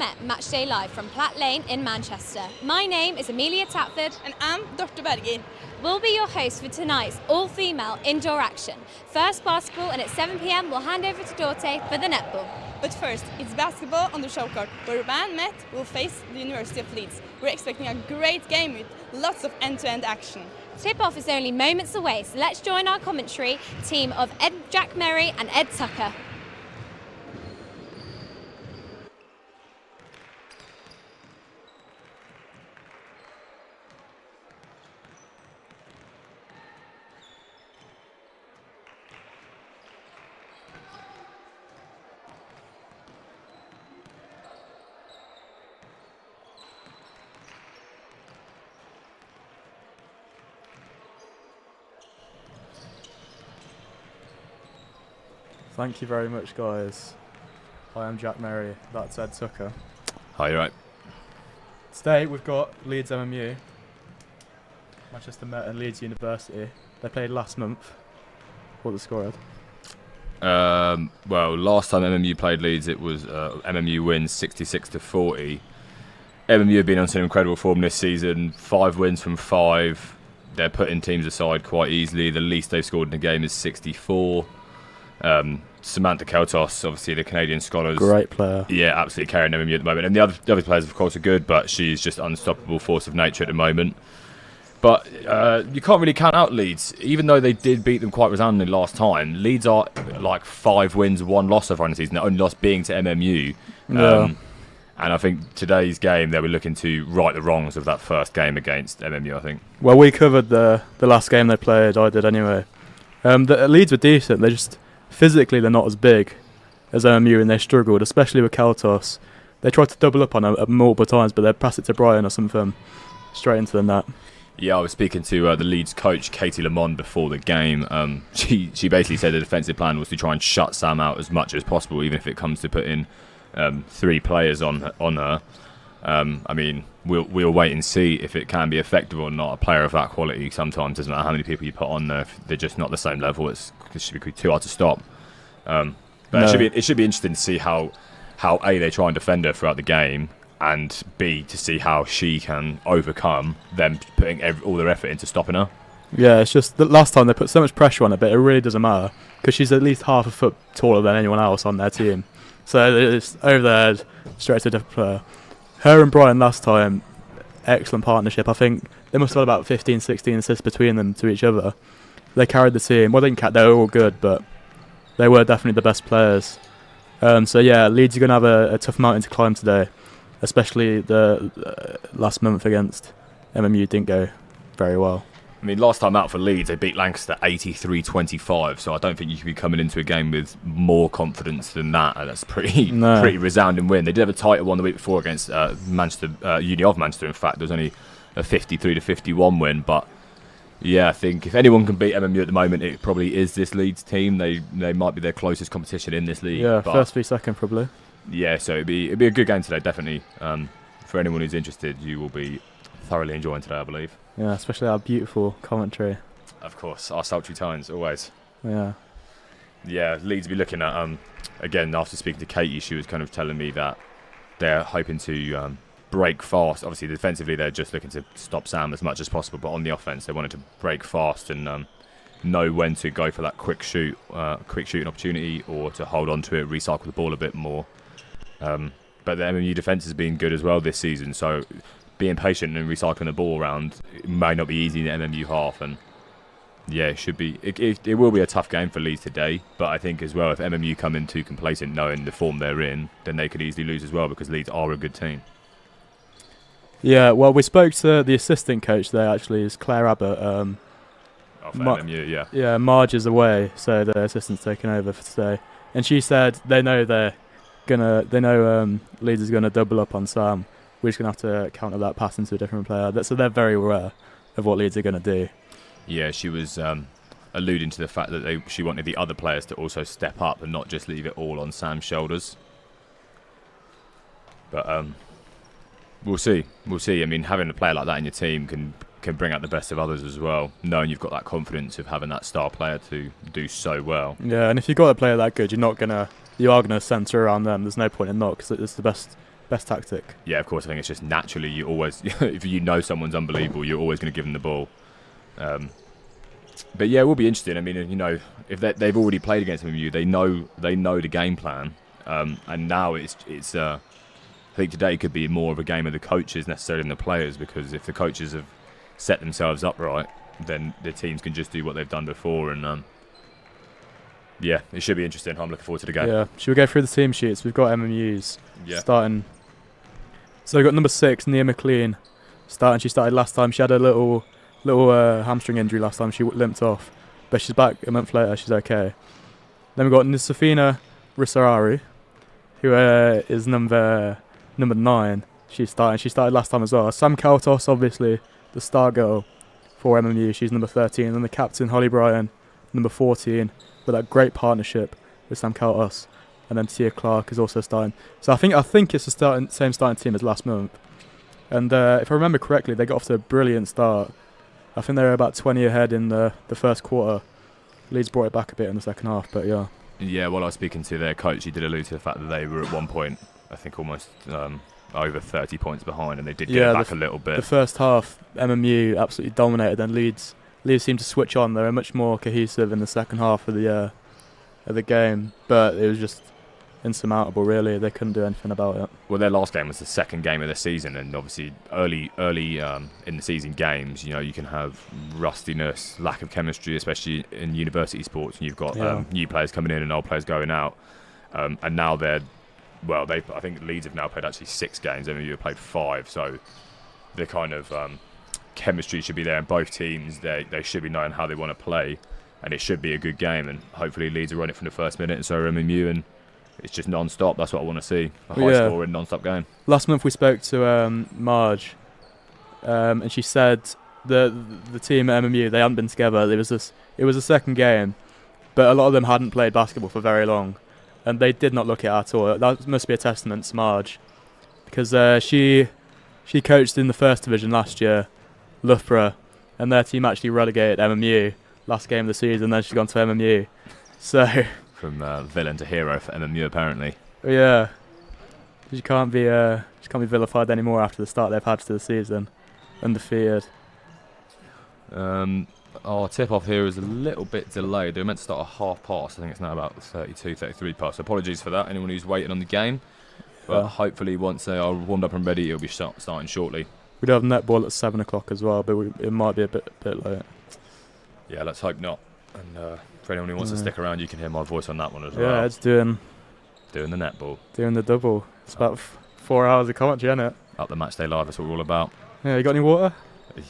Met Matchday Live from Platt Lane in Manchester. My name is Amelia Tatford. And I'm Dr. Bergin. We'll be your hosts for tonight's all-female indoor action. First basketball, and at 7 p.m. we'll hand over to Dorte for the netball. But first, it's basketball on the show card, where Man Met will face the University of Leeds. We're expecting a great game with lots of end-to-end action. Tip-off is only moments away, so let's join our commentary team of Jack Merry and Ed Tucker. Thank you very much, guys. Hi, I'm Jack Merry. That's Ed Tucker. Hi, you're right. Today we've got Leeds MMU, Manchester Met and Leeds University. They played last month. What was the score, Ed? Well, last time MMU played Leeds, it was MMU wins 66-40. MMU have been on some incredible form this season. 5 wins from 5. They're putting teams aside quite easily. The least they've scored in a game is 64. Samantha Keltos, obviously the Canadian scholars. Great player. Yeah, absolutely carrying MMU at the moment. And the other players, of course, are good, but she's just an unstoppable force of nature at the moment. But you can't really count out Leeds. Even though they did beat them quite resoundingly last time, Leeds are like 5 wins, 1 loss so far in the season. The only loss being to MMU. Yeah. And I think today's game, they were looking to right the wrongs of that first game against MMU, I think. Well, we covered the last game they played. I did anyway. The Leeds were decent. They just... Physically, they're not as big as MMU, and they struggled, especially with Keltos. They tried to double up on her multiple times, but they'd pass it to Brian or something straight into the net. Yeah, I was speaking to the Leeds coach, Katie Lamond, before the game. She basically said the defensive plan was to try and shut Sam out as much as possible, even if it comes to putting 3 players on her. I mean, we'll wait and see if it can be effective or not. A player of that quality sometimes doesn't matter how many people you put on there. If they're just not the same level, it should be too hard to stop. But no. it should be interesting to see how A, they try and defend her throughout the game, and B, to see how she can overcome them putting all their effort into stopping her. Yeah, it's just that last time they put so much pressure on her, but it really doesn't matter because she's at least half a foot taller than anyone else on their team. So it's over there, straight to a different player. Her and Brian last time, excellent partnership. I think they must have had about 15, 16 assists between them to each other. They carried the team. Well, they were all good, but they were definitely the best players. So yeah, Leeds are going to have a tough mountain to climb today, especially the last month against MMU didn't go very well. I mean, last time out for Leeds, they beat Lancaster 83-25, so I don't think you should be coming into a game with more confidence than that. That's pretty resounding win. They did have a tighter one the week before against Manchester, Uni of Manchester, in fact. There was only a 53-51 win, but yeah, I think if anyone can beat MMU at the moment, it probably is this Leeds team. They might be their closest competition in this league. Yeah, first v second probably. Yeah, so it'd be a good game today, definitely. For anyone who's interested, you will be thoroughly enjoying today, I believe. Yeah, especially our beautiful commentary. Of course, our sultry tones, always. Yeah. Yeah, Leeds will be looking at, again, after speaking to Katie, she was kind of telling me that they're hoping to break fast. Obviously, defensively, they're just looking to stop Sam as much as possible, but on the offense, they wanted to break fast and know when to go for that quick shooting opportunity or to hold on to it, recycle the ball a bit more. But the MMU defence has been good as well this season, so being patient and recycling the ball around, it may not be easy in the MMU half, and yeah, it will be a tough game for Leeds today, but I think as well, if MMU come in too complacent knowing the form they're in, then they could easily lose as well, because Leeds are a good team. Yeah, well, we spoke to the assistant coach there, actually, is Claire Abbott. MMU, yeah. Yeah, Marge is away, so the assistant's taking over for today, and she said they know Leeds is gonna double up on Sam. We're just going to have to counter that pass into a different player. So they're very aware of what Leeds are going to do. Yeah, she was alluding to the fact that she wanted the other players to also step up and not just leave it all on Sam's shoulders. But we'll see. We'll see. I mean, having a player like that in your team can bring out the best of others as well, knowing you've got that confidence of having that star player to do so well. Yeah, and if you've got a player that good, you are going to centre around them. There's no point in not, because it's the best best tactic. Yeah, of course. I think it's just naturally you always, if you know someone's unbelievable, you're always going to give them the ball. But yeah, it will be interesting. I mean, if they've already played against MMU, they know the game plan, and now it's. I think today could be more of a game of the coaches necessarily than the players, because if the coaches have set themselves up right, then the teams can just do what they've done before, and yeah, it should be interesting. I'm looking forward to the game. Yeah, should we go through the team sheets? We've got MMU's starting. So we've got number 6, Nia McLean, starting. She started last time. She had a little hamstring injury last time. She limped off, but she's back a month later. She's okay. Then we've got Nisafina Risarari, who is number 9. She's starting. She started last time as well. Sam Kautos, obviously the star girl for MMU. She's number 13, and the captain Holly Bryan, number 14, with that great partnership with Sam Kautos. And then Tia Clark is also starting. So I think it's the same starting team as last month. And if I remember correctly, they got off to a brilliant start. I think they were about 20 ahead in the first quarter. Leeds brought it back a bit in the second half, but yeah. Yeah, while I was speaking to their coach, he did allude to the fact that they were at one point, I think, almost over 30 points behind, and they did get it back a little bit. The first half, MMU absolutely dominated, and Leeds seemed to switch on. They were much more cohesive in the second half of the game, but it was just insurmountable, really. They couldn't do anything about it. Well, their last game was the second game of the season, and obviously early in the season games, you can have rustiness, lack of chemistry, especially in university sports, and you've got new players coming in and old players going out, and now I think Leeds have now played actually 6 games, and you have played 5, so the kind of chemistry should be there in both teams. They should be knowing how they want to play, and it should be a good game, and hopefully Leeds will run it from the first minute, and so are MMU, and it's just non-stop. That's what I want to see. A high-scoring, non-stop game. Last month we spoke to Marge, and she said the team at MMU, they hadn't been together. It was a second game, but a lot of them hadn't played basketball for very long, and they did not look it at all. That must be a testament to Marge, because she coached in the first division last year, Loughborough, and their team actually relegated MMU last game of the season. Then she's gone to MMU, so. From villain to hero for MMU, apparently. Yeah, she can't be vilified anymore after the start they've had to the season, undefeated. Our tip-off here is a little bit delayed. They were meant to start at 1:30. I think it's now about 33 past. So apologies for that, anyone who's waiting on the game. But hopefully once they are warmed up and ready, it'll be starting shortly. We do have netball at 7 o'clock as well, but it might be a bit late. Yeah, let's hope not. And for anyone who wants to stick around, you can hear my voice on that one as well. Yeah, it's doing the netball. Doing the double. It's about 4 hours of commentary, isn't it? Up the Matchday Live, that's what we're all about. Yeah, you got any water?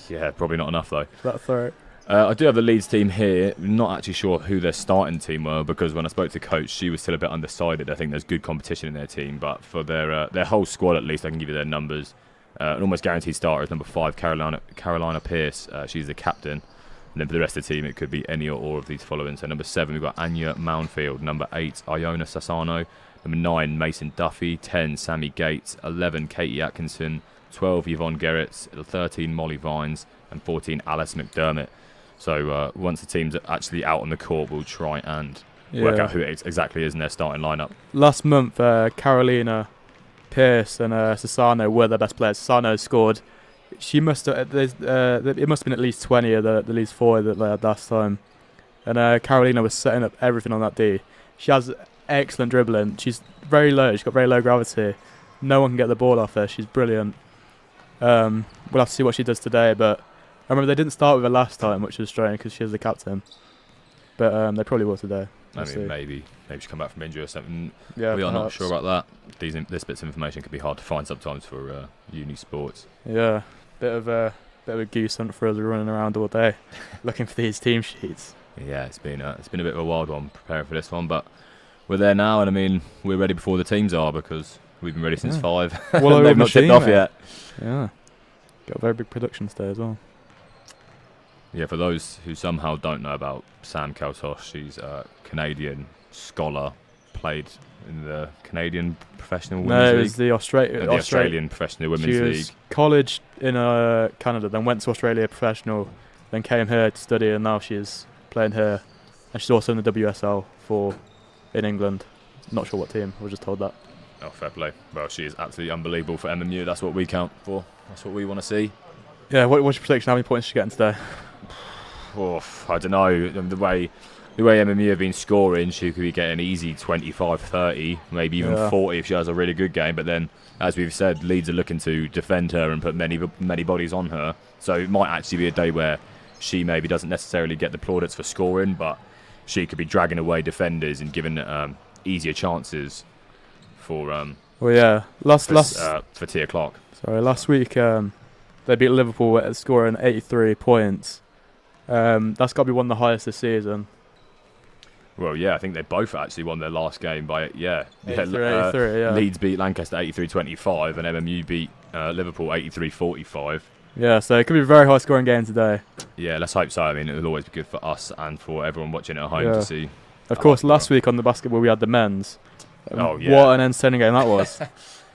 Yeah, probably not enough though. That's alright. I do have the Leeds team here. Not actually sure who their starting team were, because when I spoke to coach, she was still a bit undecided. I think there's good competition in their team, but for their whole squad at least, I can give you their numbers. An almost guaranteed starter is number 5, Carolina Pierce. She's the captain. And then for the rest of the team, it could be any or all of these following. So number 7, we've got Anya Moundfield. Number 8, Iona Sassano. Number 9, Mason Duffy. 10, Sammy Gates. 11, Katie Atkinson. 12, Yvonne Gerrits. 13, Molly Vines. And 14, Alice McDermott. So once the team's actually out on the court, we'll try and work out who it exactly is in their starting lineup. Last month, Carolina Pierce and Sassano were their best players. Sassano scored. She must have. It must have been at least 20 of the Leeds 4 that they had last time. And Carolina was setting up everything on that D. She has excellent dribbling. She's very low. She's got very low gravity. No one can get the ball off her. She's brilliant. We'll have to see what she does today. But I remember they didn't start with her last time, which was strange because she was the captain. But they probably will today. Maybe she's come back from injury or something. Yeah, we are not sure about that. This bits of information can be hard to find sometimes for uni sports. Yeah, bit of a goose hunt for us running around all day, looking for these team sheets. Yeah, it's been a bit of a wild one preparing for this one, but we're there now, and I mean we're ready before the teams are, because we've been ready since 5. Well, they've not tipped off yet. Yeah, got a very big production today as well. Yeah, for those who somehow don't know about Sam Kautos, she's a Canadian scholar, played in the Canadian Professional Women's League. No, it was the Australian Professional Women's League. She was college in Canada, then went to Australia Professional, then came here to study, and now she's playing here. And she's also in the WSL in England. Not sure what team, I was just told that. Oh, fair play. Well, she is absolutely unbelievable for MMU. That's what we count for. That's what we want to see. Yeah, what's your prediction? How many points is she getting today? I don't know. The way MMU have been scoring, she could be getting easy 25, 30, maybe even 40 if she has a really good game. But then, as we've said, Leeds are looking to defend her and put many bodies on her. So it might actually be a day where she maybe doesn't necessarily get the plaudits for scoring, but she could be dragging away defenders and giving easier chances for for Tia Clark. Sorry, last week they beat Liverpool at scoring 83 points. That's got to be one of the highest this season. Well, yeah, I think they both actually won their last game by 83, yeah. Leeds beat Lancaster 83-25 and MMU beat Liverpool 83-45. Yeah, so it could be a very high scoring game today. Yeah, let's hope so. I mean, it will always be good for us and for everyone watching at home to see. Of course, last week on the basketball we had the men's. Oh, yeah. What an entertaining game that was.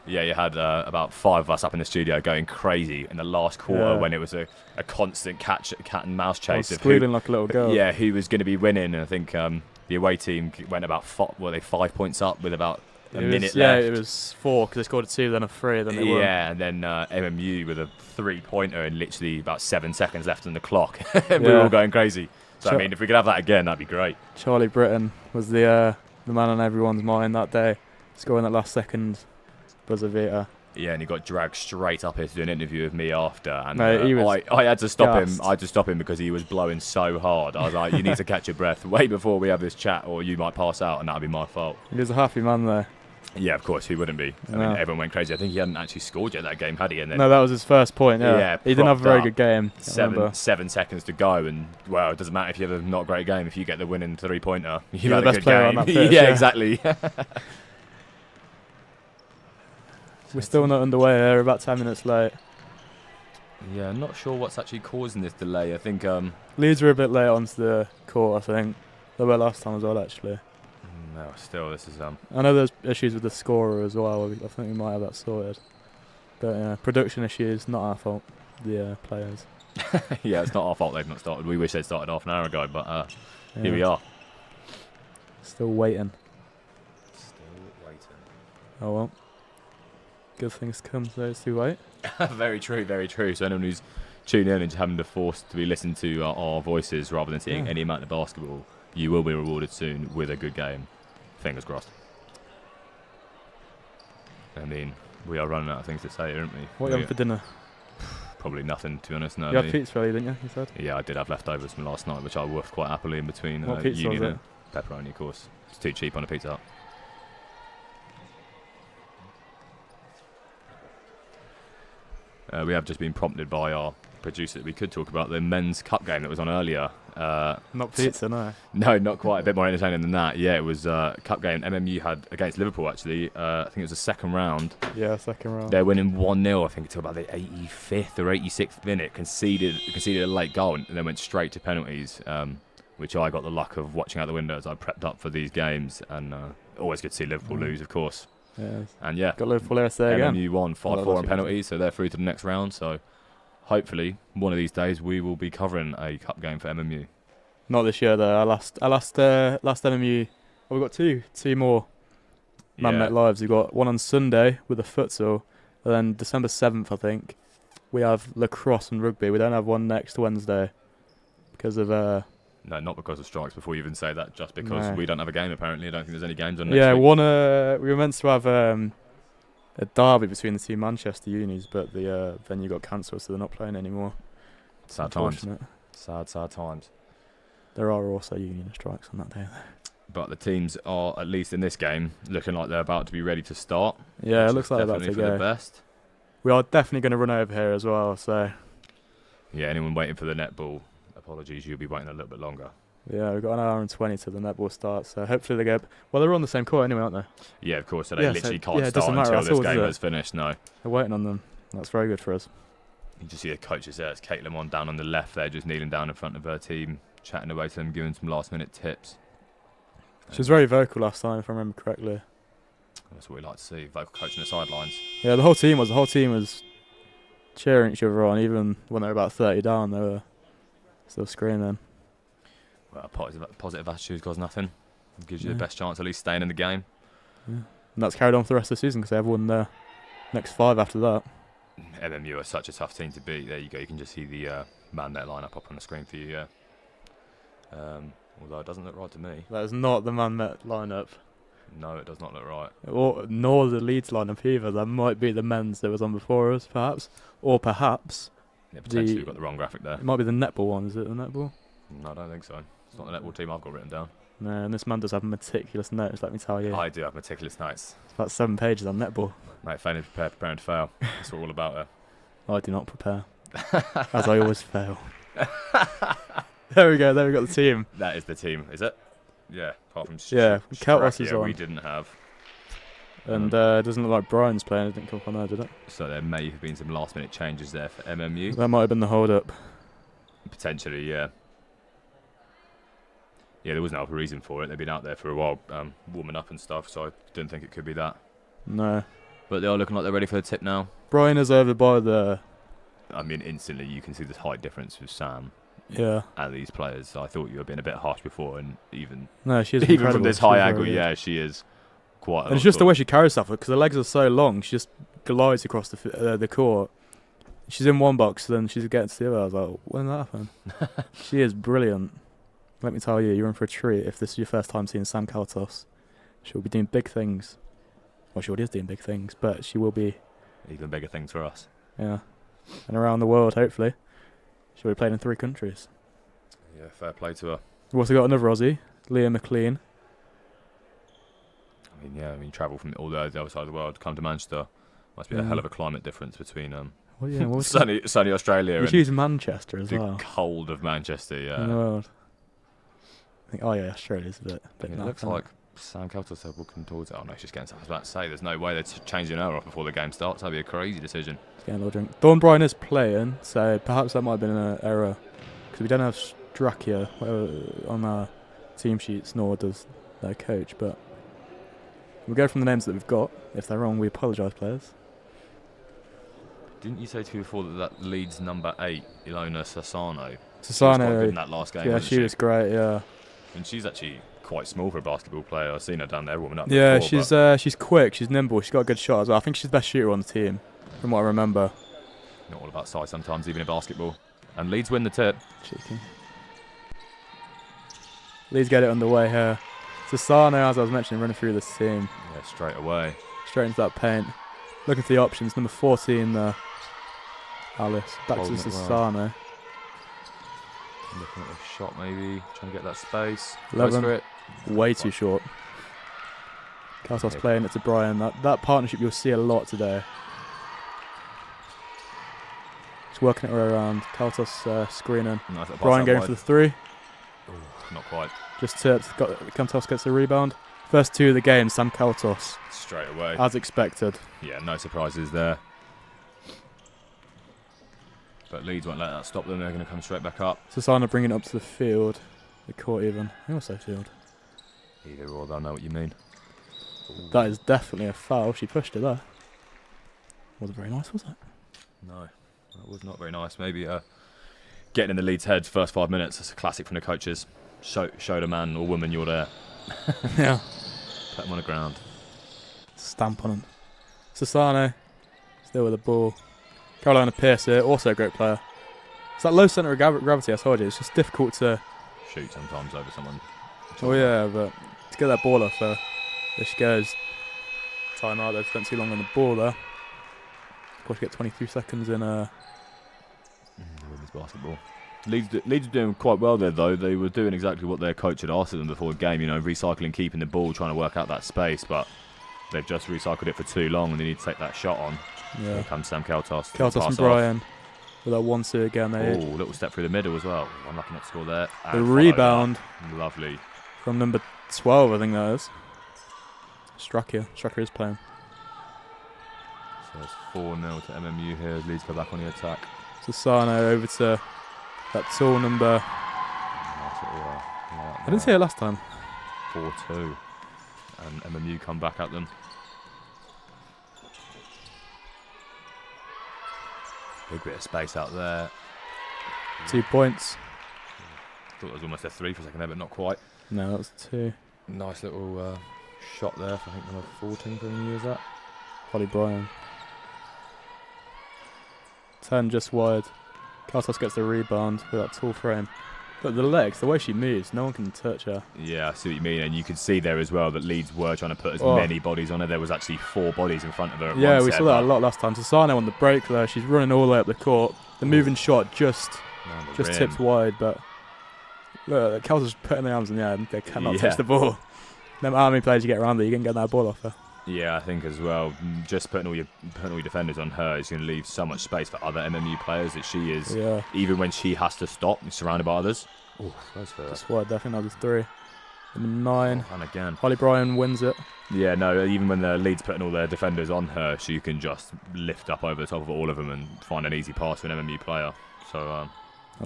Yeah, you had about 5 of us up in the studio going crazy in the last quarter when it was a constant cat and mouse chase. Squealing like a little girl. Yeah, who was going to be winning. And I think the away team went about 5 points up with about a minute left. Yeah, it was 4 because they scored a 2, then a 3, then they won. Yeah, and then MMU with a 3-pointer and literally about 7 seconds left on the clock. We were all going crazy. So, I mean, if we could have that again, that'd be great. Charlie Britton was the man on everyone's mind that day, scoring that last second buzzer beater. Yeah, and he got dragged straight up here to do an interview with me after, and Mate, I had to stop gassed. him. I had to stop him because he was blowing so hard. I was like, "You need to catch your breath way before we have this chat, or you might pass out, and that'd be my fault." He was a happy man there. Yeah, of course, he wouldn't be. I mean, everyone went crazy. I think he hadn't actually scored yet that game, had he? And then no, that was his first point. Yeah, he didn't have a very good game. 7 seconds to go, and well, it doesn't matter if you have a not great game. If you get the winning 3-pointer, you're the best player on that pitch. Yeah, exactly. We're still not underway here. We're about 10 minutes late. Yeah, I'm not sure what's actually causing this delay. I think Leeds were a bit late onto the court, I think. They were last time as well, actually. No, still, this is I know there's issues with the scorer as well. I think we might have that sorted. But yeah, production issues, not our fault. The players. Yeah, it's not our fault they've not started. We wish they'd started half an hour ago, but here we are. Still waiting. Oh well. Good things come to those who wait. Very true, very true. So anyone who's tuning in and having to force to be listening to our voices rather than seeing any amount of basketball, you will be rewarded soon with a good game. Fingers crossed. I mean, we are running out of things to say, aren't we? What are you having for dinner? Probably nothing, to be honest. No, you had pizza earlier, didn't you? You said. Yeah, I did have leftovers from last night, which I wolfed quite happily in between. What pizza was it? Pepperoni, of course. It's too cheap on a Pizza Hut. We have just been prompted by our producer that we could talk about the men's cup game that was on earlier. Not pizza, no. No, not quite. A bit more entertaining than that. Yeah, it was a cup game MMU had against Liverpool, actually. I think it was the second round. Yeah, second round. They're winning 1-0, I think, until about the 85th or 86th minute. Conceded a late goal and then went straight to penalties, which I got the luck of watching out the window as I prepped up for these games. And always good to see Liverpool lose, of course. Yes. And yeah, got Liverpool there again. MMU won 5-4 on penalties, so they're through to the next round. So hopefully, one of these days, we will be covering a cup game for MMU. Not this year though. Our last MMU. Well, we've got two more Man Met Lives. We've got one on Sunday with the futsal, and then December 7th, I think, we have lacrosse and rugby. We don't have one next Wednesday because of No, not because of strikes. Before you even say that, just because we don't have a game. Apparently, I don't think there's any games on next week. We were meant to have a derby between the two Manchester unis, but the venue got cancelled, so they're not playing anymore. Sad times. Sad times. There are also union strikes on that day, though. But the teams are, at least in this game, looking like they're about to be ready to start. Yeah, it looks like they're about to go. The best. We are definitely going to run over here as well. So. Yeah, anyone waiting for the netball, apologies, you'll be waiting a little bit longer. Yeah, we've got an hour and 20 till the netball starts, so hopefully they go. Well, they're on the same court anyway, aren't they? Yeah, of course. So they literally can't it doesn't start matter. until this game is finished. No, they're waiting on them. That's very good for us. You just see the coaches there. It's Kate Lamont down on the left there, just kneeling down in front of her team, chatting away to them, giving some last-minute tips. She was very vocal last time, if I remember correctly. That's what we like to see. Vocal coaching the sidelines. Yeah, the whole team was cheering each other on, even when they were about 30 down. They were still screaming. Well, positive attitude cause nothing. It gives you the best chance at least staying in the game. Yeah. And that's carried on for the rest of the season because they have won their next 5 after that. MMU are such a tough team to beat. There you go. You can just see the man-net lineup up on the screen for you. Yeah. Although it doesn't look right to me. That is not the man-met lineup. No, it does not look right. Nor the Leeds lineup either. That might be the men's that was on before us, perhaps. Or perhaps... Yeah, potentially we've got the wrong graphic there. It might be the netball one. Is it the netball? No, I don't think so. It's not the netball team I've got written down. No, and this man does have meticulous notes, let me tell you. I do have meticulous notes. It's about 7 pages on netball. Mate, failing to prepare, preparing to fail. That's what we're all about here. I do not prepare. As I always fail. There we go, there we got the team. That is the team, is it? Yeah, apart from Keltos is on. we didn't have. And it doesn't look like Brian's playing. It didn't come up on there, did it? So there may have been some last-minute changes there for MMU. That might have been the hold-up. Potentially, yeah. Yeah, there was no other reason for it. They've been out there for a while, warming up and stuff, so I didn't think it could be that. No. But they are looking like they're ready for the tip now. Brian is over by the... I mean, instantly you can see the height difference with Sam Yeah. and these players. I thought you were being a bit harsh before, and even No, she is even incredible. from this She's high very angle, good. yeah, she is quite. And it's just the way she carries stuff, because her legs are so long, she just glides across the court. She's in one box, then she's getting to the other. I was like, when did that happen? She is brilliant. Let me tell you, you're in for a treat if this is your first time seeing Sam Keltos. She'll be doing big things. Well, she already is doing big things, but she will be... even bigger things for us. Yeah. And around the world, hopefully. She'll be playing in 3 countries. Yeah, fair play to her. We've also got another Aussie, Leah McLean. I mean, travel from all the other side of the world, come to Manchester. Must be a hell of a climate difference between Well, yeah, what was sunny Australia we and choose Manchester as the well. cold of Manchester. In the Yeah, world. I think, oh yeah, Australia's a bit it naff, looks isn't like Sam Keltos is walking towards it. Oh no, she's getting something. I was about to say, there's no way they're changing her off before the game starts. That'd be a crazy decision. It's getting a little drink. Dawn Bryan is playing, so perhaps that might have been an error. Because we don't have Strakia on our team sheets, nor does their coach. But we'll go from the names that we've got. If they're wrong, we apologise, players. Didn't you say to me before that Leeds number 8, Ilona Sassano? She was quite Sassano, good in that last game. yeah, wasn't she was great, yeah. And she's actually quite small for a basketball player. I've seen her down there warming up. Yeah, before, she's quick, she's nimble, she's got a good shot as well. I think she's the best shooter on the team, from what I remember. not all about size sometimes, even in basketball. And Leeds win the tip. Cheeky. Leeds get it underway here. Sassano, as I was mentioning, running through this team. Yeah, straight away. Straight into that paint. Looking for the options. Number 14 there. Alice. Back Holding to it well. Sassano. Looking at the shot maybe. Trying to get that space. 11. Goes for it. Way too short. Keltos playing it to Brian. That partnership you'll see a lot today. Just working it around. Keltos screening. Nice little pass Brian out going wide. for the 3. Ooh, not quite. Just tipped. Keltos gets the rebound. First 2 of the game, Sam Keltos. Straight away. As expected. Yeah, no surprises there. But Leeds won't let that stop them. They're going to come straight back up. Sassano bringing it up to the field. The court even. I also field. Either or, they'll know what you mean. That is definitely a foul. She pushed it there. Wasn't very nice, was it? No, that was not very nice. Maybe getting in the Leeds' heads first 5 minutes. That's a classic from the coaches. Show the man or woman you're there. Yeah. Put them on the ground. Stamp on him. Sassano. Still with the ball. Carolina Pierce here. Also a great player. It's that low centre of gravity I told you. It's just difficult to... Shoot sometimes over someone. Oh yeah, but to get that ball off her. There she goes. Time out. They've spent too long on the ball there. Of course, you get 23 seconds in Women's basketball. Leeds are doing quite well there, though. They were doing exactly what their coach had asked of them before the game, recycling, keeping the ball, trying to work out that space, but they've just recycled it for too long and they need to take that shot on. Yeah. Here comes Sam Keltos. Keltos and Brian with that 1-2 again. Oh, little step through the middle as well. Unlucky not to score there. The And rebound followed up. Lovely. from number 12, I think that is. Strakia is playing. So it's 4-0 to MMU here as Leeds go back on the attack. Sassano over to that tall number. I didn't see it last time. 4-2. And MMU come back at them. Big bit of space out there. 2 points. Thought it was almost a 3 for a second there, but not quite. No, that was 2. Nice little shot there for I think number 14 for MMU, is that? Holly Bryan. 10 just wide. Kaltos gets the rebound with that tall frame. But the legs, the way she moves, no one can touch her. Yeah, I see what you mean. And you could see there as well that Leeds were trying to put as many bodies on her. There was actually 4 bodies in front of her at Yeah, one we set, saw that a lot last time. Sassano on the break there. She's running all the way up the court. The moving shot just tips wide, but look, Kaltos putting their arms in the air and they cannot touch the ball. Them army players you get around there, you can get that ball off her. Yeah, I think as well, just putting all your defenders on her is going to leave so much space for other MMU players that she is, even when she has to stop, surrounded by others. Oh, close for her. Just wide there, I think that was 3. Number 9. And again. Holly Bryan wins it. Yeah, no, even when the Leeds putting all their defenders on her, she can just lift up over the top of all of them and find an easy pass to an MMU player. So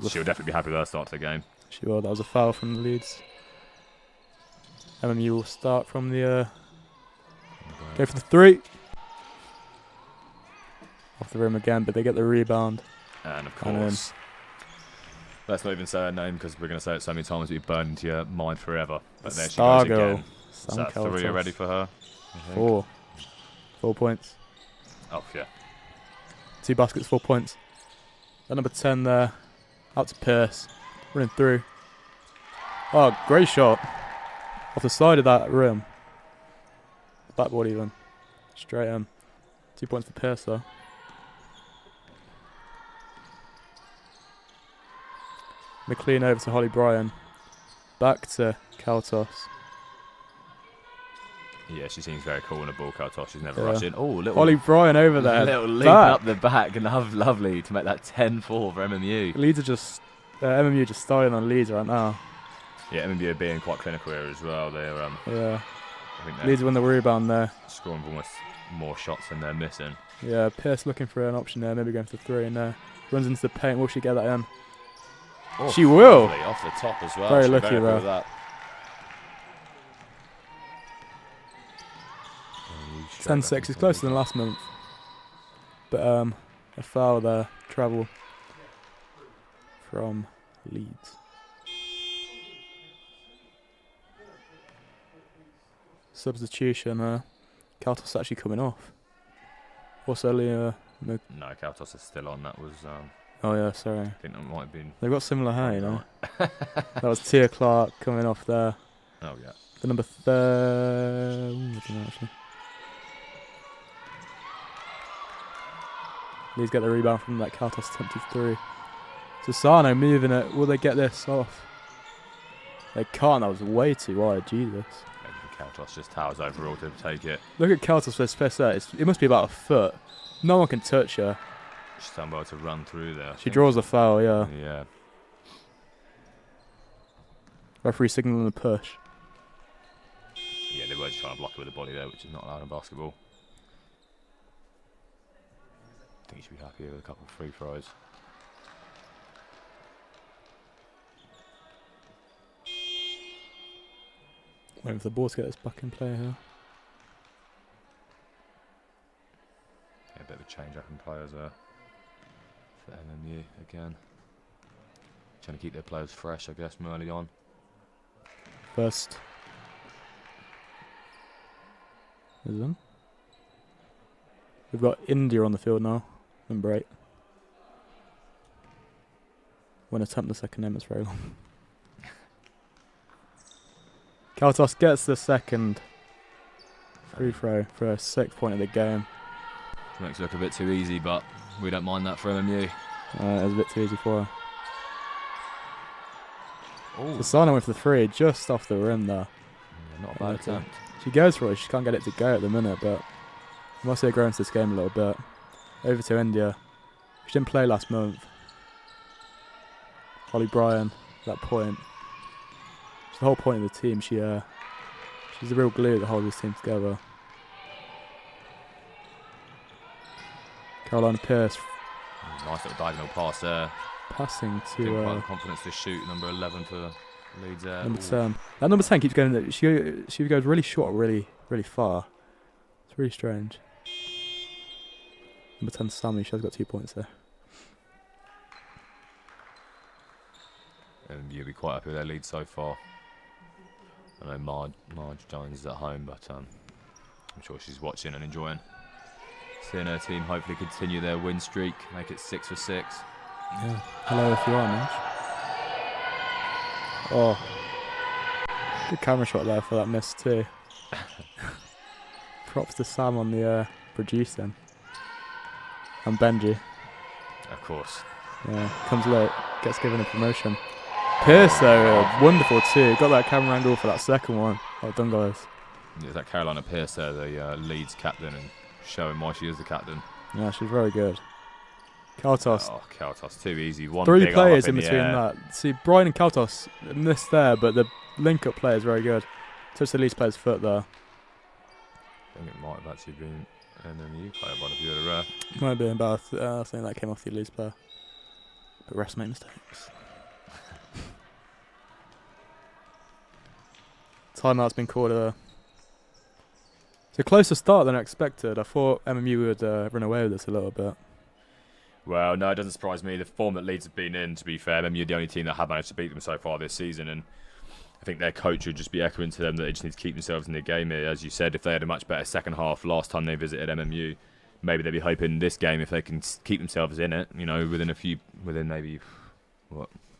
she'll definitely be happy with her start to the game. She will. That was a foul from the Leeds. MMU will start from the... go for the 3. Off the rim again, but they get the rebound. And of course, let's not even say her name because we're going to say it so many times it'll be burned into your mind forever. But there she goes again. Is that 3 already for her? 4. 4 points. Oh, yeah. 2 baskets, 4 points. That number 10 there. Out to Pierce. Running through. Oh, great shot. Off the side of that rim. Backboard even. Straight in. 2 points for Pierce though. McLean over to Holly Bryan. Back to Kaltos. Yeah, she seems very cool in a ball, Kaltos. She's never rushing. Oh, little Holly Bryan over there. Little leap up the back. Lovely to make that 10-4 for MMU. Leeds are just... MMU just starting on Leeds right now. Yeah, MMU are being quite clinical here as well. They're yeah. I think Leeds win the rebound there. Scoring almost more shots than they're missing. Yeah, Pierce looking for an option there, maybe going for 3 in there. Runs into the paint. Will she get that in? Oh, she will. Off the top as well. Very lucky there. That. 10-6 is closer than last month. But a foul there. Travel from Leeds. Substitution. Kaltos actually coming off. Also, no, Kaltos is still on. That was. Oh yeah, sorry. I think that might have been. They've got similar hair, you know. That was Tia Clark coming off there. Oh yeah. The number 3. Actually. Leeds get the rebound from that Kaltos attempted 3. Sassano moving it. Will they get this off? They can't. That was way too wide. Jesus. Kaltos just towers overall to take it. Look at Kaltos for space there. It must be about a foot. No one can touch her. She's done well to run through there. She draws a foul, yeah. Yeah. Referee signaling the push. Yeah, they were just trying to block it with the body there, which is not allowed in basketball. I think you should be happy with a couple of free throws. Waiting for the ball to get us back in play here. Yeah, a bit of a change up in players there for MMU again. Trying to keep their players fresh, I guess, from early on. First. Is it? We've got India on the field now. Number 8. Won't attempt the second name, it's very long. Kaltos gets the second free throw for a 6th point of the game. Makes it look a bit too easy, but we don't mind that for MMU. It was a bit too easy for her. Sassano went for the 3, just off the rim there. Yeah, not a bad attempt. She goes for it, she can't get it to go at the minute, but I must say growing into this game a little bit. Over to India. She didn't play last month. Holly Bryan, that point. She's the whole point of the team. She's the real glue that holds this team together. Caroline Pierce. Nice little diagonal pass there. Passing Quite to confidence to shoot. Number 11 for Leeds there. number 10. That number 10 keeps going. She goes really short, really far. It's really strange. Number 10 Sammy. She has got 2 points there. And you'll be quite happy with their lead so far. I know Marge Jones is at home, but I'm sure she's watching and enjoying. Seeing her team hopefully continue their win streak, make it 6 for 6. Yeah. Hello if you are, Marge. Oh. Good camera shot there for that miss too. Props to Sam on the producing. And Benji. Of course. Yeah, comes late, gets given a promotion. Pierce though, wonderful too. Got that camera angle for that second one. Well done, guys. Is that Carolina Pierce there, the Leeds captain, and showing why she is the captain? Yeah, she's very good. Kaltos. Oh, Kaltos, too easy. One 3 big players arm in the between air. that. See, Brian and Kaltos missed there, but the link-up play is very good. Touched the Leeds player's foot there. I think it might have actually been an MU player by the view of the ref. Might have been about I think that came off the Leeds player. But refs make mistakes. Timeout's been called. It's a closer start than I expected. I thought MMU would run away with this a little bit. Well, no, it doesn't surprise me. The form that Leeds have been in, to be fair, MMU are the only team that have managed to beat them so far this season, and I think their coach would just be echoing to them that they just need to keep themselves in the game here. As you said, if they had a much better second half last time they visited MMU, maybe they'd be hoping this game, if they can keep themselves in it, within maybe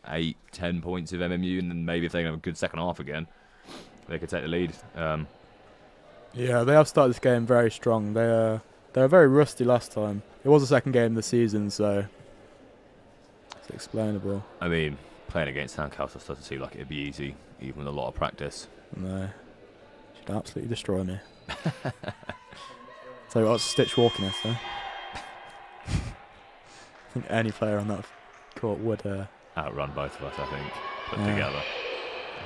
8-10 points of MMU, and then maybe if they can have a good second half again, they could take the lead. Yeah, they have started this game very strong. They were very rusty last time. It was the second game of the season, so it's explainable. I mean, playing against San Caldas doesn't seem like it'd be easy, even with a lot of practice. No, she'd absolutely destroy me. So what's Stitch walking us, though? I think any player on that court would Outrun both of us, I think, put together.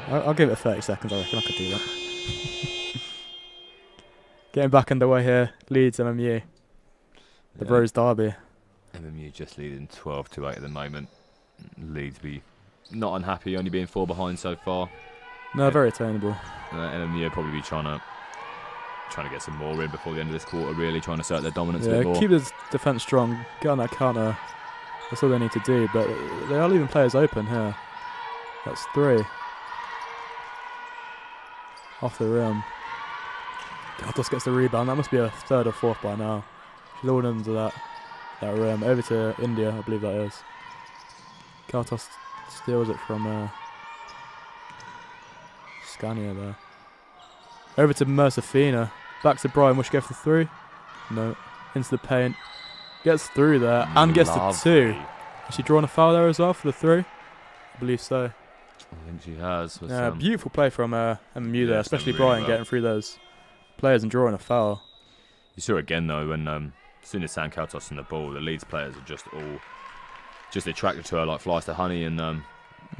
I'll give it 30 seconds, I reckon I could do that. Getting back underway here, Leeds MMU. The Bros Derby. MMU just leading 12-8 at the moment. Leeds be not unhappy, only being 4 behind so far. No, very attainable. MMU probably be trying to get some more in before the end of this quarter, really, trying to assert their dominance a Yeah, bit more. keep the defence strong, get on that counter. That's all they need to do, but they are leaving players open here. That's 3. Off the rim. Kaltos gets the rebound. That must be a 3rd or 4th by now. She's all under that rim. Over to India, I believe that is. Kaltos steals it from Scania there. Over to Mercifina. Back to Brian. Will she go for the 3? No. Into the paint. Gets through there and gets the 2. Has she drawn a foul there as well for the 3? I believe so. I think she has. Yeah, beautiful play from MMU there, especially really Brian well. getting through those players and drawing a foul. You saw again though when as soon as San Caldas on the ball, the Leeds players are just attracted to her like flies to honey, and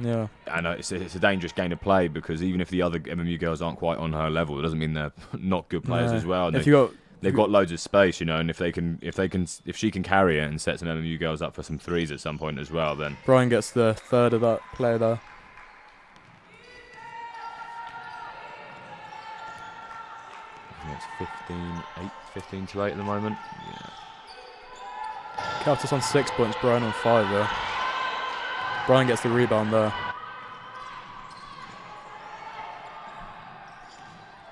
Yeah. and it's a dangerous game to play, because even if the other MMU girls aren't quite on her level, it doesn't mean they're not good players No. as well. And If they've got loads of space, and if she can carry it and set some MMU girls up for some threes at some point as well, then Brian gets the 3rd of that play there. it's 15-8 at the moment. Yeah. Kaltos on 6 points, Brian on 5 there. Brian gets the rebound there.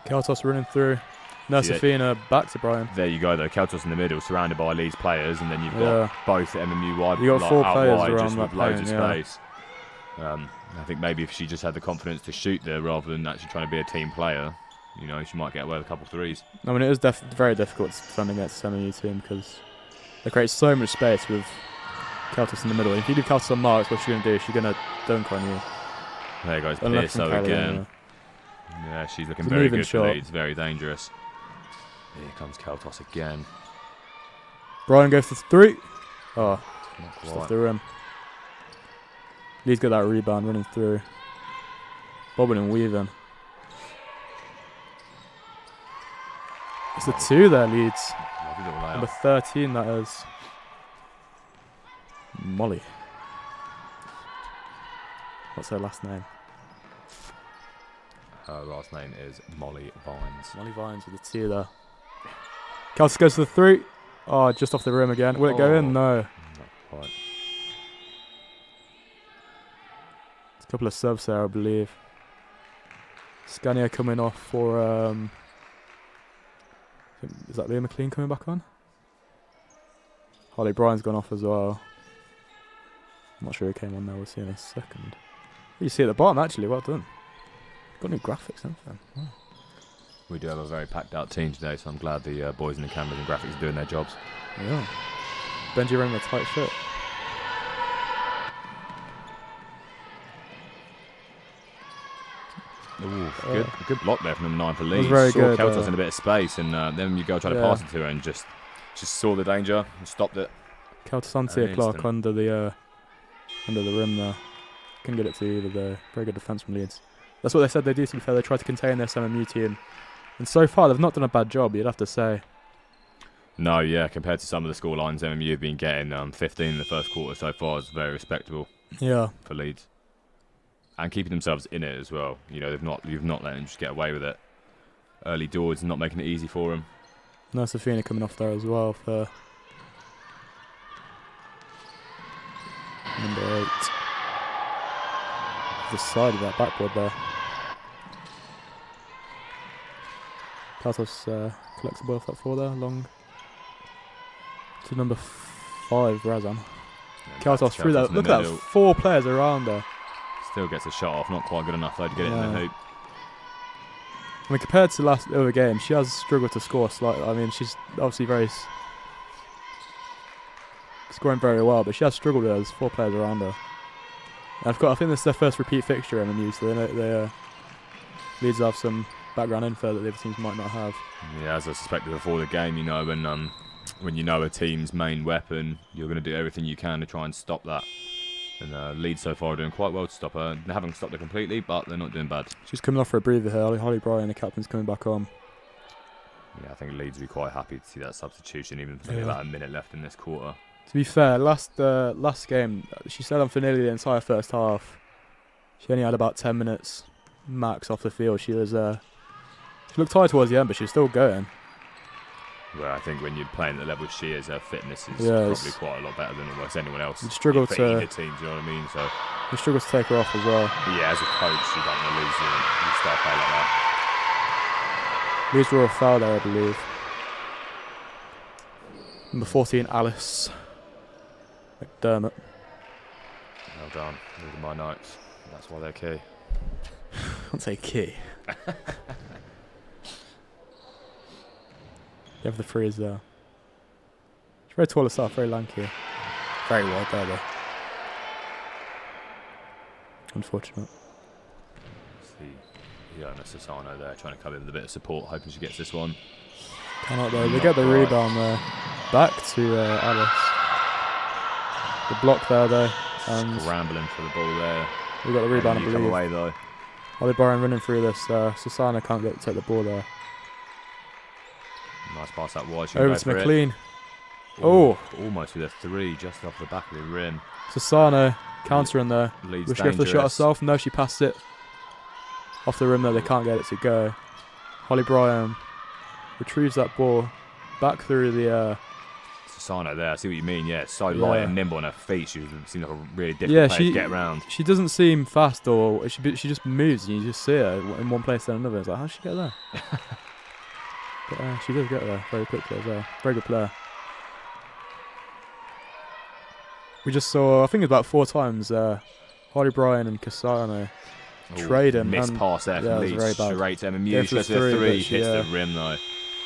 Kaltos running through. Nursafina back to Brian. There you go though, Keltos in the middle, surrounded by Leeds players, and then you've got both MMU wide. You got 4 out players wide, around just that with loads paint, of space. I think maybe if she just had the confidence to shoot there rather than actually trying to be a team player, she might get away with a couple of threes. I mean, it is very difficult to defend against this MMU team because they create so much space with Kaltos in the middle. If you leave Kaltos on marks, what's she going to do? She's going to dunk on you. There goes Unless Pearso from again. Yeah, she's looking It's a very moving good shot. for Leeds, very dangerous. Here comes Kaltos again. Brian goes for 3. Oh, Not just quite. off the rim. Leeds got that rebound running through. Bobbing and weaving. It's the 2 there, Leeds. Lovely little layup. Number 13, that is. Molly. What's her last name? Her last name is Molly Vines. Molly Vines with the 2 there. Kaltos goes for the 3. Oh, just off the rim again. Will it go in? No. Not quite. A couple of subs there, I believe. Scania coming off for is that Liam McLean coming back on? Holly Bryan's gone off as well. I'm not sure who came on there. We'll see in a second. You see at the bottom actually. Well done. Got new graphics, haven't they? Wow. We do have a very packed out team today, so I'm glad the boys in the cameras and graphics are doing their jobs. Yeah. Benji wearing a tight shirt. Ooh, good block there from number 9 for Leeds. Very saw good, Keltos in a bit of space, and then you go try to pass it to her and just saw the danger and stopped it. Keltos Clark under the rim there. Couldn't get it to either there. Very good defence from Leeds. That's what they said they do, to be fair. They tried to contain their MMU team. And so far, they've not done a bad job, you'd have to say. No, yeah, compared to some of the score lines MMU have been getting 15 in the first quarter so far is very respectable. Yeah. For Leeds. And keeping themselves in it as well. You know, you've not let them just get away with it. Early doors and not making it easy for them. No, Safina coming off there as well for number 8. The side of that backboard there. Katos collects the ball off that 4 there, long to number 5, Razan. Katos through that. Look at that, 4 players around there. Still gets a shot off, not quite good enough though to get it in the hoop. I mean, compared to last other game, she has struggled to score slightly. I mean, she's obviously scoring very well, but she has struggled with those 4 players around her. And I think this is their first repeat fixture MMU, so they Leeds have some background info that the other teams might not have. Yeah, as I suspected before the game, you know, when you know a team's main weapon, you're going to do everything you can to try and stop that. And Leeds so far are doing quite well to stop her. They haven't stopped her completely, but they're not doing bad. She's coming off for a breather here. Holly Bryan, the captain's coming back on. Yeah, I think Leeds will be quite happy to see that substitution, even if there's only about a minute left in this quarter. To be fair, last game, she stayed on for nearly the entire first half. She only had about 10 minutes max off the field. She looked tired towards the end, but she was still going. Well, I think when you're playing at the level she is, her fitness is probably quite a lot better than almost anyone else. You struggle for either team, do you know what I mean? So you struggle to take her off as well. But yeah, as a coach, you don't want to lose your star player like that. Leeds were a foul there, I believe. Number 14, Alice McDermott. Well done. These are my notes. That's why they're key. I'd say key. You have the freeze there. She's very tall herself, very lanky. Very wide there though. Unfortunate. See, yeah, Sassano there trying to come in with a bit of support, hoping she gets this one. Cannot though. They get the rebound there. Back to Alice. The block there though. And scrambling for the ball there. We got the rebound, I believe. Come away though. Holly Bryan running through this. Sassano can't take the ball there. Nice pass that wide. Over to McLean. Almost with a 3 just off the back of the rim. Sassano countering there. Leeds Was she go for the shot herself? No, she passed it off the rim there. They can't get it to go. Holly Bryan retrieves that ball back through the. Sassano there. I see what you mean. Yeah, so light and nimble on her feet. She seems like a really difficult player to get around. She doesn't seem fast, or she just moves and you just see her in one place and another. It's like, how did she get there? But she does get there very quickly as well. Very good player. We just saw, I think about 4 times, Holly Bryan and Cassano trading. Missed pass there from Leeds. Straight to MMU. She goes for the 3, hits the rim though.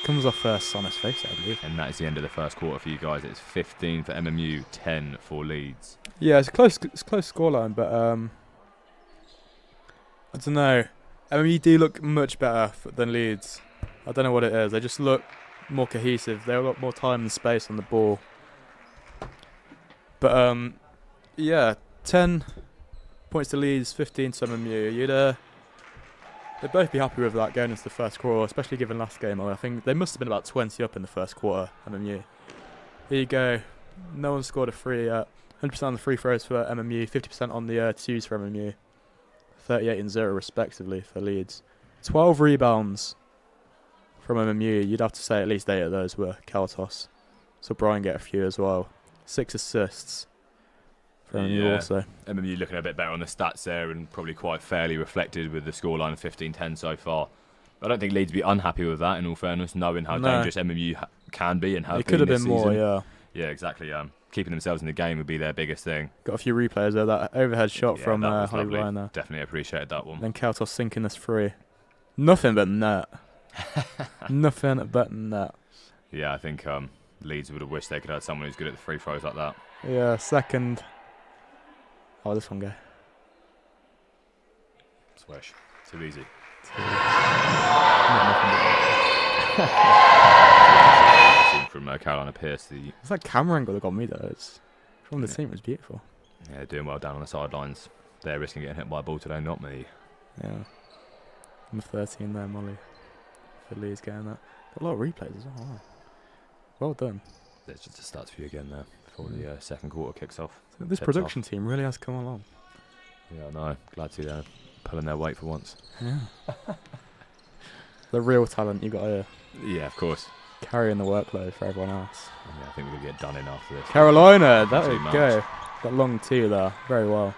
Comes off first on his face, I believe. And that is the end of the first quarter for you guys. It's 15 for MMU, 10 for Leeds. Yeah, it's a close scoreline, but I don't know. MMU do look much better than Leeds. I don't know what it is. They just look more cohesive. They have a lot more time and space on the ball. But yeah, 10 points to Leeds, 15 to MMU. They'd both be happy with that going into the first quarter, especially given last game. I think they must have been about 20 up in the first quarter, MMU. Here you go. No one scored a free. 100% on the free throws for MMU, 50% on the twos for MMU. 38 and 0 respectively for Leeds. 12 rebounds from MMU. You'd have to say at least 8 of those were Kaltos. So Brian get a few as well. 6 assists for MMU also. MMU looking a bit better on the stats there and probably quite fairly reflected with the scoreline of 15-10 so far. I don't think Leeds would be unhappy with that, in all fairness, knowing how dangerous MMU can be and have It could have been more, yeah. Yeah, exactly. Keeping themselves in the game would be their biggest thing. Got a few replays there. That overhead shot from Holly Ryan there. Definitely appreciated that one. Then Kautos sinking this free. Nothing but net. Nothing but net. Yeah, I think Leeds would have wished they could have had someone who's good at the free throws like that. Yeah, second. Oh, this one go. Swish. Too easy. From Carolina Pierce. It's like camera angle that got me though. It's from the team. It was beautiful. Yeah, they're doing well down on the sidelines. They're risking getting hit by a ball today, not me. Yeah. Number 13 there, Molly. For Leeds getting that. Got a lot of replays as well. Well done. There's just a stats for you again there before the second quarter kicks off. So this production team really has come along. Yeah, I know. Glad to see they're pulling their weight for once. Yeah. The real talent you got here. Yeah, of course. Carrying the workload for everyone else. Yeah, I think we're going to get done in after this. Carolina, that would go. That long two there, very well.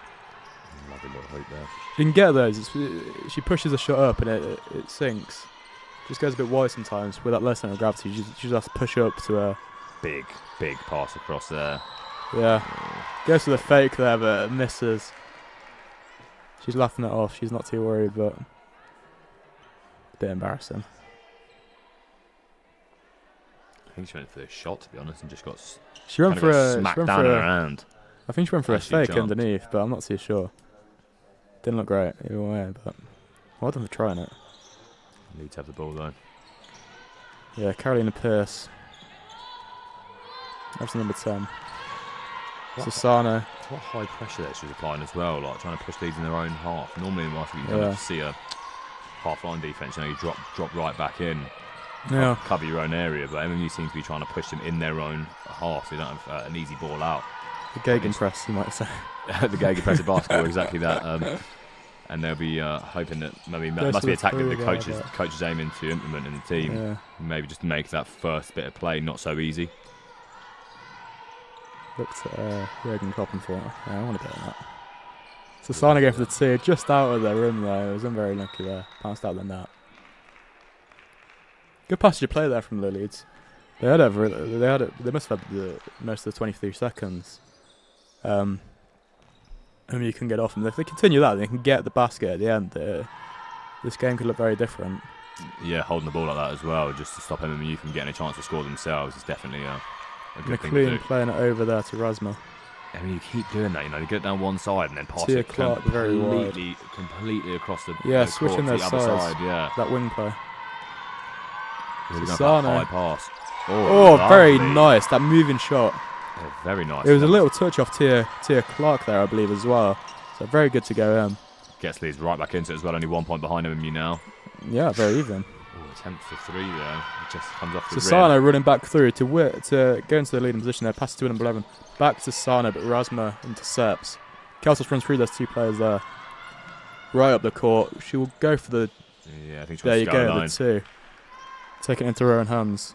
Lovely little hoop there. You can get those. She pushes a shot up and it sinks. Just goes a bit wide sometimes with that less center of gravity. She just has to push up to a big pass across there. Yeah. Goes for the fake there, but misses. She's laughing it off. She's not too worried, but a bit embarrassing. I think she went for a shot, to be honest, and just got smacked down in her hand. I think she went for a fake jumped underneath, but I'm not too sure. Didn't look great either way, but well done for trying it. Leeds have the ball though. Yeah, Carolina Pierce. That's number 10. Sasano. What high pressure that she was applying as well, like trying to push Leeds in their own half. Normally in basketball you kind of see a half-line defence, you drop right back in. Yeah. Cover your own area, but MMU seems to be trying to push them in their own half, so you don't have an easy ball out. The gegenpress, you might say. The gegenpress of basketball, exactly that. And they'll be hoping that maybe that must be a tactic the coaches aiming to implement in the team. Yeah. Maybe just make that first bit of play not so easy. Looked at Jurgen Klopp and thought, I want a bit of that. Sasano going for the two, just out of their rim though. It was very lucky there. Bounced out the net. Good passage of play there from the Leeds. They must have had most of the 23 seconds. You can get off, and if they continue that, they can get the basket at the end. This game could look very different. Yeah, holding the ball like that as well, just to stop MMU from getting a chance to score themselves, is definitely a good thing to do. Playing it over there to Rasma. I mean, you keep doing that, you get down one side and then pass it completely across the switching court to the other side. Yeah, that wing play. High pass. Very nice. That moving shot. Yeah, very nice. It was a little touch off Tia Clark there, I believe, as well. So very good to go in. Gets Leeds right back into it as well. Only 1 point behind MMU now. Yeah, very even. Attempt for three there. It just comes off the Sasano running back through to go into the leading position there. Pass to number 11. Back to Sasano, but Rasma intercepts. Kelsos runs through those two players there. Right up the court. She will go for the... Yeah, I think she there wants to you go go, the two. Taking it into her own hands.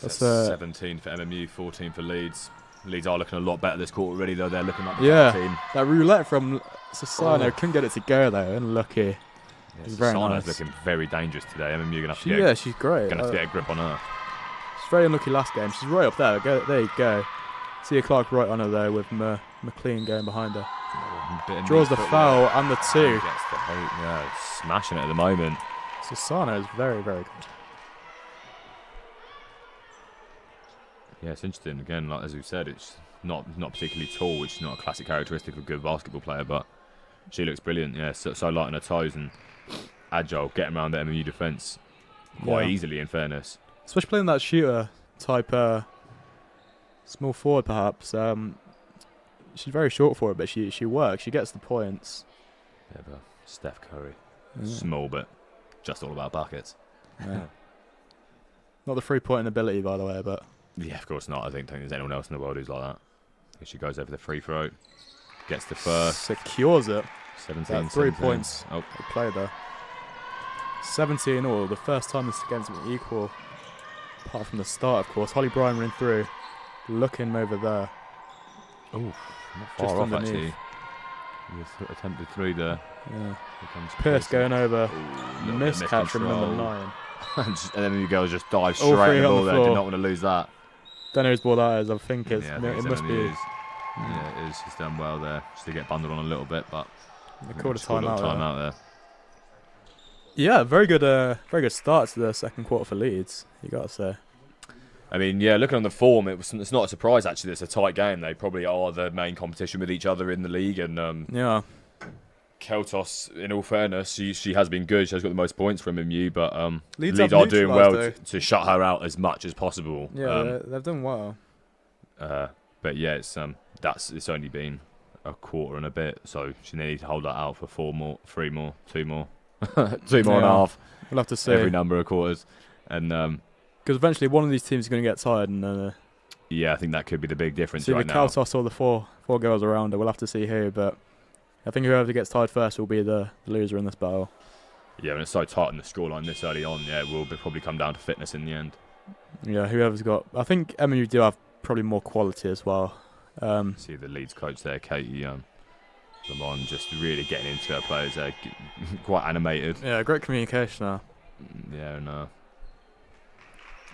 That's 17 for MMU, 14 for Leeds. Leeds are looking a lot better this quarter already, though. They're looking like the team. That roulette from Sasano couldn't get it to go, though. Unlucky. Yeah, very Sasano's nice. looking very dangerous today. MMU going to have to she's great. Going to get a grip on her. She's very unlucky last game. She's right up there. There you go. Tia Clark right on her there with McLean going behind her. Draws the foul and the two. Gets the hoop, smashing it at the moment. Sasano is very, very good. Yeah, it's interesting. Again, like as we said, it's not particularly tall, which is not a classic characteristic of a good basketball player, but she looks brilliant. Yeah, so light on her toes and agile, getting around the MMU defence quite easily, in fairness. Especially playing that shooter type small forward, perhaps. She's very short for it, but she works. She gets the points. Yeah, but Steph Curry, small but just all about buckets. Yeah. Not the 3-point ability, by the way, but. Yeah, of course not. I don't think there's anyone else in the world who's like that. Here she goes over the free throw. Gets the first. Secures it. 17. 3 points. Oh, play there. 17 all. The first time this game's been equal. Apart from the start, of course. Holly Bryan ran through. Looking over there. Oh, Not Just far off underneath. actually. Just attempted through there. Yeah. Here comes Pierce going over. Ooh, little bit Miscatch from number miscontrol. 9. And then the girls just dive All straight three at the on ball the there. Did floor. not want to lose that. Don't know whose ball that is. I think it's. Yeah, I think it it's must be. MMU's. Yeah, it is. He's done well there. Just to get bundled on a little bit, but They called a just called timeout. there. Yeah, very good start to the second quarter for Leeds. You got to say. I mean, yeah, looking on the form, it's not a surprise actually. It's a tight game. They probably are the main competition with each other in the league, and Yeah. Keltos, in all fairness, she has been good. She has got the most points from MU, but Leeds Leeds have are doing well neutralised, to shut her out as much as possible. Yeah, they've done well. But yeah, it's only been a quarter and a bit, so she needs to hold that out for 4 more, 3 more, 2 more, 2 more and a half. We'll have to see. Every number of quarters, and Because eventually one of these teams is going to get tired, and yeah, I think that could be the big difference see right the now. Kaltos or the four girls around her. We'll have to see who, but I think whoever gets tired first will be the loser in this battle. Yeah, and it's so tight in the scoreline this early on. Yeah, it will probably come down to fitness in the end. Yeah, whoever's got. I think MU do have probably more quality as well. See the Leeds coach there, Katie Lamont, just really getting into her players there, quite animated. Yeah, great communication now. Yeah, and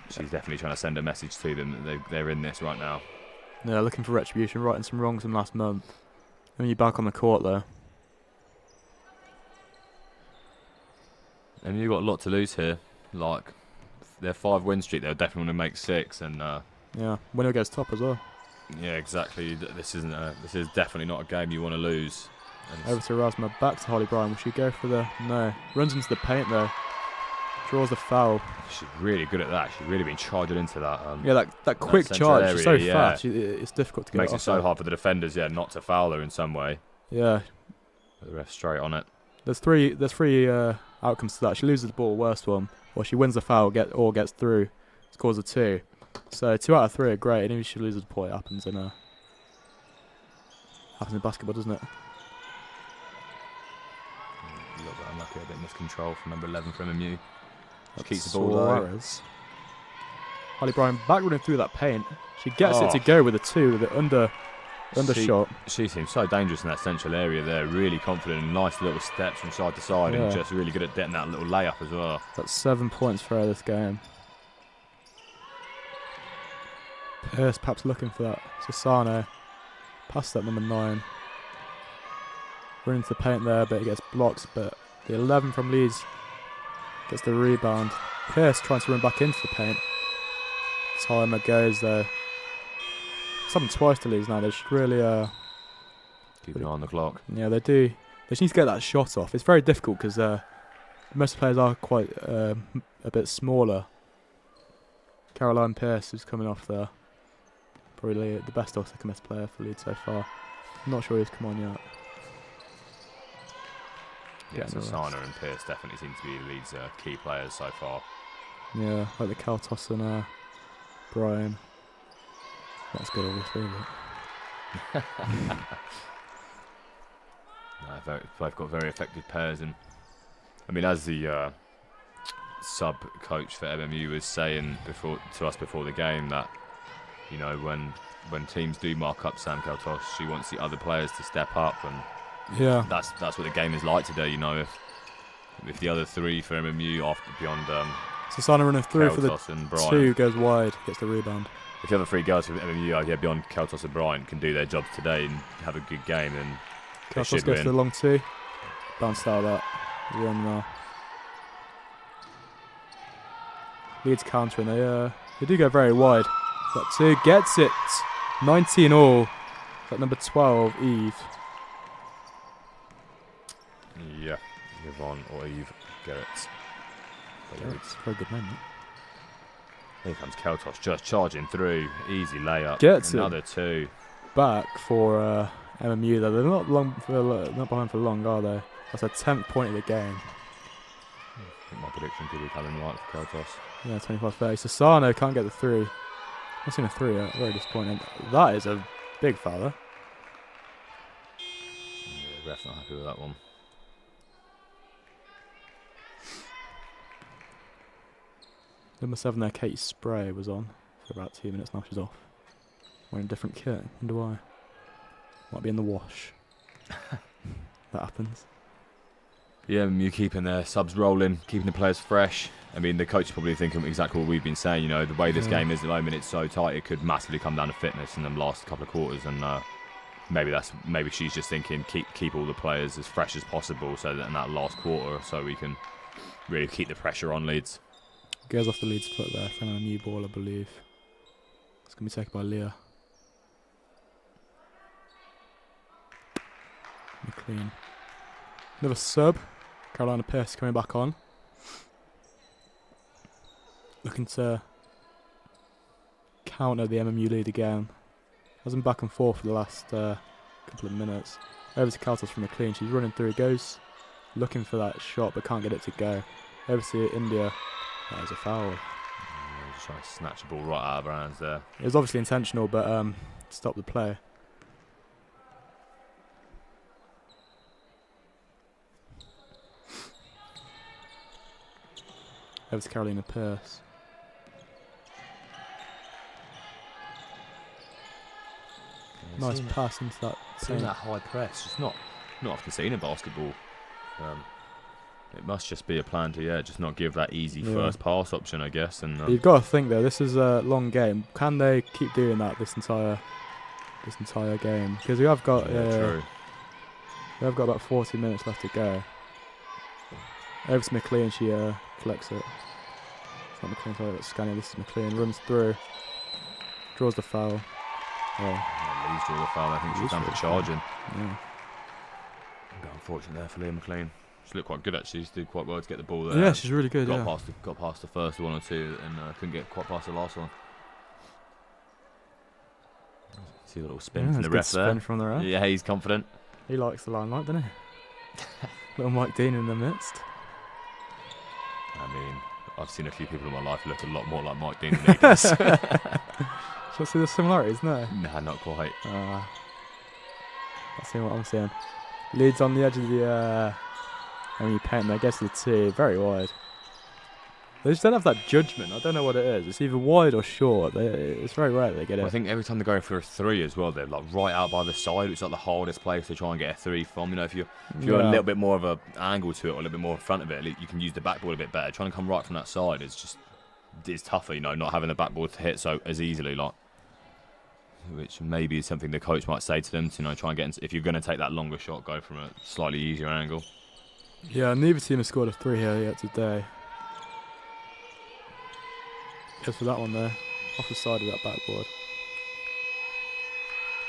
she's definitely trying to send a message to them that they're in this right now. Yeah, looking for retribution, righting some wrongs from last month. MU back on the court though. And you've got a lot to lose here. Like, their 5-win streak, they'll definitely want to make 6, and Yeah, winner goes top as well. yeah, exactly. This is definitely not a game you want to lose. And Over to Erasma, back to Holly Bryan. Will she go for the... No. Runs into the paint though. Draws the foul. she's really good at that. She's really been charging into that. Yeah, that quick central charge. area, She's so yeah. fast. It's difficult to get Makes it it off so her. hard for the defenders, yeah, not to foul her in some way. Yeah. But the ref straight on it. There's three outcomes to that. She loses the ball, worst one, or she wins the foul, gets through, scores a 2. So 2 out of 3 are great. And even if she loses the ball, it happens in basketball, doesn't it? A little bit unlucky, a bit miscontrol from number 11 from MU. That's Keeps the ball low. Suarez. Holly Bryan back running through that paint. She gets it to go with a 2 with the undershot. She seems so dangerous in that central area there. Really confident and nice little steps from side to side, and Yeah. just really good at getting that little layup as well. That's 7 points for her this game. Pierce perhaps looking for that. Sassano. Past that number 9. Running into the paint there, but it gets blocked. But the 11 from Leeds gets the rebound. Pierce trying to run back into the paint. Timer goes though. It's happened twice to Leeds now. They should really Keep an eye on the clock. yeah, they do. They just need to get that shot off. It's very difficult because most players are quite a bit smaller. Caroline Pierce is coming off there. Probably the best or second best player for Leeds so far. I'm not sure he's come on yet. Yeah, Getting so the Sana and Pierce definitely seem to be Leeds' key players so far. Yeah, like the Kaltos and Brian. That's good, obviously. But No, both got very effective pairs, and I mean, as the sub coach for MMU was saying to us before the game, that you know when teams do mark up Sam Kaltos, she wants the other players to step up, and yeah, that's what the game is like today. You know, if the other 3 for MMU beyond Sassano running through for the Keltos and Bryant, 2 goes wide, gets the rebound. if the other 3 girls from MMU beyond Keltos and Bryant can do their jobs today and have a good game, then they Kaltos should goes win. for the long 2. Bounced out of that. Run there. Leeds countering. They do go very wide. That 2 gets it. 19 all. That number 12, Eve. Yeah, Yvonne or Eve Garrett. It's a very good name. That. Here comes Keltos just charging through. Easy layup. Gets it. Another 2. Back for MMU though. They're not behind for long, are they? That's their 10th point of the game. I think my prediction could be coming right for Keltos. Yeah, 25-30. Sassano can't get the 3. I've seen a 3 yet. Very disappointing. That is a big foul there. Yeah, the ref's not happy with that one. Number 7 there, Katie Spray, was on for about 2 minutes. Now she's off. Wearing a different kit. Wonder why. Might be in the wash. That happens. Yeah, you keeping their subs rolling, keeping the players fresh. I mean, the coach is probably thinking exactly what we've been saying. You know, the way this game is at the moment, it's so tight. It could massively come down to fitness in the last couple of quarters, and maybe she's just thinking keep all the players as fresh as possible, so that in that last quarter, so we can really keep the pressure on Leeds. Goes off the Leeds foot there, from a new ball, I believe. It's gonna be taken by Leah. McLean. Another sub. Carolina Pierce coming back on. Looking to counter the MMU lead again. Hasn't back and forth for the last couple of minutes. Over to Kaltos from McLean. She's running through. Goes looking for that shot but can't get it to go. Over to India. That was a foul. Just trying to snatch the ball right out of her hands there. It was obviously intentional, but stopped the play. Over to Carolina Pierce. Nice pass into that. Seeing that high press, it's not often seen in basketball. It must just be a plan to just not give that easy first pass option, I guess. And you've got to think though, this is a long game. Can they keep doing that this entire game? Because we have got about 40 minutes left to go. Over to McLean, she collects it. It's not McLean, sorry, that's Scania. This is McLean. Runs through, draws the foul. Leeds draw the foul. I think she's done for charging. Yeah. A bit unfortunate there for Leah McLean. She looked quite good actually. She did quite well to get the ball there. Yeah, she's really good. Got past the first one or two, and couldn't get quite past the last one. See a little spin from the ref there. Spin from the ref. Yeah, he's confident. He likes the limelight, doesn't he? Little Mike Dean in the midst. I mean, I've seen a few people in my life look a lot more like Mike Dean than he does. Shall I see the similarities? No. Nah, not quite. Let's see what I'm seeing. Leeds on the edge of the paint. I guess the two very wide. They just don't have that judgment. I don't know what it is. It's either wide or short. It's very rare they get it. I think every time they're going for a three as well, they're like right out by the side, which is like the hardest place to try and get a three from. You know, if you're a little bit more of a angle to it or a little bit more in front of it, you can use the backboard a bit better. Trying to come right from that side is tougher. You know, not having the backboard to hit so as easily, which maybe is something the coach might say to them to try and get. If you're going to take that longer shot, go from a slightly easier angle. Yeah, neither team has scored a three here yet today. Goes for that one there, off the side of that backboard.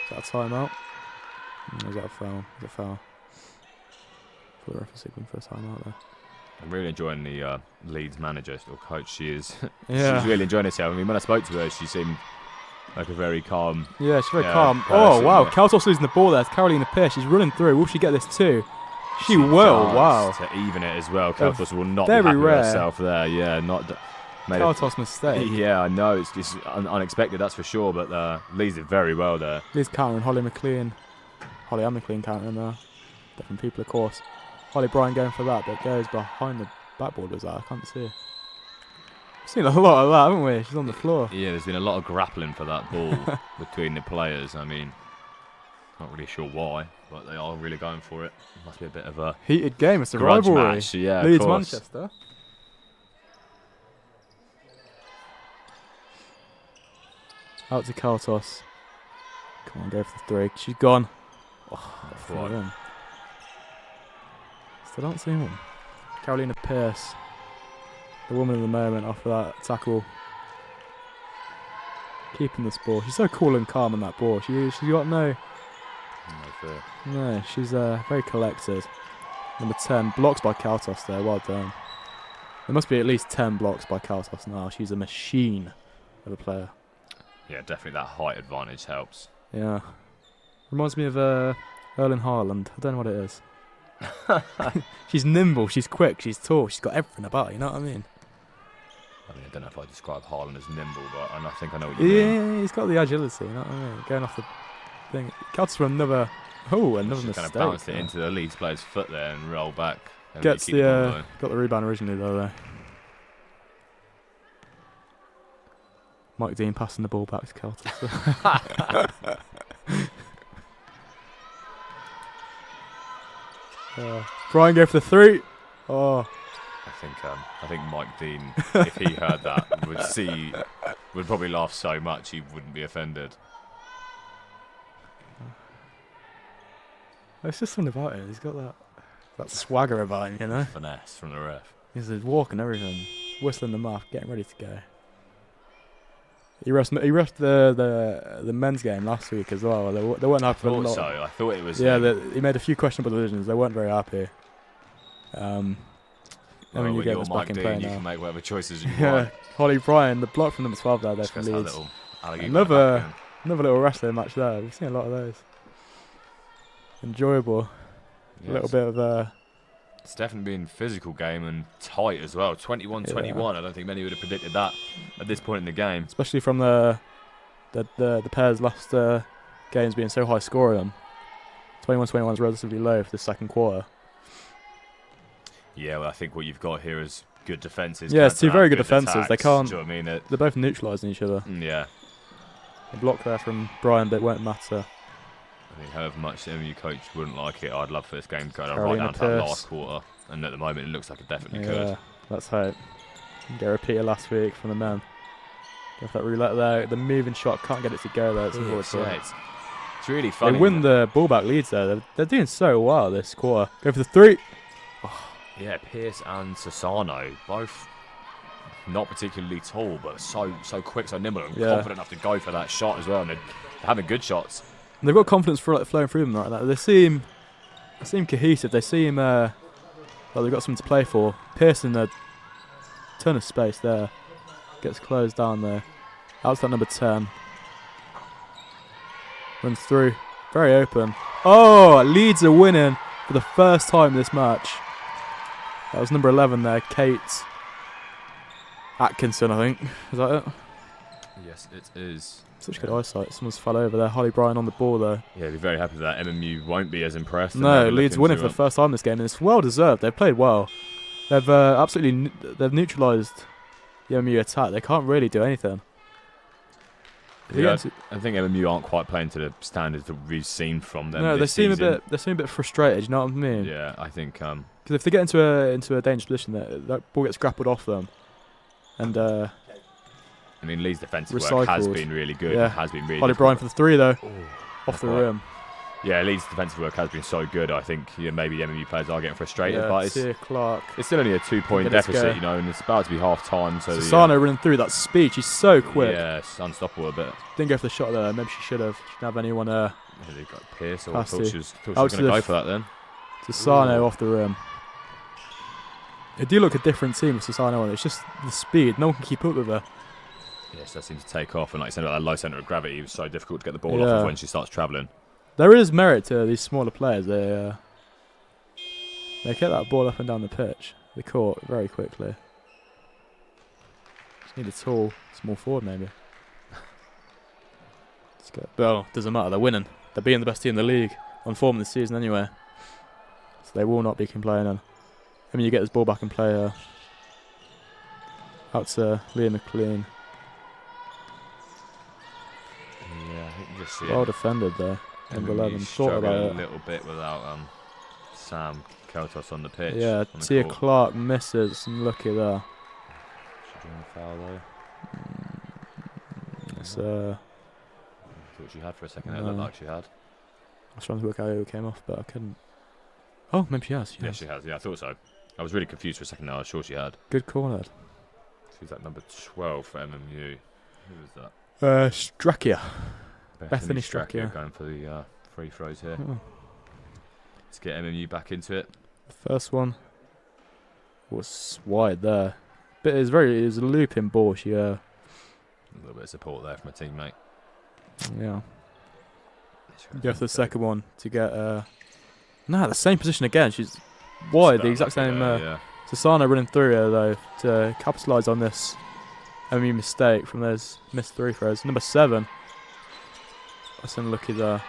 Is that a timeout? Or is that a foul? Is a foul? For the referee signaling for a timeout there. I'm really enjoying the Leeds manager or coach. She is. Yeah. She's really enjoying herself. I mean, when I spoke to her, she seemed like a very calm. Yeah, she's very calm. Oh wow, Kaltos losing the ball there. It's Carolina Pierce. She's running through. Will she get this too? She will. Wow. To even it as well. Kaltos will not be happy with herself there. Yeah, not. Kaltos mistake. Yeah, I know. It's just unexpected, that's for sure. But Leeds did very well there. Leeds countering. Holly McLean and McLean countering there. Different people, of course. Holly Bryan going for that, but goes behind the backboard. Was that? I can't see. We've seen a lot of that, haven't we? She's on the floor. Yeah, there's been a lot of grappling for that ball between the players. I mean, not really sure why, but they are really going for it. It must be a bit of a heated game. It's a grudge rivalry. Match. Yeah, Leeds Manchester. Out to Kaltos. Come on, go for the three. She's gone. Oh, still don't see one. Carolina Pierce, the woman of the moment after that tackle. Keeping this ball. She's so cool and calm on that ball. She's got no fear. No, she's very collected. Number 10, blocks by Kaltos there. Well done. There must be at least 10 blocks by Kaltos now. She's a machine of a player. Yeah, definitely that height advantage helps. Yeah. Reminds me of Erling Haaland. I don't know what it is. She's nimble, she's quick, she's tall, she's got everything about her, you know what I mean? I don't know if I describe Haaland as nimble, but I think I know what you mean. Yeah, he's got the agility, you know what I mean? Going off the thing. Kaltos for another mistake. Kind of bounced it into the Leeds player's foot there and roll back. Gets the got the rebound originally though. Mike Dean passing the ball back to Kaltos. Brian go for the 3. Oh. I think Mike Dean, if he heard that, would probably laugh so much he wouldn't be offended. There's just something about him. He's got that swagger about him, you know. Finesse from the ref. He's walking everything, whistling the mark, getting ready to go. He rushed the men's game last week as well. They weren't happy for a lot. I thought it was. Yeah, he made a few questionable decisions. They weren't very happy. Well, you when get you're us Mike back in Dean, play you now. can make whatever choices you Yeah, want. Holly Bryan, the block from number 12 there Just for gets that Leeds. little alley-oop Another back little wrestling match there. We've seen a lot of those. Enjoyable. in. A little bit of It's definitely been a physical game and tight as well. 21-21. I don't think many would have predicted that at this point in the game. especially from the pairs' last games being so high scoring. 21-21 is relatively low for the second quarter. Yeah, well, I think what you've got here is good defences. Yeah, it's two very good defences. Attacks. They can't. Do you know what I mean? They're both neutralising each other. Yeah. A block there from Brian, but it won't matter. I mean, however much the MU coach wouldn't like it, I'd love for this game to go right Carolina down to that Pierce. last quarter. And at the moment, it looks like it definitely Yeah, could. let's hope. Get a repeater last week from the men. Go for that roulette there. The moving shot can't get it to go there. It's really funny. They win the ball back leads there. They're doing so well this quarter. Go for the 3. Yeah, Pierce and Sassano, both not particularly tall, but so quick, so nimble, and confident enough to go for that shot as well. And they're having good shots. And they've got confidence for flowing through them like that. They seem cohesive. They seem like they've got something to play for. Pierce in a ton of space there. Gets closed down there. Out to that number 10. Runs through. Very open. Oh, Leeds are winning for the first time this match. That was number 11 there, Kate Atkinson, I think. Is that it? Yes, it is. Such good eyesight. Someone's fell over there. Holly Bryan on the ball though. Yeah, be very happy with that. MMU won't be as impressed. No, Leeds winning for the first time this game, and it's well deserved. They've played well. They've they've neutralised the MMU attack. They can't really do anything. Yeah, I think MMU aren't quite playing to the standards that we've seen from them. No, this they seem season. a bit frustrated. You know what I mean? Yeah, I think. Because if they get into a dangerous position, that ball gets grappled off them, and I mean, Leeds' defensive work has been really good. Yeah. It has been really. Holly Bryan for the 3 though, off the quite. rim. Yeah, Leeds' defensive work has been so good. I think maybe the MMU players are getting frustrated, Yeah, but it's Tia Clark. still only a 2-point Let's deficit, go. you know, and it's about to be half time. So Sassano running through that speed. She's so quick. Yeah, it's unstoppable a bit. Didn't go for the shot there. Maybe she should have. She didn't have anyone. Yeah, they've got Pierce. I Has thought to. she was Out going to to the go for that then. Sassano off the rim. They do look a different team with Sassano on it. It's just the speed. No one can keep up with her. Yes, that seems to take off, and like I said, that low centre of gravity was so difficult to get the ball off Yeah. of when she starts travelling. There is merit to these smaller players. They get that ball up and down the pitch, the court, very quickly. Just need a tall, small forward maybe. Well, doesn't matter. They're winning. They're being the best team in the league on form this season anyway. So they will not be complaining. I mean, you get this ball back and play out to Leah McLean. Yeah, I think you just see Well it. defended there. Number MMU 11. Thought struggle about a it. little bit without Sam Keltos on the pitch. Yeah, on the Tia court. Clark misses. Unlucky there. She doing a foul though. It's, I thought she had for a second. It looked No. like she had. I was trying to work out who came off, but I couldn't. Oh, maybe she has. Yeah, she has. Yeah, I thought so. I was really confused for a second there. I was sure she had. Good call, lad. She's at number 12 for MMU. Who was that? Strakia. Bethany Strakia. going for the free throws here. Oh. Let's get MMU back into it. The first one was wide there. But it was a looping ball. She, A little bit of support there from a teammate. yeah. Go for the second one to get. The same position again. She's wide, the exact same. Yeah. Sassano running through her though to capitalise on this MU mistake from those missed 3 throws. Number 7. That's unlucky there.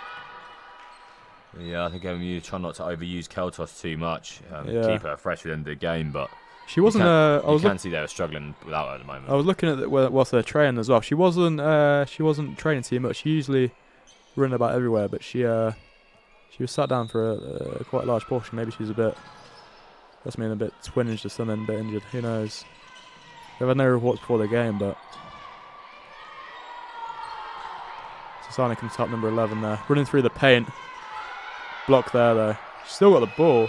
Yeah, I think MMU trying not to overuse Keltos too much. Yeah. Keep her fresh within the game, but She wasn't. you can see they were struggling without her at the moment. I was looking at whilst they're training as well. She wasn't training too much. She usually running about everywhere, but she She was sat down for a quite large portion. Maybe she's that's been a bit twinged or something, a bit injured. Who knows? We've had no reports before the game, but Susanna comes top, number 11 there, running through the paint. Block there though. She's still got the ball.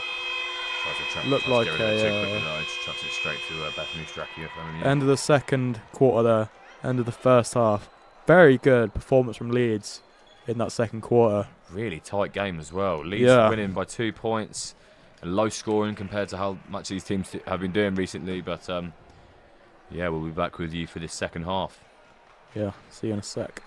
Looked like chucks it straight to Bethany Strachey. End of the second quarter there. End of the first half. Very good performance from Leeds in that second quarter. Really tight game as well. Leeds winning by 2 points. Low scoring compared to how much these teams have been doing recently. But we'll be back with you for this second half. Yeah, see you in a sec.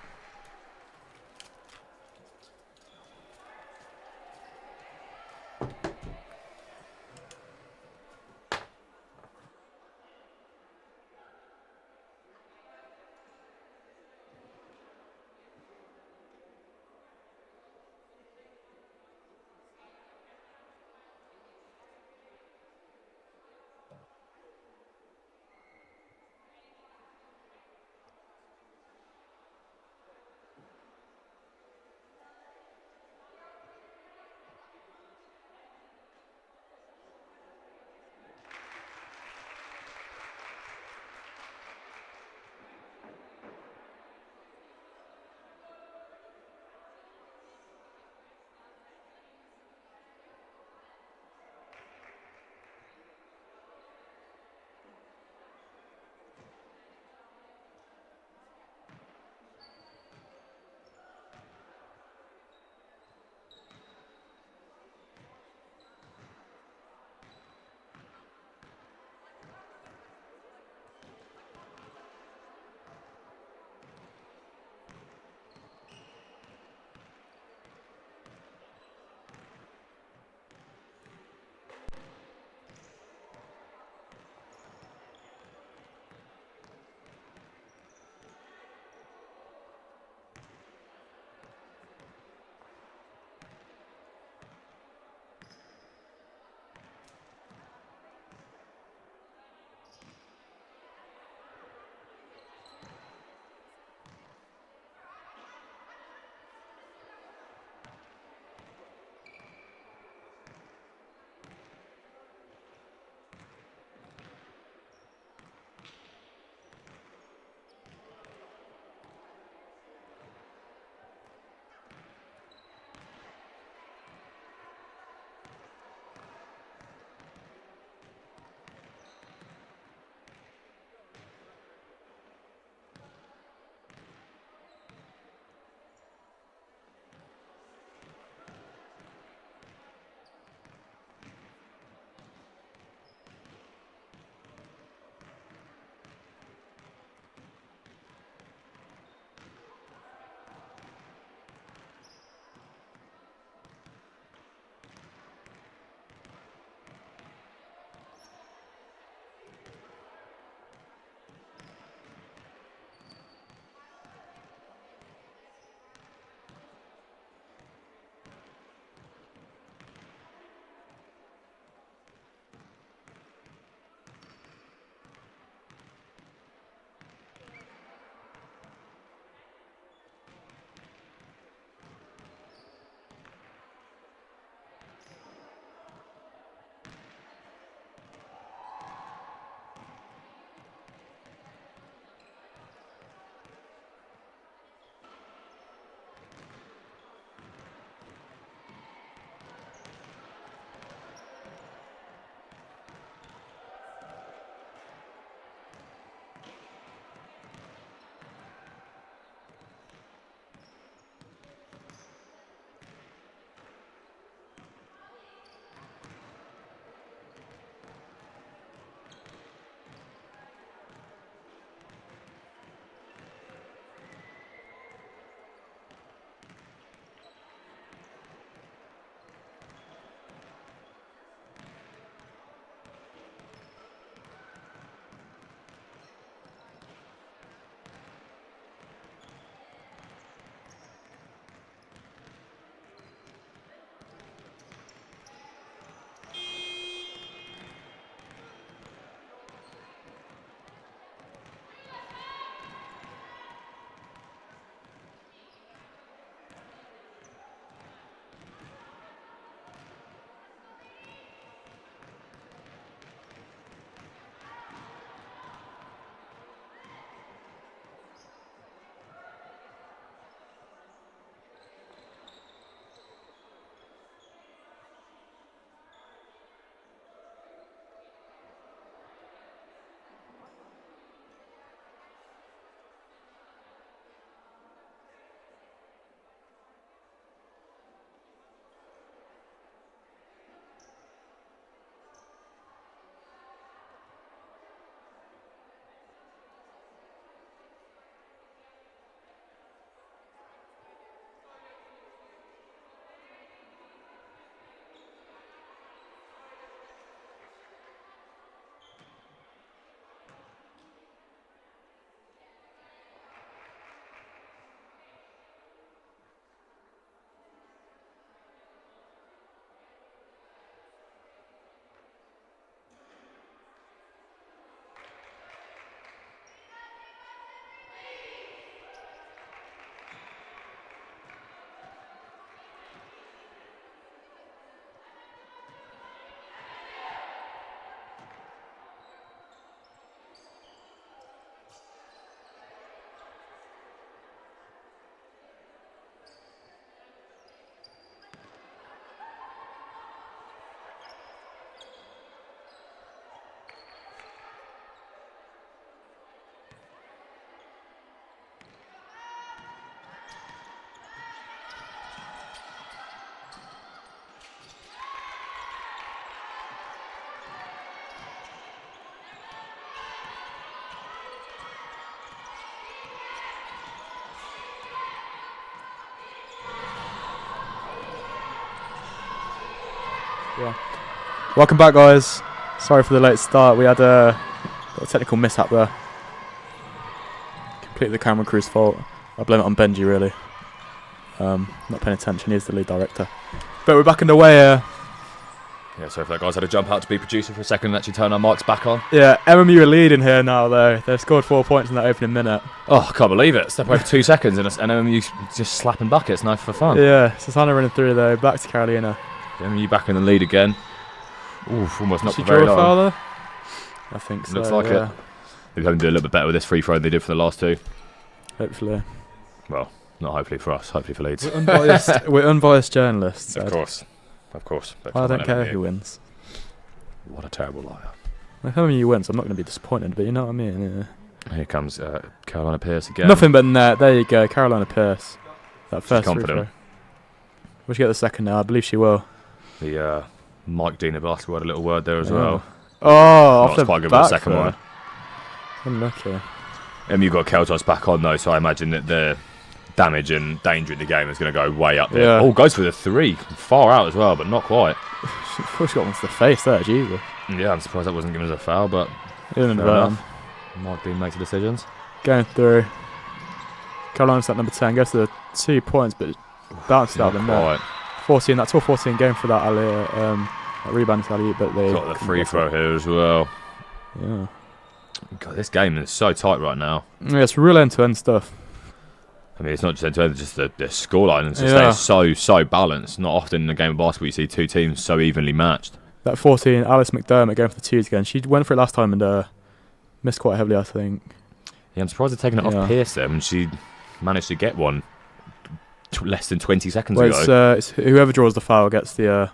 Yeah. Welcome back, guys. Sorry for the late start. We had got a technical mishap there. Completely the camera crew's fault. I blame it on Benji, really. Not paying attention. He's the lead director. But we're back underway here. Yeah, sorry for that, guys. I had to jump out to be producer for a second and actually turn our mics back on. Yeah, MMU are leading here now, though. They've scored 4 points in that opening minute. Oh, I can't believe it. Step away for 2 seconds and MMU just slapping buckets. Nice for fun. Yeah, Susanna running through, though. Back to Carolina. MMU back in the lead again. Oof, almost not Did she for very draw a long. foul there? I think so. Looks like it. They're going to do a little bit better with this free throw than they did for the last two. Hopefully. Well, not hopefully for us, hopefully for Leeds. We're unbiased journalists. Of course. I don't care who wins. What a terrible liar. If MMU wins, I'm not going to be disappointed, but you know what I mean? Yeah. Here comes Carolina Pierce again. Nothing but net. There you go, Carolina Pierce. That first free confident. throw. Will she get the second now? I believe she will. The Mike Dean of basketball had a little word there as well. Oh, off the quite good with back the second there. one. Unlucky. MU got Keltos back on though, so I imagine that the damage and danger in the game is going to go way up there. Yeah. Oh, goes for the three. Far out as well, but not quite. She got one to the face there, Jesus. Yeah, I'm surprised that wasn't given as a foul, but Fair fair enough. Mike Dean makes the decisions. Going through. Carolina's at number 10. Goes to the 2 points, but bounced out the net. Quite. 14. That's all 14 game for that rebound alley, but they Got the free throw here as well. Yeah. God, this game is so tight right now. Yeah, it's real end-to-end stuff. I mean, it's not just end-to-end, it's just the scoreline and staying so balanced. Not often in a game of basketball you see two teams so evenly matched. That 14, Alice McDermott going for the twos again. She went for it last time and missed quite heavily, I think. Yeah, I'm surprised they're taking it off Pierce there, and she managed to get one less than 20 seconds ago. It's whoever draws the foul gets the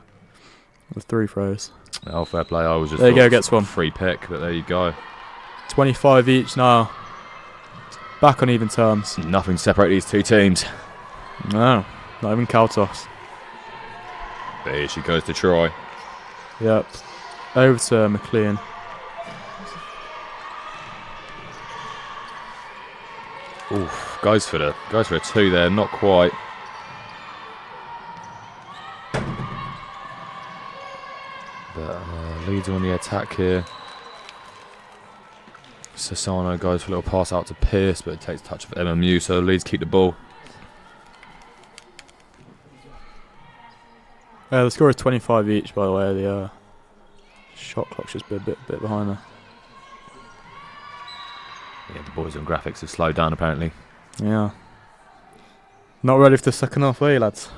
three throws. Oh, fair play. I was just there you go, gets one. Free pick, but there you go. 25 each now. Back on even terms. Nothing to separate these two teams. No, not even Kaltos. But here she goes to Troy. Yep. Over to McLean. Oof, goes for a two there, not quite. But Leeds on the attack here. Sassano goes for a little pass out to Pierce, but it takes touch of MMU, so Leeds keep the ball. The score is 25 each, by the way. The shot clock's just a bit behind there. Yeah, the boys on graphics have slowed down apparently. Yeah. Not ready for the second half, are you, lads?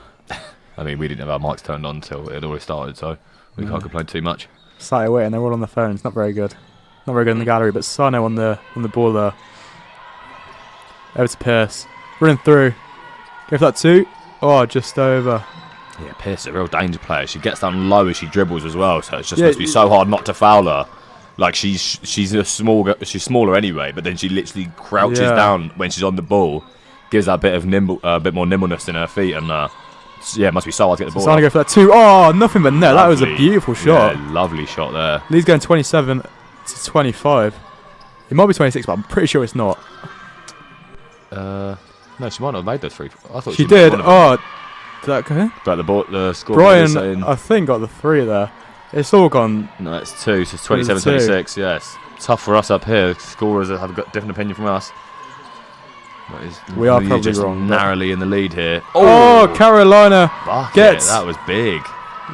I mean, we didn't have our mics turned on until it had already started, so we can't complain too much. Sat here waiting, they're all on their phones. Not very good. Not very good in the gallery, but Sano on the ball there. Over to Pierce. Running through. Go for that two. Oh, just over. Yeah, Pierce is a real danger player. She gets down low as she dribbles as well, so it's just must be so hard not to foul her. Like she's a she's smaller anyway, but then she literally crouches down when she's on the ball, gives that bit more nimbleness in her feet, and it must be so hard to get the ball. Sano go for that two. Oh, nothing but net. That was a beautiful shot. Yeah, lovely shot there. Lee's going 27 to 25. It might be 26, but I'm pretty sure it's not. No, she might not have made those three. I thought she did. Oh, did that go in? But the score. Brian, I think, got the three there. It's all gone. No, it's two. So it's 27-26. Yes, tough for us up here. Scorers have got a different opinion from us. We are probably just wrong. Narrowly in the lead here. Oh, Carolina gets that was big.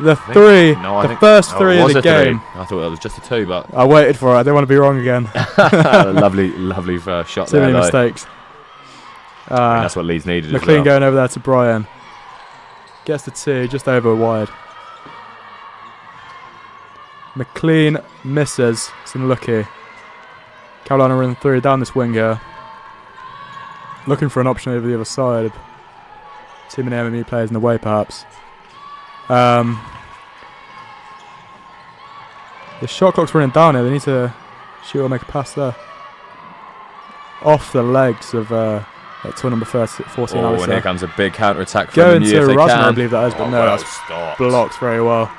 The three. The first three of the game. I thought that was just a two, but I waited for it. I didn't want to be wrong again. lovely shot Too there. many mistakes. That's what Leeds needed. McLean going over there to Brian. Gets the two, just over wide. McLean misses. It's unlucky. Carolina running through down this wing here. Looking for an option over the other side. Too many MME players in the way, perhaps. The shot clock's running down here. They need to shoot or make a pass there. Off the legs of tour number 14. Oh, and here comes a big counter attack from going MMU to if they Rasmus, can. I believe that is, but no, that's blocked very well.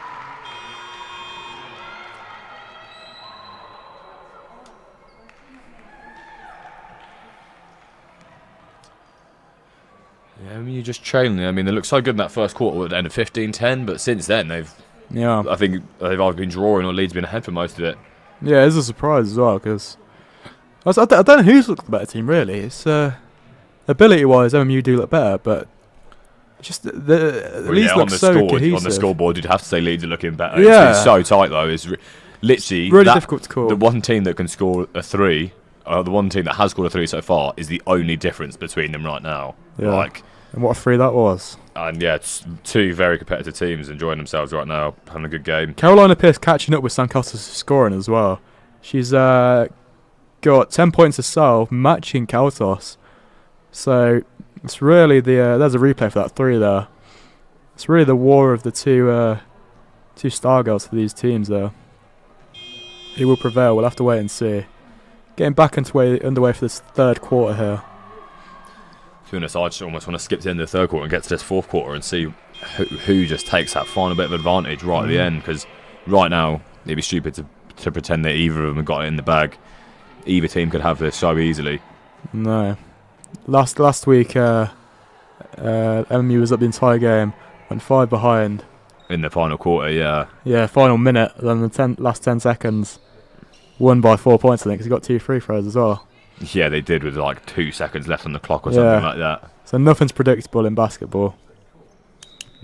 Yeah, I mean, you're just trailing. I mean, they looked so good in that first quarter at the end of 15-10, but since then they've Yeah. I think they've either been drawing or Leeds been ahead for most of it. Yeah, it's a surprise as well because I don't know who's looked the better team really. It's ability-wise, MMU do look better, but just Leeds look so cohesive. On the scoreboard, you'd have to say Leeds are looking better. Yeah. It's so tight though. It's literally really difficult to call. The one team that can score a 3, the one team that has scored a 3 so far, is the only difference between them right now. Yeah. And what a 3 that was. And yeah, it's 2 very competitive teams enjoying themselves right now, having a good game. Carolina Pierce catching up with San Costas scoring as well. She's got 10 points herself, matching Kaltos. So it's really there's a replay for that 3 there. It's really the war of the two star girls for these teams though. Who will prevail? We'll have to wait and see. Getting back underway for this third quarter here. To be honest, I just almost want to skip to the end of the third quarter and get to this fourth quarter and see who just takes that final bit of advantage right at the end. Because right now, it'd be stupid to pretend that either of them have got it in the bag. Either team could have this so easily. No. Last week, MMU was up the entire game, went 5 behind. In the final quarter, yeah. Yeah, final minute, then the last 10 seconds, won by 4 points, I think, because he got 2 free throws as well. Yeah, they did with like 2 seconds left on the clock or something like that. So nothing's predictable in basketball.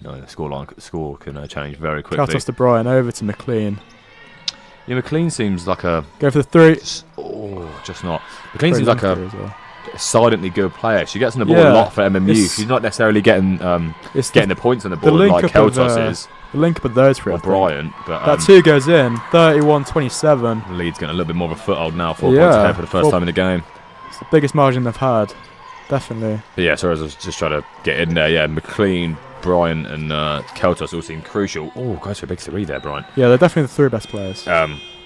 No, the score can change very quickly. Kaltos to Brian, over to McLean. Yeah, McLean seems like a... Go for the 3. Just not. McLean seems like a silently good player. She gets on the ball a lot for MMU. She's not necessarily getting the points on the board like Kaltos is. The link up of those 3, or Bryant. But that 2 goes in, 31-27. Leeds getting a little bit more of a foothold now, 4 points ahead for the first time in the game. It's the biggest margin they've had, definitely. But yeah, sorry, I was just trying to get in there. Yeah, McLean, Bryant and Kaltos all seem crucial. Oh, goes for a big 3 there, Bryant. Yeah, they're definitely the 3 best players.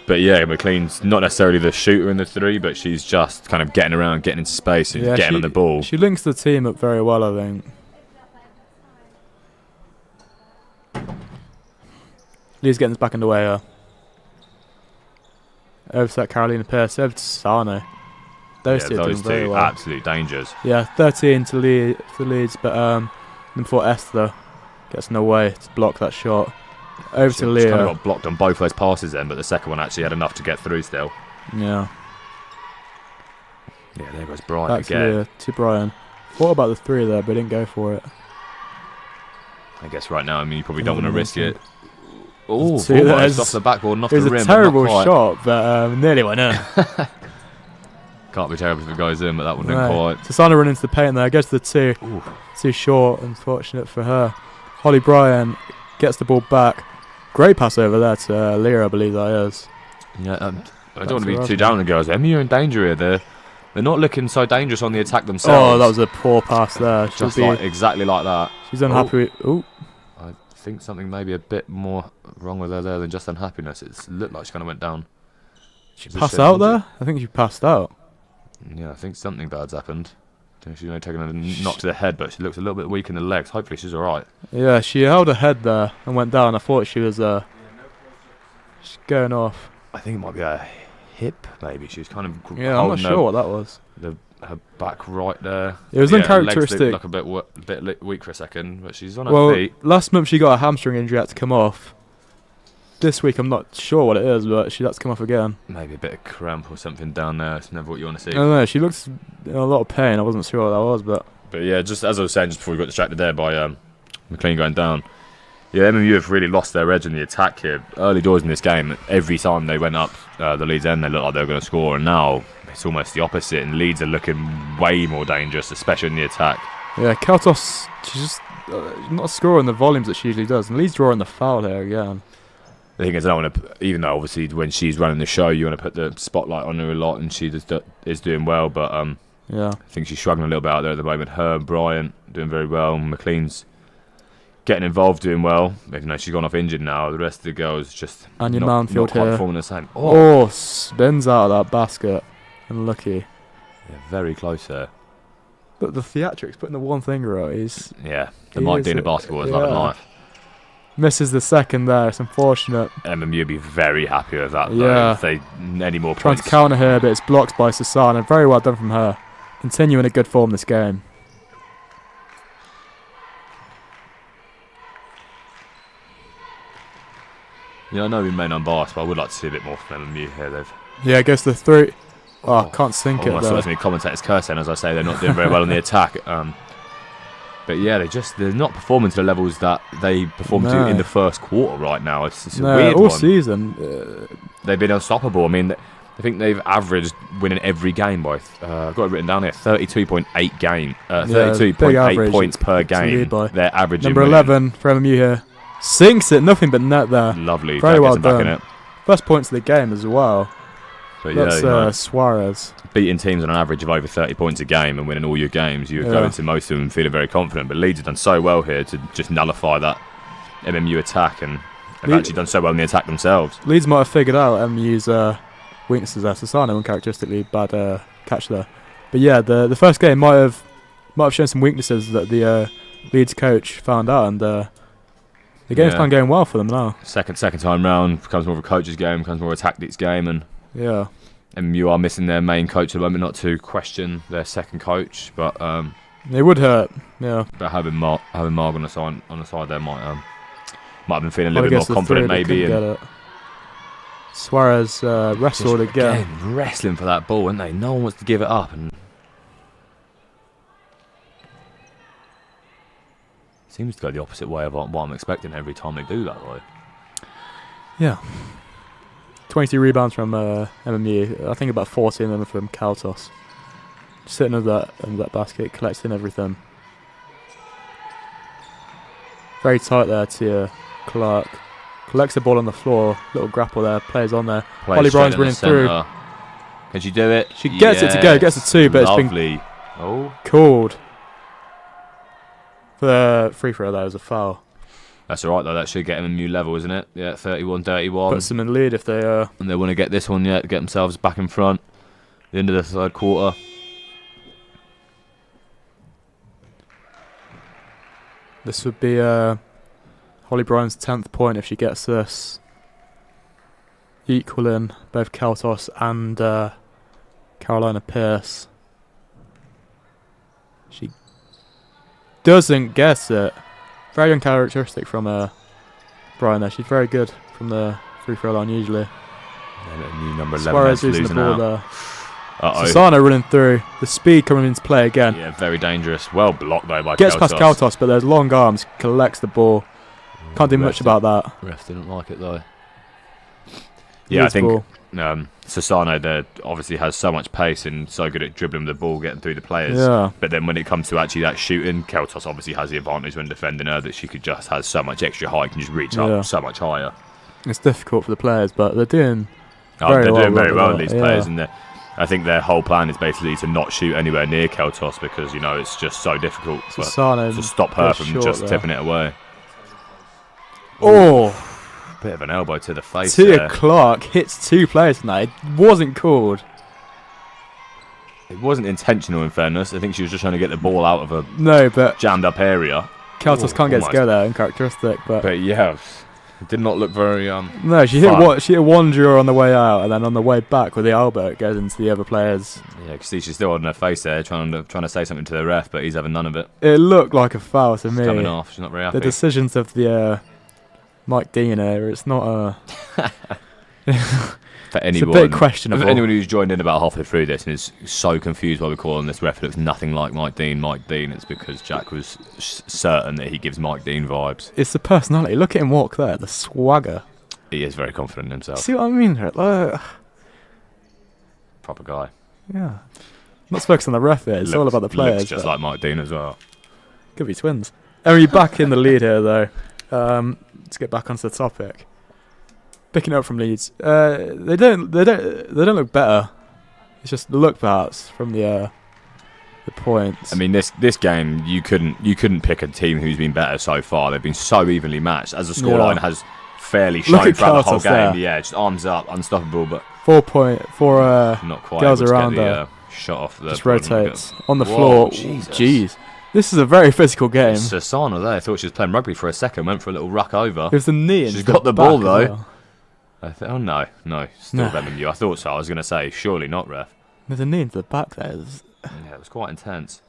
But yeah, McLean's not necessarily the shooter in the 3, but she's just kind of getting around, getting into space and getting on the ball. She links the team up very well, I think. Lee's getting us back underway here. Over to that Carolina Pierce, over to Sane. Those two are doing very well. Absolute dangers. Yeah, 13 to Leeds, but number 4 Esther gets in the way to block that shot. Over to Leah. She kind of got blocked on both those passes then, but the second one actually had enough to get through still. Yeah. Yeah, there goes Brian Back again. To Leah, to Brian. Thought about the 3 there, but didn't go for it. I guess right now, I mean, you probably don't want to risk it. Oh, almost off the backboard, off the rim. It was a terrible shot, but nearly went in. Can't be terrible if it goes in, but that one didn't quite. Susanna run into the paint there, goes to the 2. Ooh. Too short, unfortunate for her. Holly Bryan gets the ball back. Great pass over there to Leah, I believe that is. Yeah, I don't want to be too down on the girls. Emmy are in danger here. They're not looking so dangerous on the attack themselves. Oh, that was a poor pass there. Just exactly like that. She's unhappy. Ooh. I think something maybe a bit more wrong with her there than just unhappiness. It looked like she kind of went down. She passed out there? I think she passed out. Yeah, I think something bad's happened. I think she's taken a knock to the head, but she looks a little bit weak in the legs. Hopefully she's alright. Yeah, she held her head there and went down. I thought she was she's going off. I think it might be a hip, maybe. She was kind of... Yeah, I'm not sure what that was. Her back right there. It was uncharacteristic. Legs look like a bit weak for a second, but she's on her feet. Last month she got a hamstring injury, had to come off. This week I'm not sure what it is, but she had to come off again. Maybe a bit of cramp or something down there. It's never what you want to see. I don't know, she looks in a lot of pain. I wasn't sure what that was, but... But yeah, just as I was saying just before we got distracted there by McLean going down, yeah, MMU have really lost their edge in the attack here. Early doors in this game, every time they went up the Leeds end, they looked like they were going to score, and now it's almost the opposite, and Leeds are looking way more dangerous, especially in the attack. Yeah, Kaltos, she's just not scoring the volumes that she usually does, and Leeds drawing the foul here again. The thing is, I don't want to, even though obviously when she's running the show, you want to put the spotlight on her a lot, and she is doing well, but yeah, I think she's struggling a little bit out there at the moment. Her and Bryant doing very well, McLean's getting involved, doing well, even though she's gone off injured now. The rest of the girls just not quite performing the same. Oh, spins out of that basket. Unlucky. Yeah, very close there. But the theatrics, putting the one finger out, the Mike Dean of basketball is like a knife. Misses the second there, it's unfortunate. MMU would be very happy with that, though, if they any more Trying points. to counter her, but it's blocked by Susanna. Very well done from her. Continuing a good form this game. Yeah, I know we remain unbiased, but I would like to see a bit more from MMU here. They've Yeah, I guess the 3. Oh, I can't sink it almost though. thought me commentators cursing as I say they're not doing very well in the attack. But yeah, they're not performing to the levels that they performed to in the first quarter right now. It's a weird all one. season. They've been unstoppable. I mean, I think they've averaged winning every game by, I've got it written down here, 32.8 game, 32.8 points per game. They're averaging. Number 11 for MMU here. Sinks it, nothing but net there. Lovely. Very well back in done. it. First points of the game as well. But That's Suarez. Beating teams on an average of over 30 points a game and winning all your games, you go into most of them feeling very confident. But Leeds have done so well here to just nullify that MMU attack, and have actually done so well in the attack themselves. Leeds might have figured out MMU's weaknesses there. Sassano, uncharacteristically bad catch there. But yeah, the first game might have shown some weaknesses that the Leeds coach found out, and the game's kind of going well for them now. Second time round becomes more of a coach's game, becomes more of a tactics game, and yeah. MMU are missing their main coach at the moment. Not to question their second coach, but it would hurt. Yeah. But having Marg on the side there might have been feeling a little bit more confident maybe. Suarez wrestled again. Wrestling for that ball, and no one wants to give it up. And seems to go the opposite way of what I'm expecting every time they do that, though. Yeah. 22 rebounds from MMU. I think about 14 of them from Kaltos. Sitting under that basket, collecting everything. Very tight there to Clark. Collects the ball on the floor. Little grapple there. Plays on there. Holly Bryan's running through. Can she do it? She gets it to go. Gets a 2, but it's been called. For the free throw, that was a foul. That's alright though, that should get them a new level, isn't it? Yeah, 31-31. Puts them in lead if they and they want to get this one yet, get themselves back in front. The end of the third quarter. This would be Holly Bryan's 10th point if she gets this. Equaling both Kaltos and Carolina Pierce. She doesn't guess it. Very uncharacteristic from Bryan there. She's very good from the free throw line usually. Yeah, new number 11 Suarez losing the ball out. there. Sassano running through. The speed coming into play again. Yeah, very dangerous. Well blocked though by Gets Kaltos. past Kaltos, but there's long arms. Collects the ball. Can't do much about that. Ref didn't like it though. Yeah, I think Sassano there obviously has so much pace and so good at dribbling the ball, getting through the players. Yeah. But then when it comes to actually that shooting, Kaltos obviously has the advantage when defending her that she could just has so much extra height, can just reach up so much higher. It's difficult for the players, but they're doing very well, these players, and I think their whole plan is basically to not shoot anywhere near Kaltos because it's just so difficult to stop her from just tipping it away. Bit of an elbow to the face. Tia Clark hits 2 players tonight. It wasn't called. It wasn't intentional, in fairness. I think she was just trying to get the ball out of a jammed up area. Kaltos can't get it to go there, uncharacteristic. But yeah, it did not look very. No, she hit one drawer on the way out, and then on the way back with the elbow, it goes into the other players. Yeah, because she's still holding her face there, trying to say something to the ref, but he's having none of it. It looked like a foul to me. Coming off, she's not very happy. The decisions of the Mike Dean here, it's not for anyone, it's a bit questionable. For anyone who's joined in about halfway through this and is so confused why we're calling this ref, it looks nothing like Mike Dean. It's because Jack was certain that he gives Mike Dean vibes. It's the personality. Look at him walk there, the swagger. He is very confident in himself. See what I mean? Proper guy. Yeah. Not focused on the ref here. It's all about the players. Looks just like Mike Dean as well. Could be twins. Are back in the lead here though? Let's get back onto the topic. Picking up from Leeds, they don't look better. It's just the look perhaps from the points. I mean, this game you couldn't pick a team who's been better so far. They've been so evenly matched, as the scoreline has fairly shown throughout the whole game. There. Yeah, just arms up, unstoppable. But 4 not quite girls around there. Shot off the just rotates on the floor. Jeez. This is a very physical game. Sassano there thought she was playing rugby for a second, went for a little ruck over. It was the knee. She's got the ball though. Well. No, still MMU. I thought so. I was going to say, surely not, ref. There's a knee into the back there. Yeah, it was quite intense.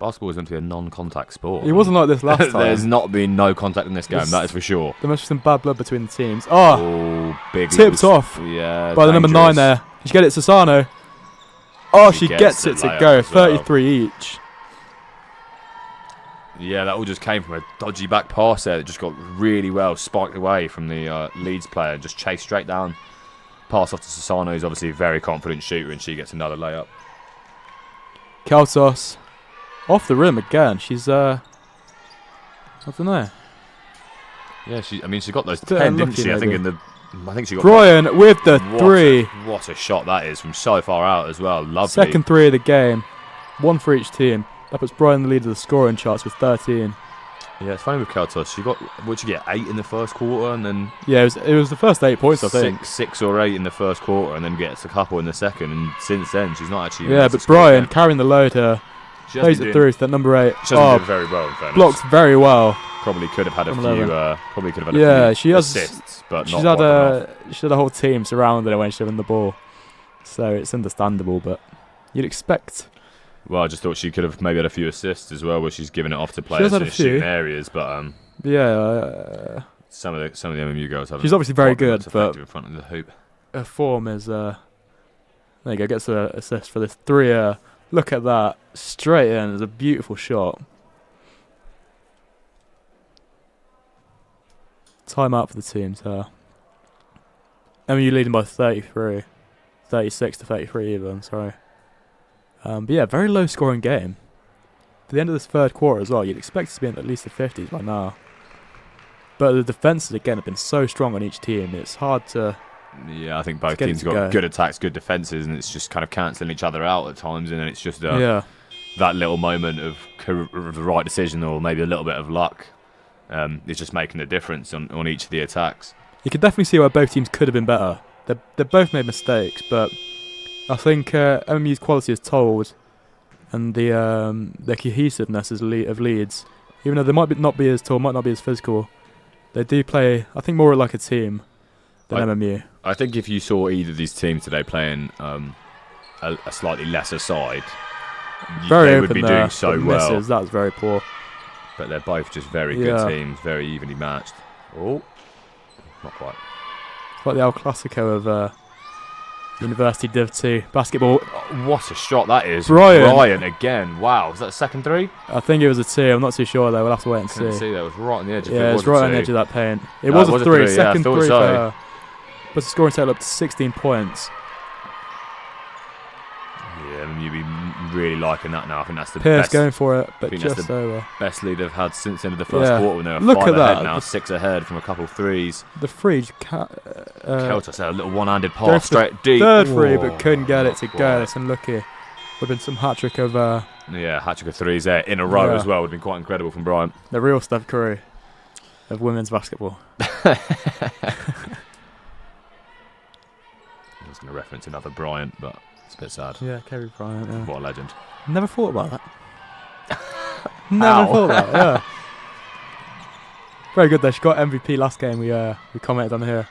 Basketball is meant to be a non-contact sport. It wasn't like this last time. There's not been no contact in this game, that is for sure. There must be some bad blood between the teams. Oh, big tipped off by the number 9 there. Did you get it, Sassano? Oh, she gets it to go. 33 each. Yeah, that all just came from a dodgy back pass there that just got really well spiked away from the Leeds player and just chased straight down. Pass off to Sassano, who's obviously a very confident shooter, and she gets another layup. Kaltos off the rim again. She's I don't know. Yeah, she got those 10, didn't she? Maybe. I think she got. Brian with the 3. What a shot that is from so far out as well. Lovely. Second 3 of the game. 1 for each team. That puts Brian in the lead of the scoring charts with 13. Yeah, it's funny with Kaltos. She got, what'd you get, 8 in the first quarter, and then yeah, it was the first 8 points, I think. 6 or 8 in the first quarter, and then gets a couple in the second. And since then, she's not actually. Yeah, but Brian carrying the load here. Plays it through to that number 8. She doesn't do very well, in fairness. Blocks very well. Probably could have had a few. Yeah, she has assists, but she's not had she had a whole team surrounding her when she won the ball, so it's understandable. But you'd expect. Well, I just thought she could have maybe had a few assists as well, where she's giving it off to players in shooting areas. But yeah, some of the MMU girls have. She's obviously very good, but in front of the hoop. Her form is. There you go. Gets an assist for this 3. Look at that, straight in. It's a beautiful shot. Time out for the teams here. MMU leading by 33. 36 to 33 even, sorry. But yeah, very low scoring game. To the end of this third quarter as well, you'd expect it to be in at least the 50s by now. But the defences again have been so strong on each team, it's hard to... Yeah, I think both teams have got good attacks, good defences, and it's just kind of cancelling each other out at times, and then it's just that little moment of the right decision or maybe a little bit of luck. It's just making a difference on each of the attacks. You can definitely see where both teams could have been better. They both made mistakes, but I think MMU's quality is told, and their cohesiveness of Leeds, even though they might not be as tall, might not be as physical, they do play, I think, more like a team than MMU. I think if you saw either of these teams today playing a slightly lesser side, they would be doing so well. Misses, that was very poor. But they're both just very good teams, very evenly matched. Oh, not quite. It's like the El Clasico of University Div 2 basketball. Oh, what a shot that is. Brian again. Wow, was that a second 3? I think it was a 2. I'm not too sure though. We'll have to wait and see. That was right on the edge. Yeah, it's right on the edge of that paint. It was a 3. Second 3 for her. But the scoring total up to 16 points. Yeah, you'd be really liking that now. I think that's the Pierce best. going for it, but just over. Best lead they've had since the end of the first quarter. When they were Look 5 at that. ahead now, 6 ahead from a couple of threes. The free. Keltos had a little one-handed pass straight deep. Third free, but couldn't get it to go. It's unlucky. Would have been some hat-trick of... hat-trick of 3s there in a row as well. Would have been quite incredible from Brian. The real Steph Curry of women's basketball. I was going to reference another Bryant, but it's a bit sad. Yeah, Kerry Bryant. Yeah. What a legend. Never thought about that. Never thought about it, yeah. Very good though. She got MVP last game. We commented on here.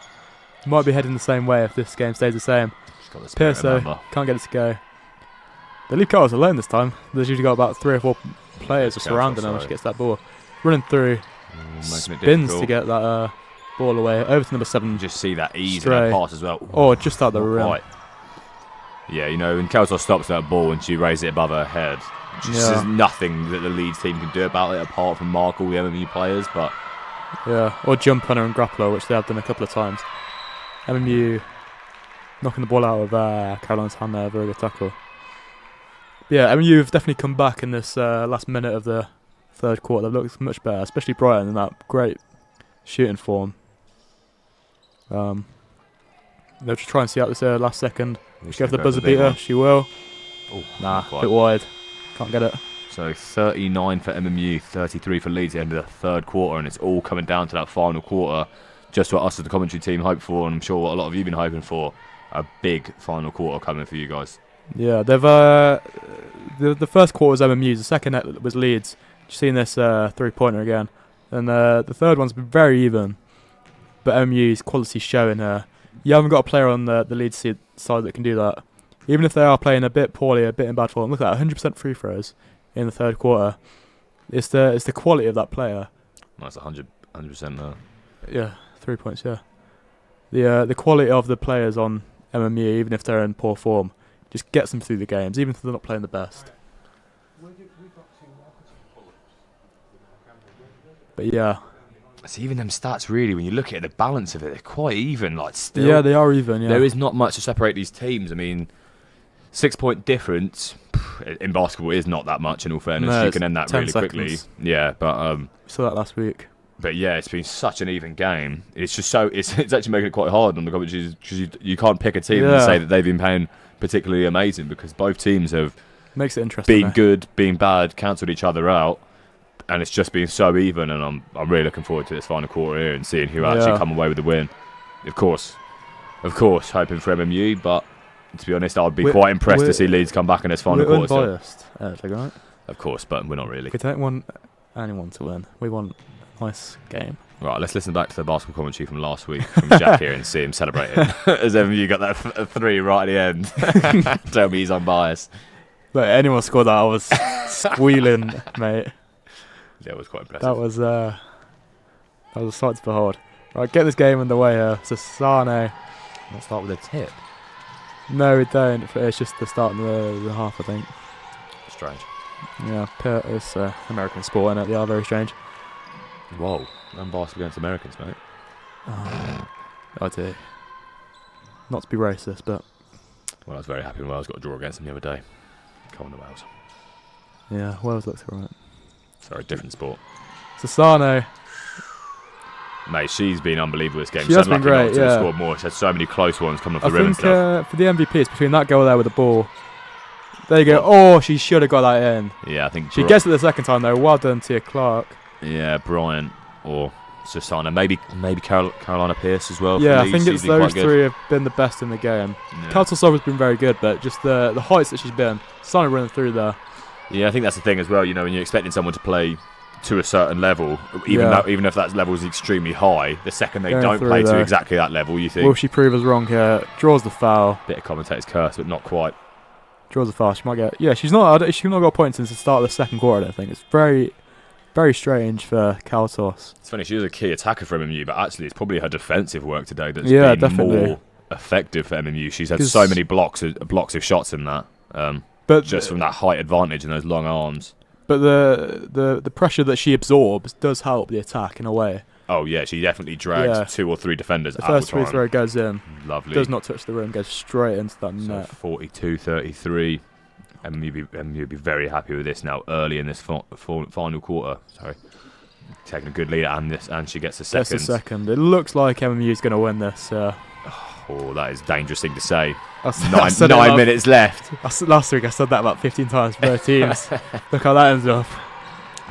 Might be heading the same way if this game stays the same. Pierce can't get it to go. They leave Carlos alone this time. There's usually got about 3 or 4 players surrounding her when she gets that ball. Running through. Spins to get that ball away. Over to number 7. You just see that ease in that pass as well. Oh, just out the rim. Quite. Yeah, you know, when Kelsos stops that ball and she raises it above her head, there's nothing that the Leeds team can do about it apart from mark all the MMU players. But or jump on her and grapple her, which they have done a couple of times. MMU knocking the ball out of Caroline's hand there, very good tackle. But yeah, MMU have definitely come back in this last minute of the third quarter. They've looked much better, especially Brighton in that great shooting form. They'll just try and see out this last second. She'll go for the buzzer beater. She will. Oh, nah, a bit wide. Can't get it. So 39 for MMU, 33 for Leeds at the end of the third quarter, and it's all coming down to that final quarter. Just what us as the commentary team hope for, and I'm sure what a lot of you have been hoping for. A big final quarter coming for you guys. Yeah, they've the first quarter was MMU's, the second was Leeds. Just seeing this 3-pointer again, and the third one's been very even. But MMU's quality showing. You haven't got a player on the Leeds side that can do that. Even if they are playing a bit poorly, a bit in bad form. Look at that, 100% free throws. in the third quarter. It's the quality of that player. That's 100% there. Yeah, 3 points. Yeah, the quality of the players on MMU, even if they're in poor form, just gets them through the games, even if they're not playing the best. But yeah, it's even them stats really. When you look at the balance of it, they're quite even. Like still, yeah, they are even. Yeah, there is not much to separate these teams. I mean, 6 point difference in basketball is not that much. In all fairness, No, you can end that 10 really quickly. seconds. Yeah, but we saw that last week. But yeah, it's been such an even game. It's just so it's actually making it quite hard on the commentaries because you can't pick a team and say that they've been playing particularly amazing because both teams have Makes it interesting. been good, been bad, cancelled each other out, and it's just been so even. And I'm really looking forward to this final quarter here and seeing who actually come away with the win. Of course, hoping for MMU, but to be honest, I'd be quite impressed to see Leeds come back in this final quarter. We're unbiased, right? Of course, but we're not really. We don't want anyone to win. We want a nice game. Right, let's listen back to the basketball commentary from last week from Jack here and see him celebrating as MMU got that 3 right at the end. Tell me he's unbiased. Look, anyone scored that, I was squealing, mate. Yeah, it was quite impressive. That was a sight to behold. Right, get this game underway here. Sasane. Let's start with a tip. No, we don't. It's just the start of the half, I think. Strange. Yeah, it's American sport, and they are very strange. Whoa, unbiased against Americans, mate. I do. Not to be racist, but Well, I was very happy when Wales got a draw against them the other day. Come on, the Wales. yeah, Wales looks alright. Sorry, different sport. Sasane. Mate, she's been unbelievable this game. She has been great, not to have yeah. scored more. She's had so many close ones coming off I the rim and think stuff. for the MVP, it's between that girl there with the ball. There you go. Oh, she should have got that in. Yeah, I think She gets it the second time though. Well done, Tia Clark. Yeah, Bryant or Susanna. Maybe Carolina Pierce as well. Yeah, for I Leeds. think it's She's been those quite good. three have been the best in the game. Yeah. Kaltosova's been very good, but just the heights that she's been. Starting running through there. Yeah, I think that's the thing as well. You know, when you're expecting someone to play to a certain level, even if that level is extremely high, the second they Going don't through play to there. exactly that level, you think Will she prove us wrong here? Draws the foul. bit of commentator's curse, but not quite. Draws the foul. She might get. Yeah, she's not got points since the start of the second quarter. I don't think it's very, very strange for Kaltos. It's funny, she was a key attacker for MMU, but actually it's probably her defensive work today that's Yeah, been definitely. more effective for MMU. She's had so many blocks of shots in that, But just from that height advantage and those long arms. But the pressure that she absorbs does help the attack in a way. Oh yeah, she definitely drags 2 or 3 defenders The out first the free time. throw goes in. Lovely. Does not touch the rim. Goes straight into that So net. 42-33. MMU be very happy with this now early in this final quarter. Sorry, taking a good lead and she gets a second. That's the second. It looks like MMU is going to win this. Oh, that is a dangerous thing to say. I said it 9 minutes left. Last week I said that about 15 times for both teams. Look how that ends up.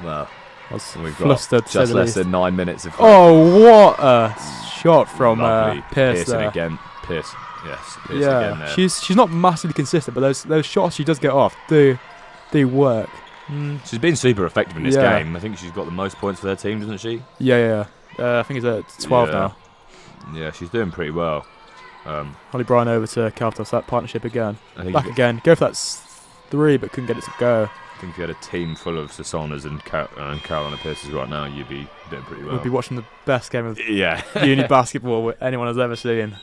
Well, I was we've flustered. got to say just the less least. than 9 minutes of. Oh, what a shot from Lovely. Pierce Pearson there. again. Pierce. Yes. Pierce Yeah, again there. she's not massively consistent, but those shots she does get off do work. She's been super effective in this Yeah. game. I think she's got the most points for their team, doesn't she? Yeah. I think it's at 12 Yeah. now. Yeah, she's doing pretty well. Holly Bryan over to Kaltos, that partnership again. I think Back again. Go for that 3, but couldn't get it to go. I think if you had a team full of Sasanas and Carolina Pierces right now, you'd be doing pretty well. We'd be watching the best game of Yeah. uni basketball anyone has ever seen.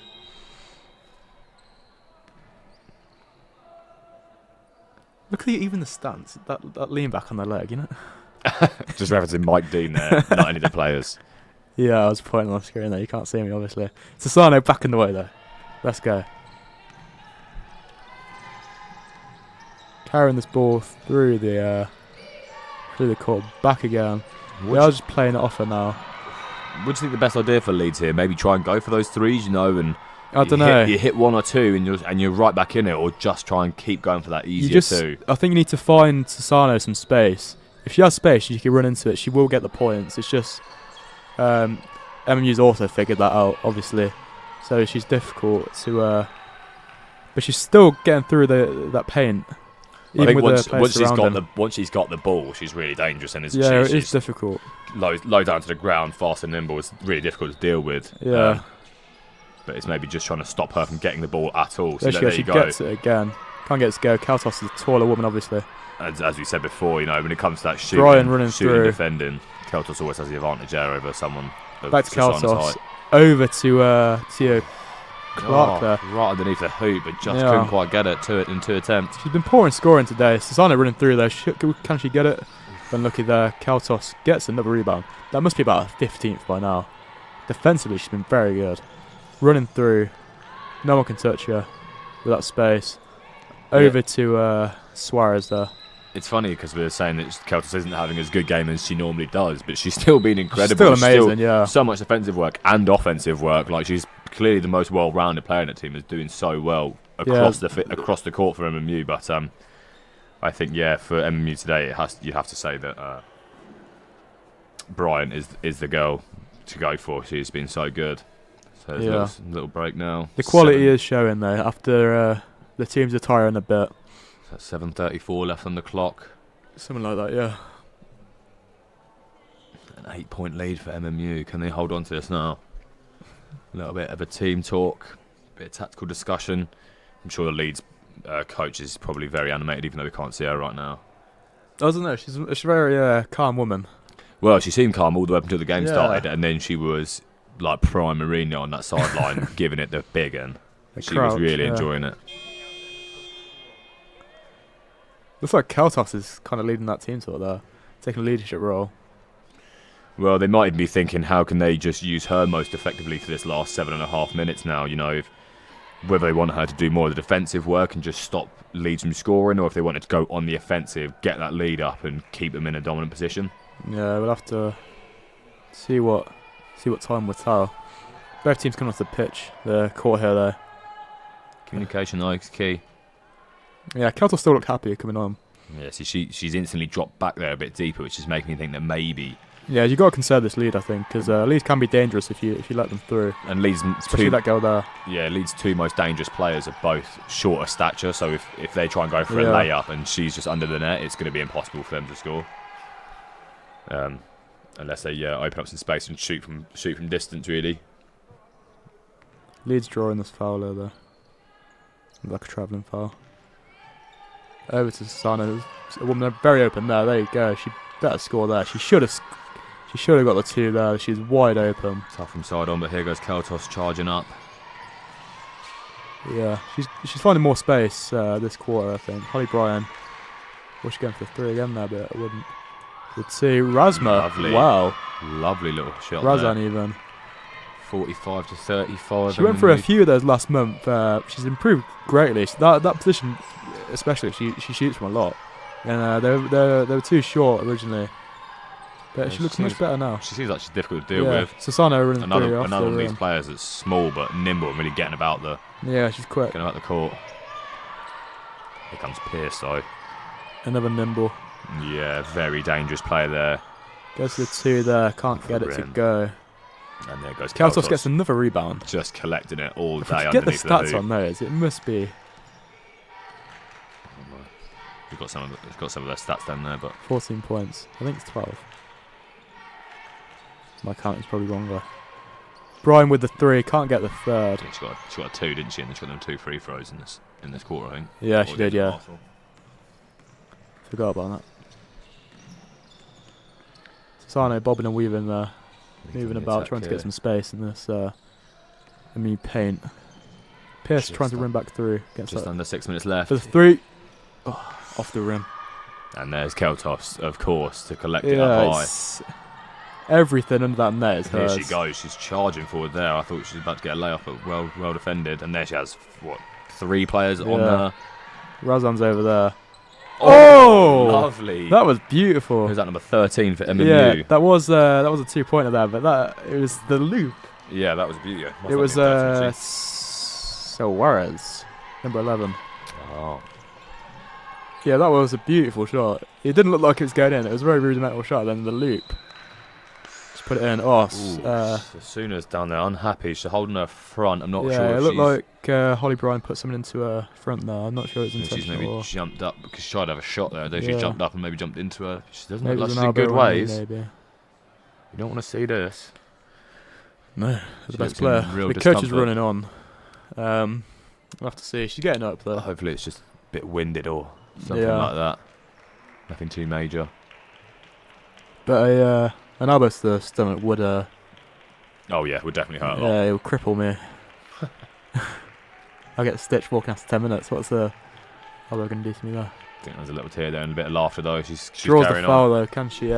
Look at even the stance, that lean back on their leg, you know? Just referencing Mike Dean there, not any of the players. Yeah, I was pointing on the screen there. You can't see me, obviously. Sasano back in the way, though. Let's go. Carrying this ball through the court, back again. They are just playing it off her now. What do you think the best idea for Leeds here? Maybe try and go for those threes, and I don't know. You hit 1 or 2, and you're right back in it, or just try and keep going for that easier 2. I think you need to find Sasano some space. If she has space, she can run into it. She will get the points. It's just MMU's also figured that out, obviously. So she's difficult to, but she's still getting through that paint. I think with once she's got the ball, she's really dangerous, and yeah, she's it's difficult. low down to the ground, fast and nimble. It's really difficult to deal with. Yeah, but it's maybe just trying to stop her from getting the ball at all. So there she there goes. you She go. gets it again. Can't get it to go. Kaltos is a taller woman, obviously. as we said before, when it comes to that shooting, Brian running shooting through. Defending, Keltos always has the advantage there over someone. Back to Susanna's Keltos. height. Over to Tia Clark there. Right underneath the hoop, but just Yeah. couldn't quite get it to it in 2 attempts. She's been poor in scoring today. Susanna running through there. Can she get it? Unlucky there. Keltos gets another rebound. That must be about a 15th by now. Defensively, she's been very good. Running through. No one can touch her with that space. Over to Suarez there. It's funny because we were saying that Keltos isn't having as good game as she normally does, but she's still been incredible. Still amazing, yeah. So much defensive work and offensive work. Like, she's clearly the most well-rounded player in the team, is doing so well across the court for MMU. But I think for MMU today, you'd have to say that Bryant is the girl to go for. She's been so good. So there's a little break now. The quality is showing though after the teams are tiring a bit. So 7:34 left on the clock. Something like that, yeah. An 8-point lead for MMU. Can they hold on to this now? A little bit of a team talk, a bit of tactical discussion. I'm sure the Leeds coach is probably very animated, even though we can't see her right now. I don't know. She's a very calm woman. Well, she seemed calm all the way up until the game Yeah. started, and then she was like prime Mourinho on that sideline, giving it the big one. She was really enjoying it. Looks like Keltos is kind of leading that team sort of there, taking a leadership role. Well, they might even be thinking, how can they just use her most effectively for this last 7.5 minutes now? Whether they want her to do more of the defensive work and just stop Leeds from scoring, or if they wanted to go on the offensive, get that lead up and keep them in a dominant position. Yeah, we'll have to see what time will tell. Both teams coming off the pitch, the court here there. Communication is key. Yeah, Keltos still look happy coming on. Yeah, see, she's instantly dropped back there a bit deeper, which is making me think that maybe. Yeah, you got to conserve this lead, I think, because Leeds can be dangerous if you let them through. And Leeds, especially that girl there. Yeah, Leeds' two most dangerous players are both shorter stature, so if they try and go for a layup and she's just under the net, it's going to be impossible for them to score. Unless they open up some space and shoot from distance, really. Leeds drawing this foul there. Like a travelling foul. Over to Susanna. A woman very open there. There you go. She better score there. She should have got the two there. She's wide open. Tough from side on, but here goes Keltos charging up. Yeah, she's finding more space this quarter, I think. Holly Bryan. Was she going for 3 again there? But I wouldn't. Good see. Rasma. Lovely. Wow. Lovely little shot Razan there. even. 45 to 35. She went for a few of those last month. She's improved greatly. That position, especially, she shoots from a lot. And they were too short originally. But she looks much better now. She seems like she's difficult to deal with. Susanna running Another through one of these players that's small but nimble and really getting about she's quick. getting about the court. Here comes Pierce though. Another nimble. Yeah, very dangerous player there. Goes to the 2 there. Can't get it to go. And there goes Keltos gets another rebound. Just collecting it all If day we get the underneath the stats hoop. on those, it must be We've got some of their stats down there, but 14 points. I think it's 12. My count is probably wrong there. Brian with the 3, can't get the 3rd. yeah, she got a 2, didn't she? And then she got them 2 free throws in this quarter, I think. Yeah, Or she did, yeah. Forgot about that. Sano bobbing and weaving there. Moving about, trying to get some space in this paint. Pierce trying to rim back through. Just under 6 minutes left. For the 3. Oh, off the rim. And there's Keltos, of course, to collect it up high. Everything under that net is hers. Here she goes. She's charging forward there. I thought she was about to get a layup, but well defended. And there she has, 3 players on her. Razan's over there. Oh, lovely. That was beautiful. Who's that, number 13 for MMU? Yeah, that was a 2-pointer there, but it was the loop. Yeah, that was beautiful. It was Suarez, number 11. Oh. Yeah, that was a beautiful shot. It didn't look like it was going in. It was a very rudimental shot. Then the loop. Just put it in. Susanna's down there, unhappy. She's holding her front. I'm not sure. Yeah, if it looked like Holly Bryan put something into her front there. I'm not sure it's intentional. She's maybe jumped up because she tried to have a shot there. She jumped up and maybe jumped into her. She doesn't maybe look like she's in good ways. Maybe. You don't want to see this. No, the best looks in player. real The coach is discomfort. running on. We'll have to see. She's getting up there. Hopefully it's just a bit winded or something like that. Nothing too major. But an elbow to the stomach would Oh yeah, would definitely hurt a lot. yeah, it would cripple me. I'll get stitched walking after 10 minutes. What's elbow going to do to me there? I think there's a little tear there and a bit of laughter though. She's Draws the carrying foul on. though. Can she?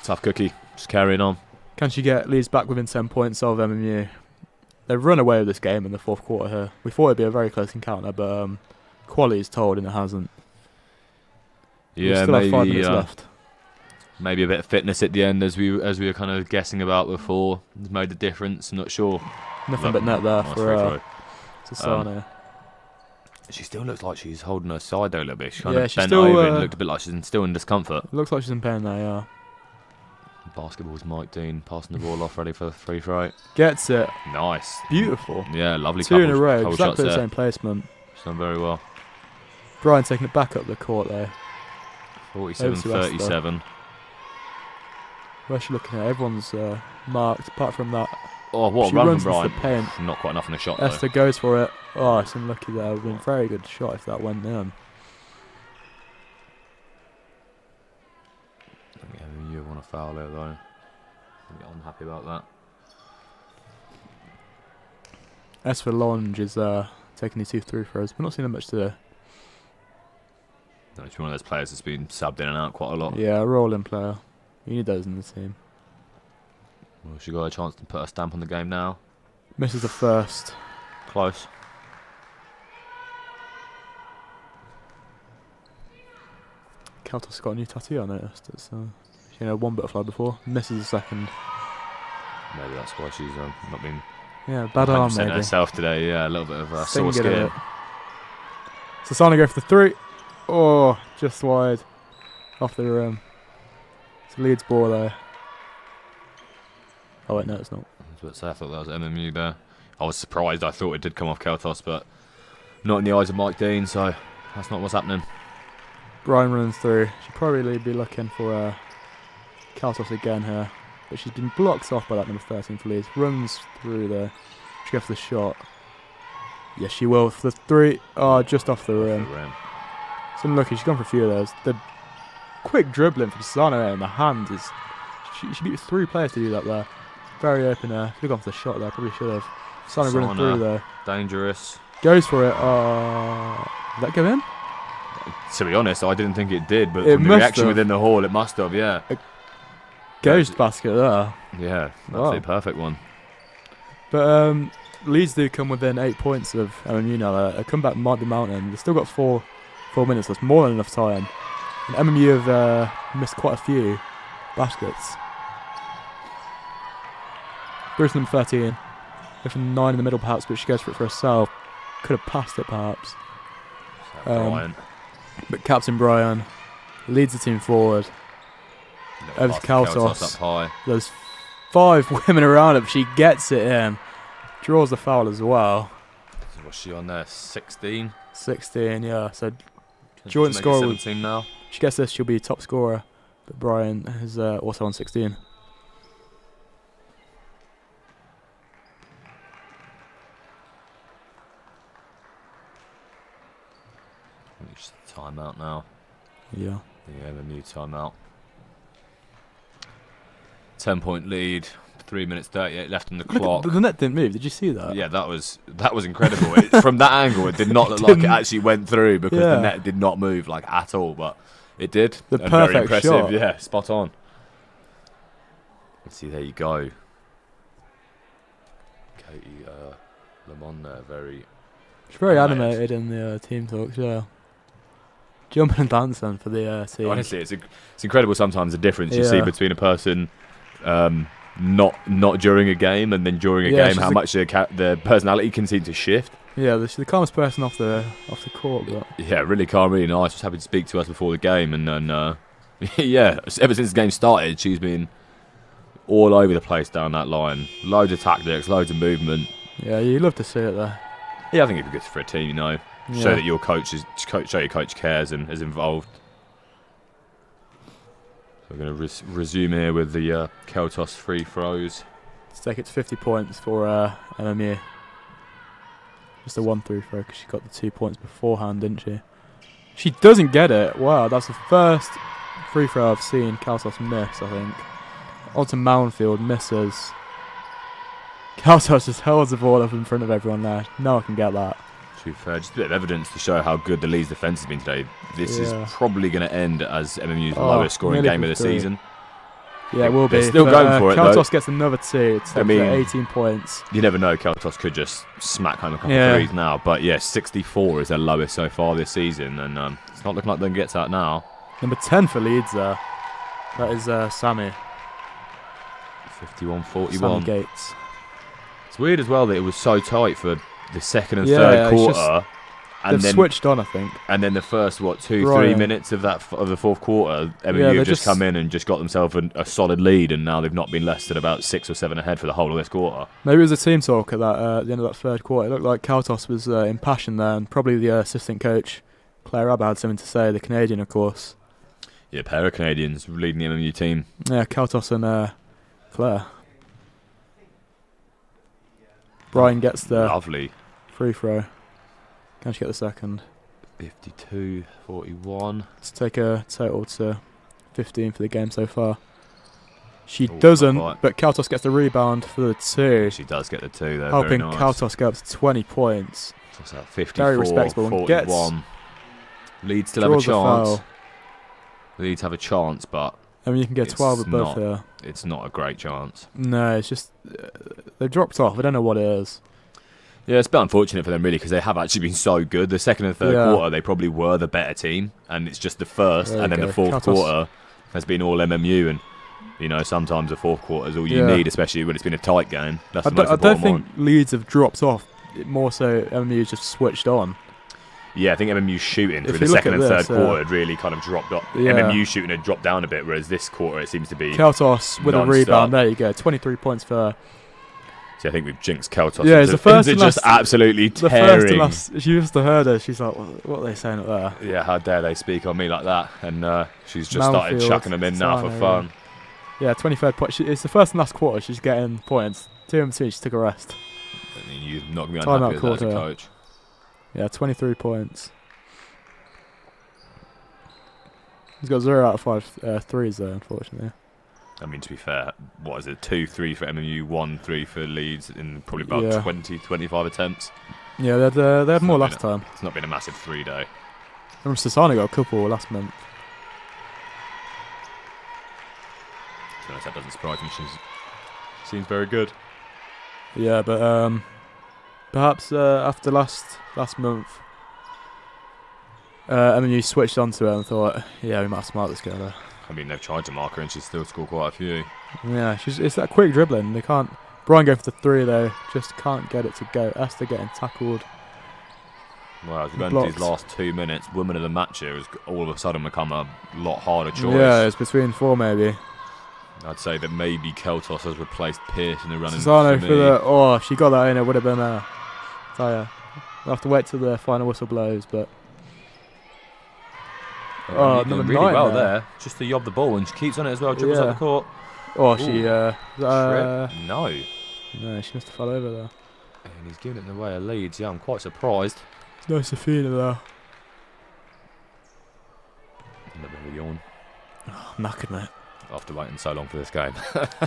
Tough cookie. Just carrying on. Can she get Leeds back within 10 points of MMU? They've run away with this game in the fourth quarter here. We thought it'd be a very close encounter, but quality's told and it hasn't. We Yeah, still have 5 maybe minutes left. maybe a bit of fitness at the end, as we were kind of guessing about before, has made the difference. I'm not sure. Nothing but net there Nice free for throw. Sasane. She still looks like she's holding her side there a little bit. She kind Yeah, of she's bent still, over and looked a bit like she's still in discomfort. It looks like she's in pain there, yeah. Basketball's Mike Dean passing the ball off, ready for the free throw. Gets it. Nice. Beautiful. Yeah, lovely 2 in a row. couple Exactly shots the there. same placement. She's done very well. Brian taking it back up the court though. 47-37. Where's she looking at? Everyone's marked apart from that. Oh, what She a run runs from into Brian. the paint. Not quite enough in the shot though. Esther goes for it. Oh, it's unlucky there. It would have been a very good shot if that went in. Yeah, you want to foul there though. I'm unhappy about that. Esther Longe is taking these 2 through throws. We're not seeing that much today. No, she's one of those players that's been subbed in and out quite a lot. Yeah, a rolling player. You need those in the team. Well, she got a chance to put a stamp on the game now. Misses the first. Close. Keltos got a new tattoo, I noticed. It's she had one butterfly before. Misses the second. Maybe that's why she's not been Yeah, bad arm 100% maybe. herself today. Yeah, a little bit of sore Stinging skin. it. Sasane go for the 3. Oh, just wide. Off the rim. It's a Leeds ball there. Oh wait, no it's not. I was about to say, I thought that was MMU there. I was surprised. I thought it did come off Keltos, but not in the eyes of Mike Dean, so that's not what's happening. Brian runs through. She'd probably be looking for Keltos again here. But she's been blocked off by that number 13 for Leeds. Runs through there. She goes for the shot. Yes, she will for the 3. Oh, just off the rim. It's unlucky. She's gone for a few of those. The quick dribbling from Sasane in the hand is... She beat 3 players to do that there. Very open there. Could have gone for the shot there. Probably should have. Sasane running through there. Dangerous. Goes for it. Did that go in? To be honest, I didn't think it did, but It from the must reaction have. within the hall, it must have, yeah. Ghost basket there. Yeah, Wow. that's a perfect one. But Leeds do come within 8 points of MMU now. A comeback might be mounting. They've still got 4 minutes. That's more than enough time. And MMU have missed quite a few baskets. Bruce number 13. Go for 9 in the middle perhaps, but she goes for it for herself. Could have passed it perhaps. Brian. But Captain Brian leads the team forward. Over to Keltos. Up high. There's 5 women around her, but she gets it in. Draws the foul as well. What's she on there? 16? 16, yeah. So She'll joint make it scorer with- 17 now. she gets this, she'll be top scorer. But Brian is also on 16. It's timeout now. Yeah. The MMU timeout. 10-point lead. 3 minutes 38 left on the clock. The net didn't move. Did you see that? Yeah, that was incredible. From that angle, it did not look like it actually went through because the net did not move like at all, but it did. The and perfect very impressive. shot. Yeah, spot on. Let's see, there you go. Katie Lemon there, very. She's very animated. animated in the team talks, yeah. Jumping and dancing for the team. Honestly, it's incredible sometimes the difference you see Yeah. between a person not during a game and then during a Yeah, game, she's how much the personality can seem to shift. Yeah, she's the calmest person off the court, but Yeah, really calm, really nice. Was happy to speak to us before the game, and then yeah, ever since the game started, she's been all over the place down that line. Loads of tactics, loads of movement. yeah, you love to see it there. Yeah, I think it'd be good for a team, you know, Yeah. show that your show your coach cares and is involved. So we're going to resume here with the Keltos free throws. Let's take it to 50 points for MMU. Just a 1-3 throw because she got the 2 points beforehand, didn't she? She doesn't get it. Wow, that's the first free throw I've seen Kaltos miss, I think. Onto Moundfield, misses. Kaltos just holds the ball up in front of everyone there. No one can get that. To be fair, just a bit of evidence to show how good the Leeds defence has been today. This is probably going to end as MMU's lowest scoring game of the season. Yeah, it will be. They're still going for it, though. Kaltos gets another 2. It's 18 points. You never know. Kaltos could just smack home a couple of threes now. But yeah, 64 is their lowest so far this season. And it's not looking like they can get to that now. Number 10 for Leeds there. That is Sammy. 51-41. Sammy Gates. It's weird as well that it was so tight for the second and third quarter. And they've switched on, I think. And then the first, 2-3 minutes of the fourth quarter, MMU have just come in and just got themselves a solid lead, and now they've not been less than about 6 or 7 ahead for the whole of this quarter. Maybe it was a team talk at the end of that third quarter. It looked like Kaltos was impassioned there, and probably the assistant coach, Claire Abba, had something to say, the Canadian, of course. Yeah, a pair of Canadians leading the MMU team. Yeah, Kaltos and Claire. Brian gets the lovely free throw. Can she get the second? 52-41. Let's take a total to 15 for the game so far. She doesn't, but Kaltos gets the rebound for the 2. She does get the 2 there. Helping very nice. Kaltos go up to 20 points. What's that? 54, very respectable. 41. Leeds still have a chance. Leeds have a chance, but I mean, you can get 12 above here. It's not a great chance. No, it's just they've dropped off. I don't know what it is. Yeah, it's a bit unfortunate for them, really, because they have actually been so good. The second and third quarter, they probably were the better team, and it's just the first and then the fourth quarter has been all MMU. And you know, sometimes the fourth quarter is all you need, especially when it's been a tight game. That's the most important I don't think Leeds have dropped off. More so, MMU's just switched on. Yeah, I think MMU's shooting through the second and third quarter had really kind of dropped up. MMU shooting had dropped down a bit, whereas this quarter it seems to be Kaltos with a rebound. There you go, 23 points for. See, I think we've jinxed Kaltos. Yeah, it's the first and just absolutely tearing. The first and last. She used to hear her. She's like, "What are they saying up there?" Yeah, how dare they speak on me like that? And she's just started chucking them in now for fun. Yeah, 23rd point. It's the first and last quarter. She's getting points. 2 and 2. She took a rest. I mean, you're not going to be unhappy with that as a coach. Yeah, 23 points. He's got 0 out of 5 threes there, unfortunately. I mean, to be fair, what is it? 2-3 for MMU, 1-3 for Leeds in probably about 20-25 attempts. Yeah, they had more last time. It's not been a massive 3 day. Remember, Sasana got a couple last month. That doesn't surprise me. She seems very good. Yeah, but perhaps after last month, MMU switched onto her and thought, yeah, we might have to mark this girl there. I mean, they've tried to mark her and she's still scored quite a few. Yeah, it's that quick dribbling. They can't. Brian going for the 3 though, just can't get it to go. Esther getting tackled. Well, as we go into these last 2 minutes, woman of the match here has all of a sudden become a lot harder choice. Yeah, it's between 4 maybe. I'd say that maybe Keltos has replaced Pierce in the running. Susano for the. She got that in. It would have been a. We'll have to wait till the final whistle blows, but. Number 9 really well there. Just to yob the ball, and she keeps on it as well. Dribbles up the court. She. No, she must have fell over there. And he's giving it in the way of Leeds. Yeah, I'm quite surprised. No Safina there. A little bit of a yawn. Knackered, mate. After waiting so long for this game.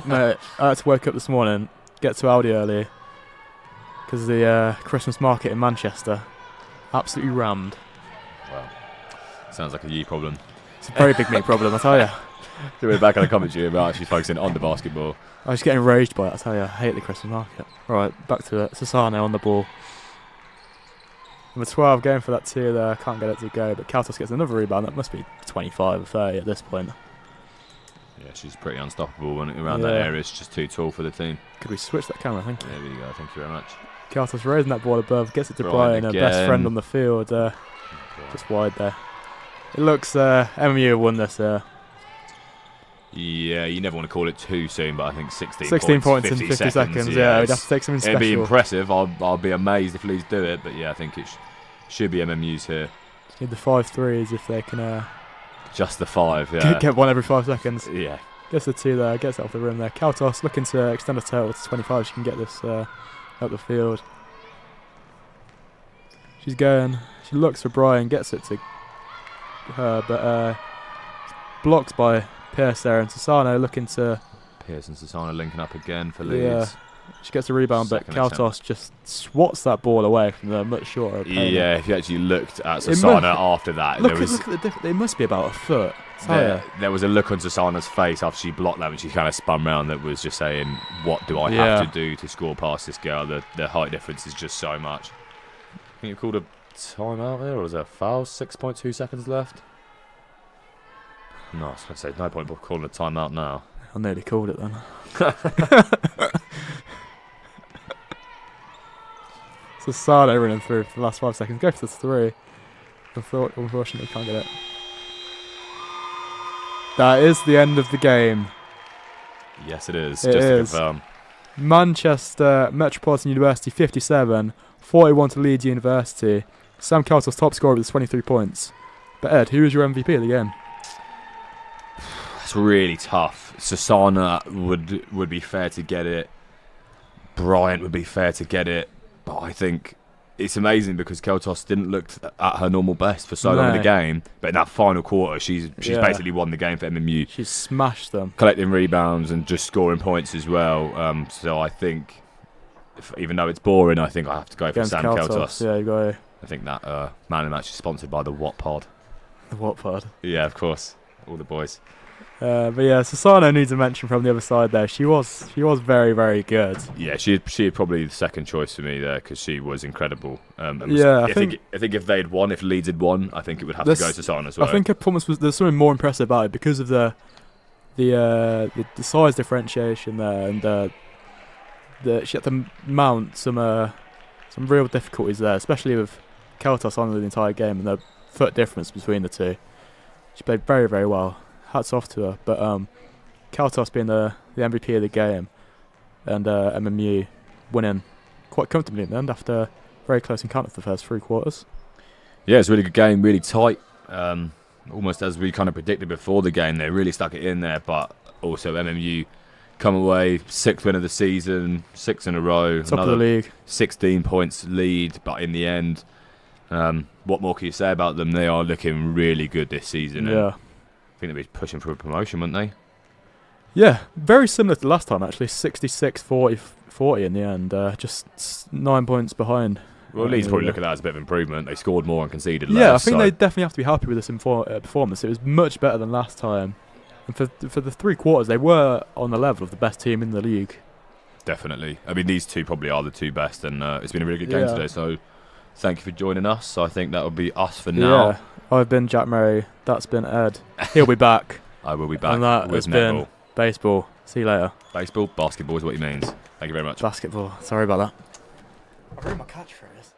Mate, I had to wake up this morning, get to Aldi early, because the Christmas market in Manchester absolutely rammed. Well, sounds like a ye problem. It's a very big me problem, I tell you. So we're back on the commentary about actually focusing on the basketball. I was getting enraged by it, I tell you. I hate the Christmas market. Right, back to it. Sasano on the ball. Number 12 going for that 2 there, can't get it to go, but Kaltos gets another rebound. That must be 25 or 30 at this point. Yeah, she's pretty unstoppable around that area. It's just too tall for the team. Could we switch that camera? Thank you. There we go. Thank you very much. Kaltos raising that ball above, gets it to Brian, her best friend on the field. Just wide there. It looks MMU won this. Yeah, you never want to call it too soon, but I think 16 points in 50 seconds. Yeah, we'd have to take something special. It'd be impressive. I'll be amazed if Leeds do it, but yeah, I think it should be MMU's here. Just need the 5 threes if they can. Just the 5, yeah. Get one every 5 seconds. Yeah. Gets the 2 there, gets it off the rim there. Kaltos looking to extend the total to 25. She can get this up the field. She's going. She looks for Brian, gets it to her, but blocked by Pierce there, and Sassano looking to... Pierce and Sassano linking up again for Yeah. Leeds. She gets a rebound, but Second Kautos just swats that ball away from the much shorter opponent. Yeah, if you actually looked at Sassano after that, Look at the difference. They must be about a foot. There was a look on Sassano's face after she blocked that, and she kind of spun round that was just saying, what do I have to do to score past this girl? The height difference is just so much. I think you called a timeout there, or was there a foul? 6.2 seconds left? No, I was going to say, no point calling a timeout now. I nearly called it then. Sassano running through for the last 5 seconds. Go for the 3. Unfortunately, can't get it. That is the end of the game. Yes, it is. It just is. to confirm. Manchester Metropolitan University 57, 41 to Leeds University. Sam Keltos top scorer with 23 points. But Ed, who was your MVP of the game? It's really tough. Sassana would be fair to get it. Bryant would be fair to get it. But I think it's amazing because Keltos didn't look at her normal best for so long in the game. But in that final quarter, she's basically won the game for MMU. She smashed them. Collecting rebounds and just scoring points as well. So I think, even though it's boring, I think I have to go for Sam Keltos. Yeah, you go. I think that man of the match is sponsored by the What Pod. The what pod? Yeah, of course. All the boys. But yeah, Sassano needs a mention from the other side there. She was very, very good. Yeah, she had probably the second choice for me there because she was incredible. I think if they'd won, if Leeds had won, I think it would have to go to Sassano as well. I think her performance there's something more impressive about it because of the size differentiation there, and she had to mount some real difficulties there, especially with Keltos on the entire game and the foot difference between the two. She played very, very well. Hats off to her. But Keltos being the MVP of the game, and MMU winning quite comfortably in the end after a very close encounter for the first 3 quarters. Yeah, it's a really good game, really tight. Almost as we kind of predicted before the game, they really stuck it in there. But also MMU come away 6th win of the season, 6 in a row, Top of the league, 16 points lead. But in the end, what more can you say about them? They are looking really good this season. Yeah. I think they'll be pushing for a promotion, wouldn't they? Yeah, very similar to last time actually. 66-40 in the end. Just 9 points behind. Well, Leeds probably look at that as a bit of improvement. They scored more and conceded less. Yeah, I think they definitely have to be happy with this performance. It was much better than last time. And for the 3 quarters, they were on the level of the best team in the league. Definitely. I mean, these two probably are the 2 best, and it's been a really good game today. So thank you for joining us. I think that will be us for now. Yeah, I've been Jack Murray. That's been Ed. He'll be back. I will be back And that with has netball. been baseball. See you later. Baseball, basketball is what he means. Thank you very much. Basketball. Sorry about that. I ruined my catchphrase.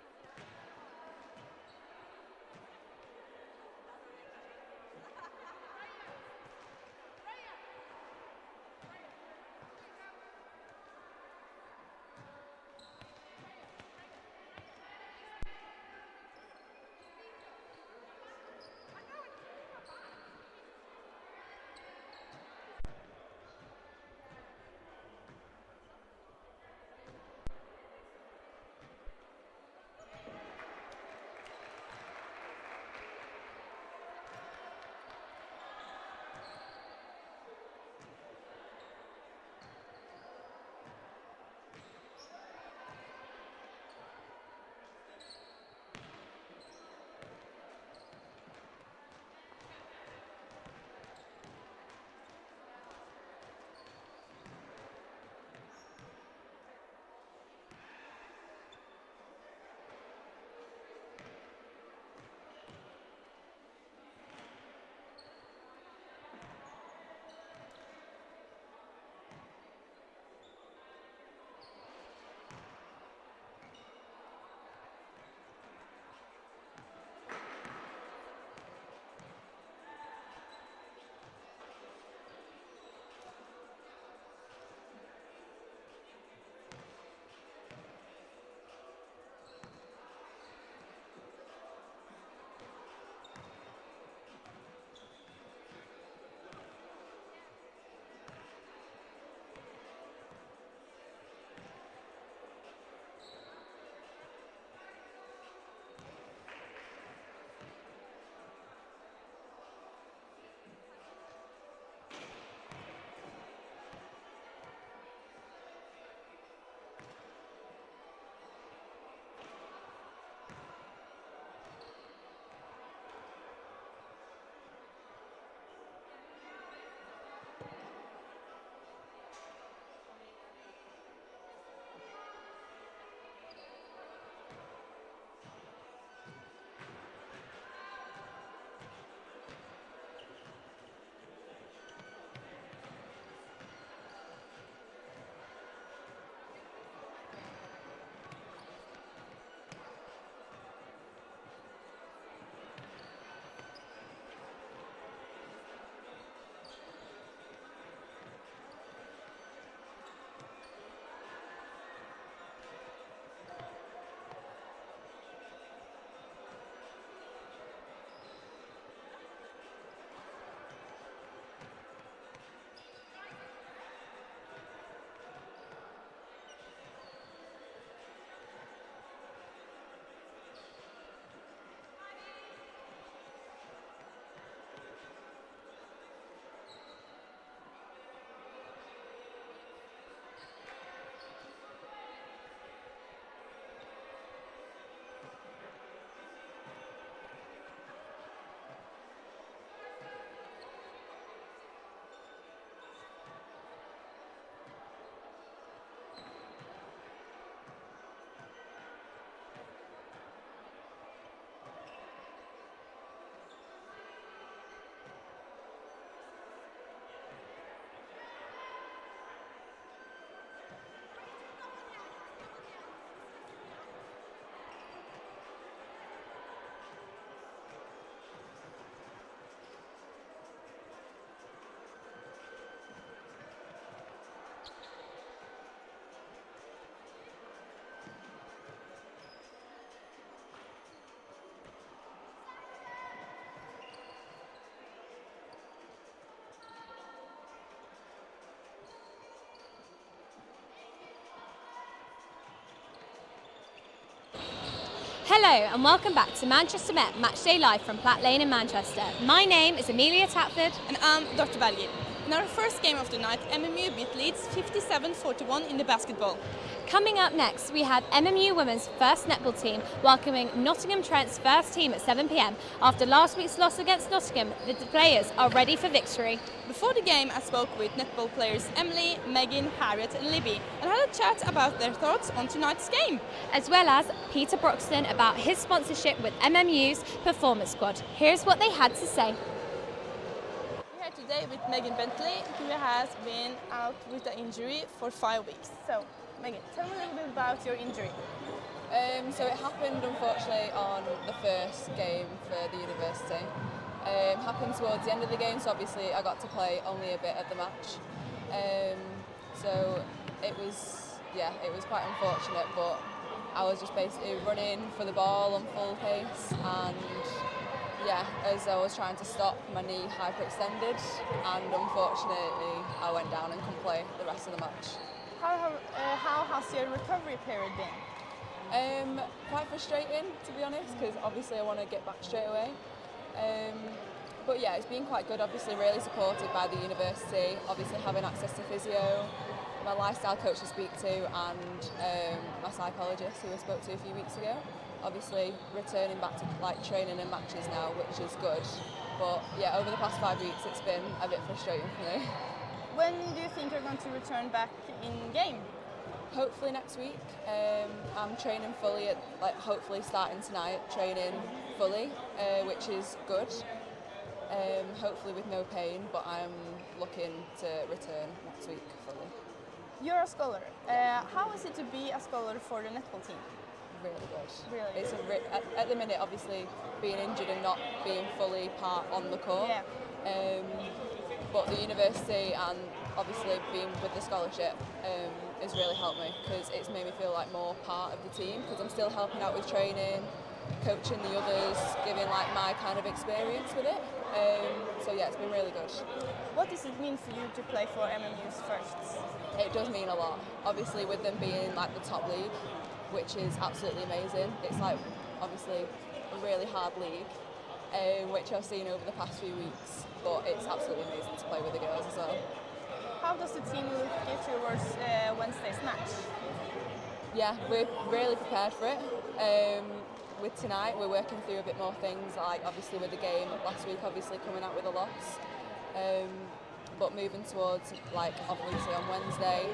Hello and welcome back to Manchester Met Matchday Live from Platt Lane in Manchester. My name is Amelia Tatford. And I'm Dr. Bergil. In our first game of the night, MMU beat Leeds 57-41 in the basketball. Coming up next, we have MMU Women's first netball team welcoming Nottingham Trent's first team at 7 p.m. After last week's loss against Nottingham, the players are ready for victory. Before the game, I spoke with netball players Emily, Megan, Harriet and Libby and had a chat about their thoughts on tonight's game. As well as Peter Broxton about his sponsorship with MMU's Performance Squad. Here's what they had to say. We're here today with Megan Bentley, who has been out with an injury for 5 weeks. So, Megan, tell me a little bit about your injury. So it happened unfortunately on the first game for the university. Happened towards the end of the game, so obviously I got to play only a bit of the match. So it was quite unfortunate, but I was just basically running for the ball on full pace, and as I was trying to stop, my knee hyperextended, and unfortunately I went down and couldn't play the rest of the match. How has your recovery period been? Quite frustrating, to be honest, because obviously I want to get back straight away. But yeah, it's been quite good, obviously really supported by the university, obviously having access to physio, my lifestyle coach to speak to, and my psychologist who I spoke to a few weeks ago. Obviously returning back to training and matches now, which is good. But yeah, over the past 5 weeks it's been a bit frustrating for me. When do you think you're going to return back in game? Hopefully next week. I'm training fully hopefully starting tonight, training fully, which is good. Hopefully with no pain, but I'm looking to return next week fully. You're a scholar. How is it to be a scholar for the netball team? Really good. Really? It's at the minute, obviously, being injured and not being fully part on the court. Yeah. But the university and obviously being with the scholarship has really helped me, because it's made me feel like more part of the team, because I'm still helping out with training, coaching the others, giving my kind of experience with it. So yeah, it's been really good. What does it mean for you to play for MMU's firsts? It does mean a lot. Obviously with them being the top league, which is absolutely amazing. It's obviously a really hard league, which I've seen over the past few weeks, but it's absolutely amazing to play with the girls as well. How does the team look towards Wednesday's match? Yeah, we're really prepared for it. With tonight, we're working through a bit more things, obviously with the game last week, obviously coming out with a loss. But moving towards, obviously on Wednesday,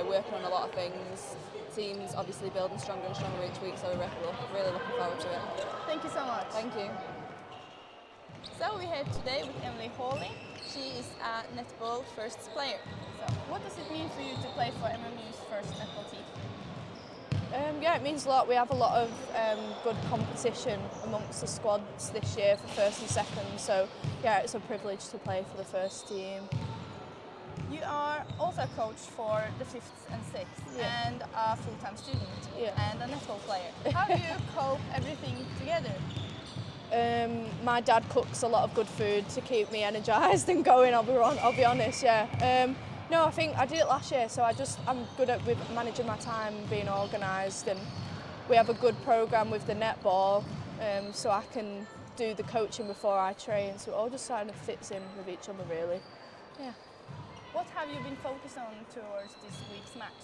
working on a lot of things. Teams obviously building stronger and stronger each week, so we're really looking forward to it. Thank you so much. Thank you. So we're here today with Emily Hawley. She is a netball first player. So what does it mean for you to play for MMU's first netball team? Yeah, it means a lot. We have a lot of good competition amongst the squads this year for first and second, so yeah, it's a privilege to play for the first team. You are also a coach for the 5th and 6th, and a full-time student, and a netball player. How do you cope everything together? My dad cooks a lot of good food to keep me energised and going, I'll be honest, yeah. No, I think I did it last year, so I'm good at managing my time, being organised, and we have a good programme with the netball, so I can do the coaching before I train, so it all just kind of fits in with each other really. Yeah. What have you been focused on towards this week's match?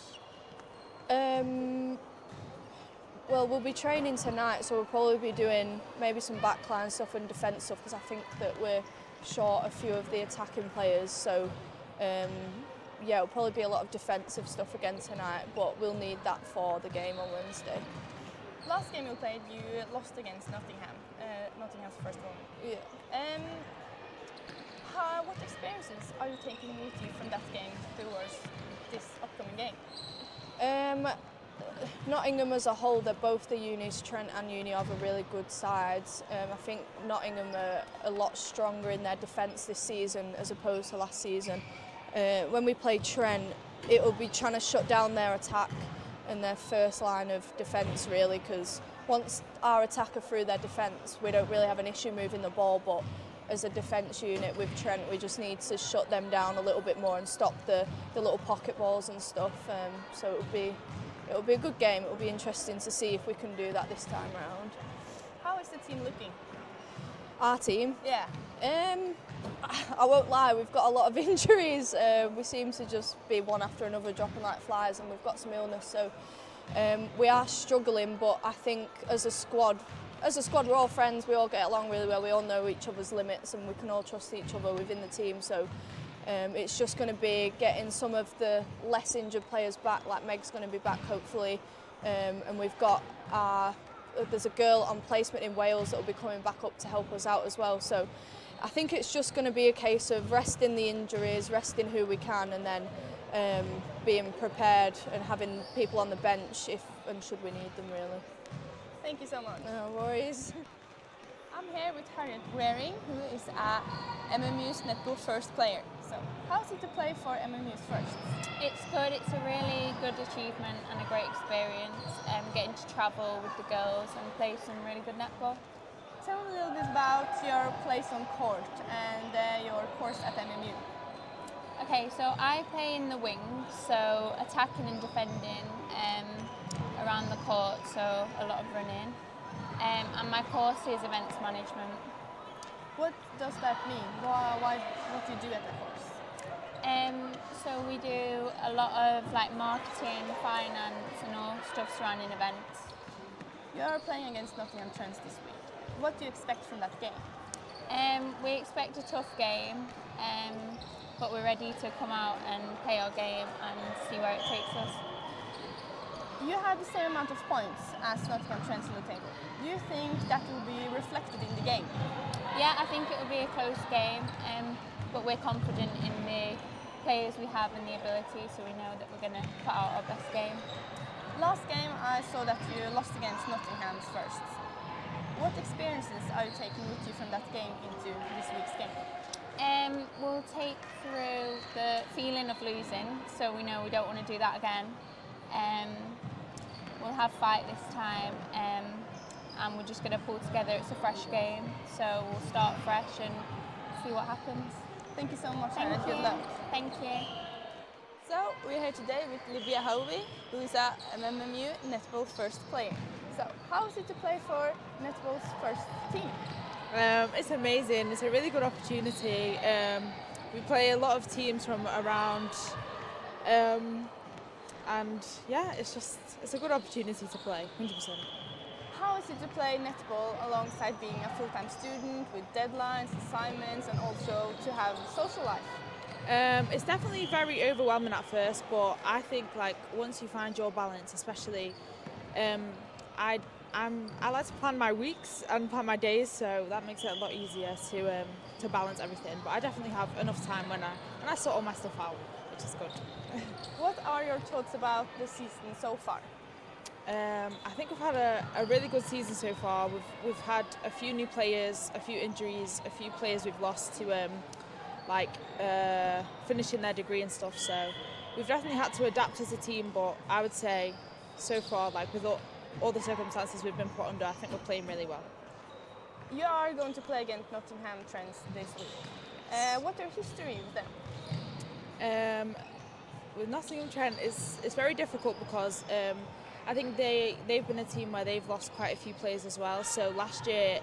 Well, we'll be training tonight, so we'll probably be doing maybe some backline stuff and defence stuff, because I think that we're short a few of the attacking players, so yeah, it'll probably be a lot of defensive stuff again tonight, but we'll need that for the game on Wednesday. Last game you played, you lost against Nottingham, Nottingham's first one. Yeah. What experiences are you taking with you from that game towards this upcoming game? Nottingham as a whole, they're both the unis, Trent and Uni have a really good sides. I think Nottingham are a lot stronger in their defence this season as opposed to last season. When we play Trent, it will be trying to shut down their attack and their first line of defence really, because once our attack are through their defence, we don't really have an issue moving the ball, but as a defence unit with Trent, we just need to shut them down a little bit more and stop the little pocket balls and stuff. So it'll be a good game. It'll be interesting to see if we can do that this time round. the team looking? Our team. Yeah. I won't lie, we've got a lot of injuries. We seem to just be one after another dropping like flies, and we've got some illness, so we are struggling. But I think as a squad we're all friends, we all get along really well, we all know each other's limits and we can all trust each other within the team. So it's just going to be getting some of the less injured players back, like Meg's going to be back hopefully, and we've got there's a girl on placement in Wales that will be coming back up to help us out as well. So I think it's just going to be a case of resting the injuries, resting who we can, and then being prepared and having people on the bench if and should we need them, really. Thank you so much. No worries. I'm here with Harriet Waring, who is MMU's netball first player. So, how is it to play for MMU's first? It's good. It's a really good achievement and a great experience. Getting to travel with the girls and play some really good netball. Tell me a little bit about your place on court and your course at MMU. Okay, so I play in the wings, so attacking and defending around the court, so a lot of running. And my course is events management. What does that mean? What do you do at the course? So we do a lot of like marketing, finance, and all stuff surrounding events. You are playing against Nottingham Trent this week. What do you expect from that game? We expect a tough game, but we're ready to come out and play our game and see where it takes us. You have the same amount of points as Nottingham Trent in the table. Do you think that will be reflected in the game? Yeah, I think it will be a close game, but we're confident in the players we have and the ability, so we know that we're going to put out our best game. Last game I saw that you lost against Nottingham's first. What experiences are you taking with you from that game into this week's game? We'll take through the feeling of losing, so we know we don't want to do that again. We'll have fight this time, and we're just going to pull together. It's a fresh game, so we'll start fresh and see what happens. Thank you so much, Thank and you. good luck. Thank you. So we're here today with Livia Hovey, who is a MMU netball first player. So how is it to play for netball's first team? It's amazing. It's a really good opportunity. We play a lot of teams from around, and yeah, it's a good opportunity to play, 100%. How is it to play netball alongside being a full-time student with deadlines, assignments, and also to have social life? It's definitely very overwhelming at first, but I think like once you find your balance, especially, I like to plan my weeks and plan my days, so that makes it a lot easier to balance everything. But I definitely have enough time when I sort all my stuff out, which is good. What are your thoughts about the season so far? I think we've had a really good season so far. We've had a few new players, a few injuries, a few players we've lost to finishing their degree and stuff. So we've definitely had to adapt as a team. But I would say so far, like with all the circumstances we've been put under, I think we're playing really well. You are going to play against Nottingham Trent this week. What's your history with them? With Nottingham Trent, it's very difficult because I think they've been a team where they've lost quite a few players as well. So last year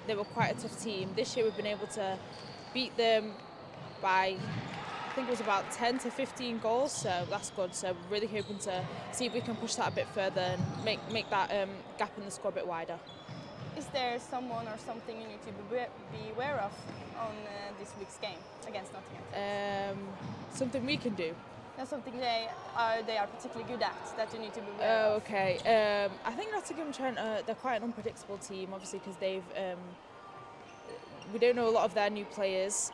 they were quite a tough team. This year we've been able to beat them by, I think it was about 10 to 15 goals, so that's good. So we're really hoping to see if we can push that a bit further and make that gap in the score a bit wider. Is there someone or something you need to be aware of on this week's game against Nottingham? Something we can do. That's something they are particularly good at that you need to be aware of. Oh, okay. I think Nottingham Trent, they're quite an unpredictable team, obviously, because we don't know a lot of their new players.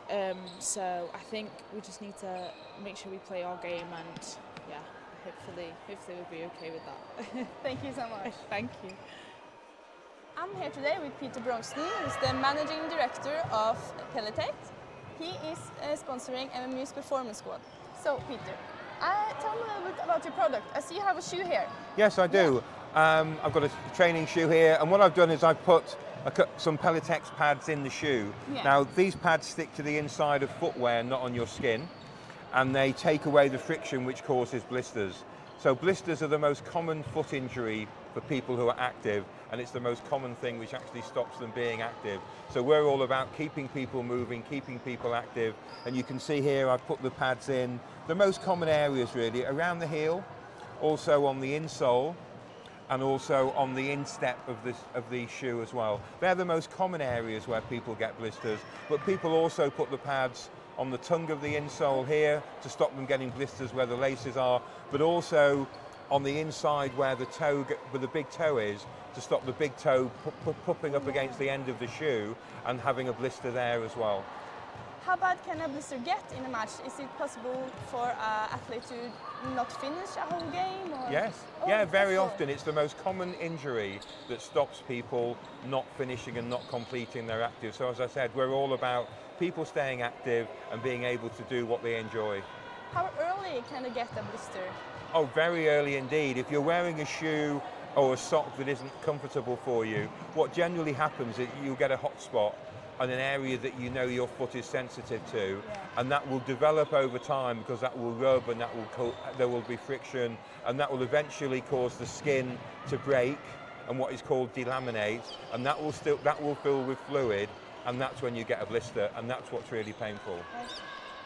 So I think we just need to make sure we play our game, and yeah, hopefully we'll be okay with that. Thank you so much. Thank you. I'm here today with Peter Bronston, who's the managing director of Pelletate. He is sponsoring MMU's performance squad. So, Peter, tell me a little bit about your product. I see you have a shoe here. Yes, I do. Yeah. I've got a training shoe here, and what I've done is I've put some Pelletex pads in the shoe. Yeah. Now, these pads stick to the inside of footwear, not on your skin, and they take away the friction which causes blisters. So blisters are the most common foot injury for people who are active, and it's the most common thing which actually stops them being active. So we're all about keeping people moving, keeping people active, and you can see here I've put the pads in the most common areas really, around the heel, also on the insole, and also on the instep of the shoe as well. They're the most common areas where people get blisters, but people also put the pads on the tongue of the insole here to stop them getting blisters where the laces are, but also on the inside where the big toe is, to stop the big toe popping up against the end of the shoe and having a blister there as well. How bad can a blister get in a match? Is it possible for an athlete to not finish a whole game? Or? Yes, yeah, very often. It's the most common injury that stops people not finishing and not completing their active. So as I said, we're all about people staying active and being able to do what they enjoy. How early can they get a blister? Oh, very early indeed. If you're wearing a shoe or a sock that isn't comfortable for you, what generally happens is you'll get a hot spot on an area that you know your foot is sensitive to, and that will develop over time because that will rub and there will be friction, and that will eventually cause the skin to break and what is called delaminate, and that will fill with fluid, and that's when you get a blister, and that's what's really painful.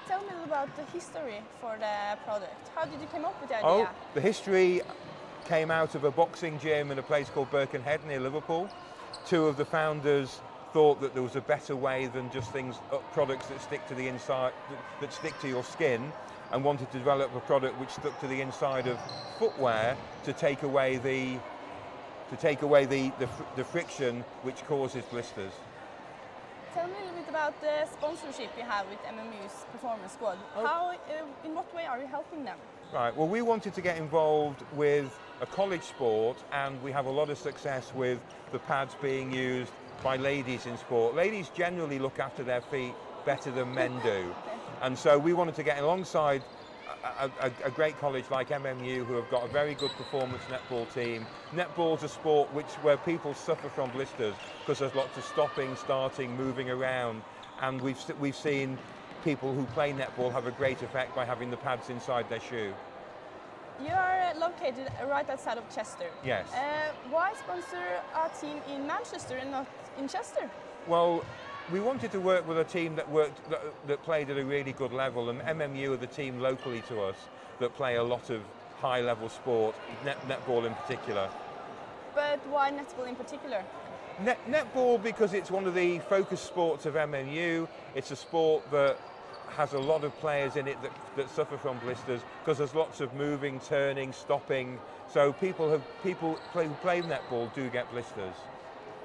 Tell me about the history for the product. How did you come up with the idea? Oh, the history came out of a boxing gym in a place called Birkenhead near Liverpool. Two of the founders thought that there was a better way than just products that stick to the inside, that stick to your skin, and wanted to develop a product which stuck to the inside of footwear to take away the friction which causes blisters. Tell me a little bit about the sponsorship you have with MMU's Performance Squad. In what way are you helping them? Right, well, we wanted to get involved with a college sport, and we have a lot of success with the pads being used by ladies in sport. Ladies generally look after their feet better than men do. And so we wanted to get alongside a great college like MMU, who have got a very good performance netball team. Netball's a sport where people suffer from blisters because there's lots of stopping, starting, moving around, and we've seen people who play netball have a great effect by having the pads inside their shoe. You are located right outside of Chester. Yes. Why sponsor a team in Manchester and not in Chester? Well, we wanted to work with a team that played at a really good level, and MMU are the team locally to us that play a lot of high-level sport, netball in particular. But why netball in particular? Netball because it's one of the focus sports of MMU. It's a sport that has a lot of players in it that suffer from blisters because there's lots of moving, turning, stopping. So people who play netball do get blisters.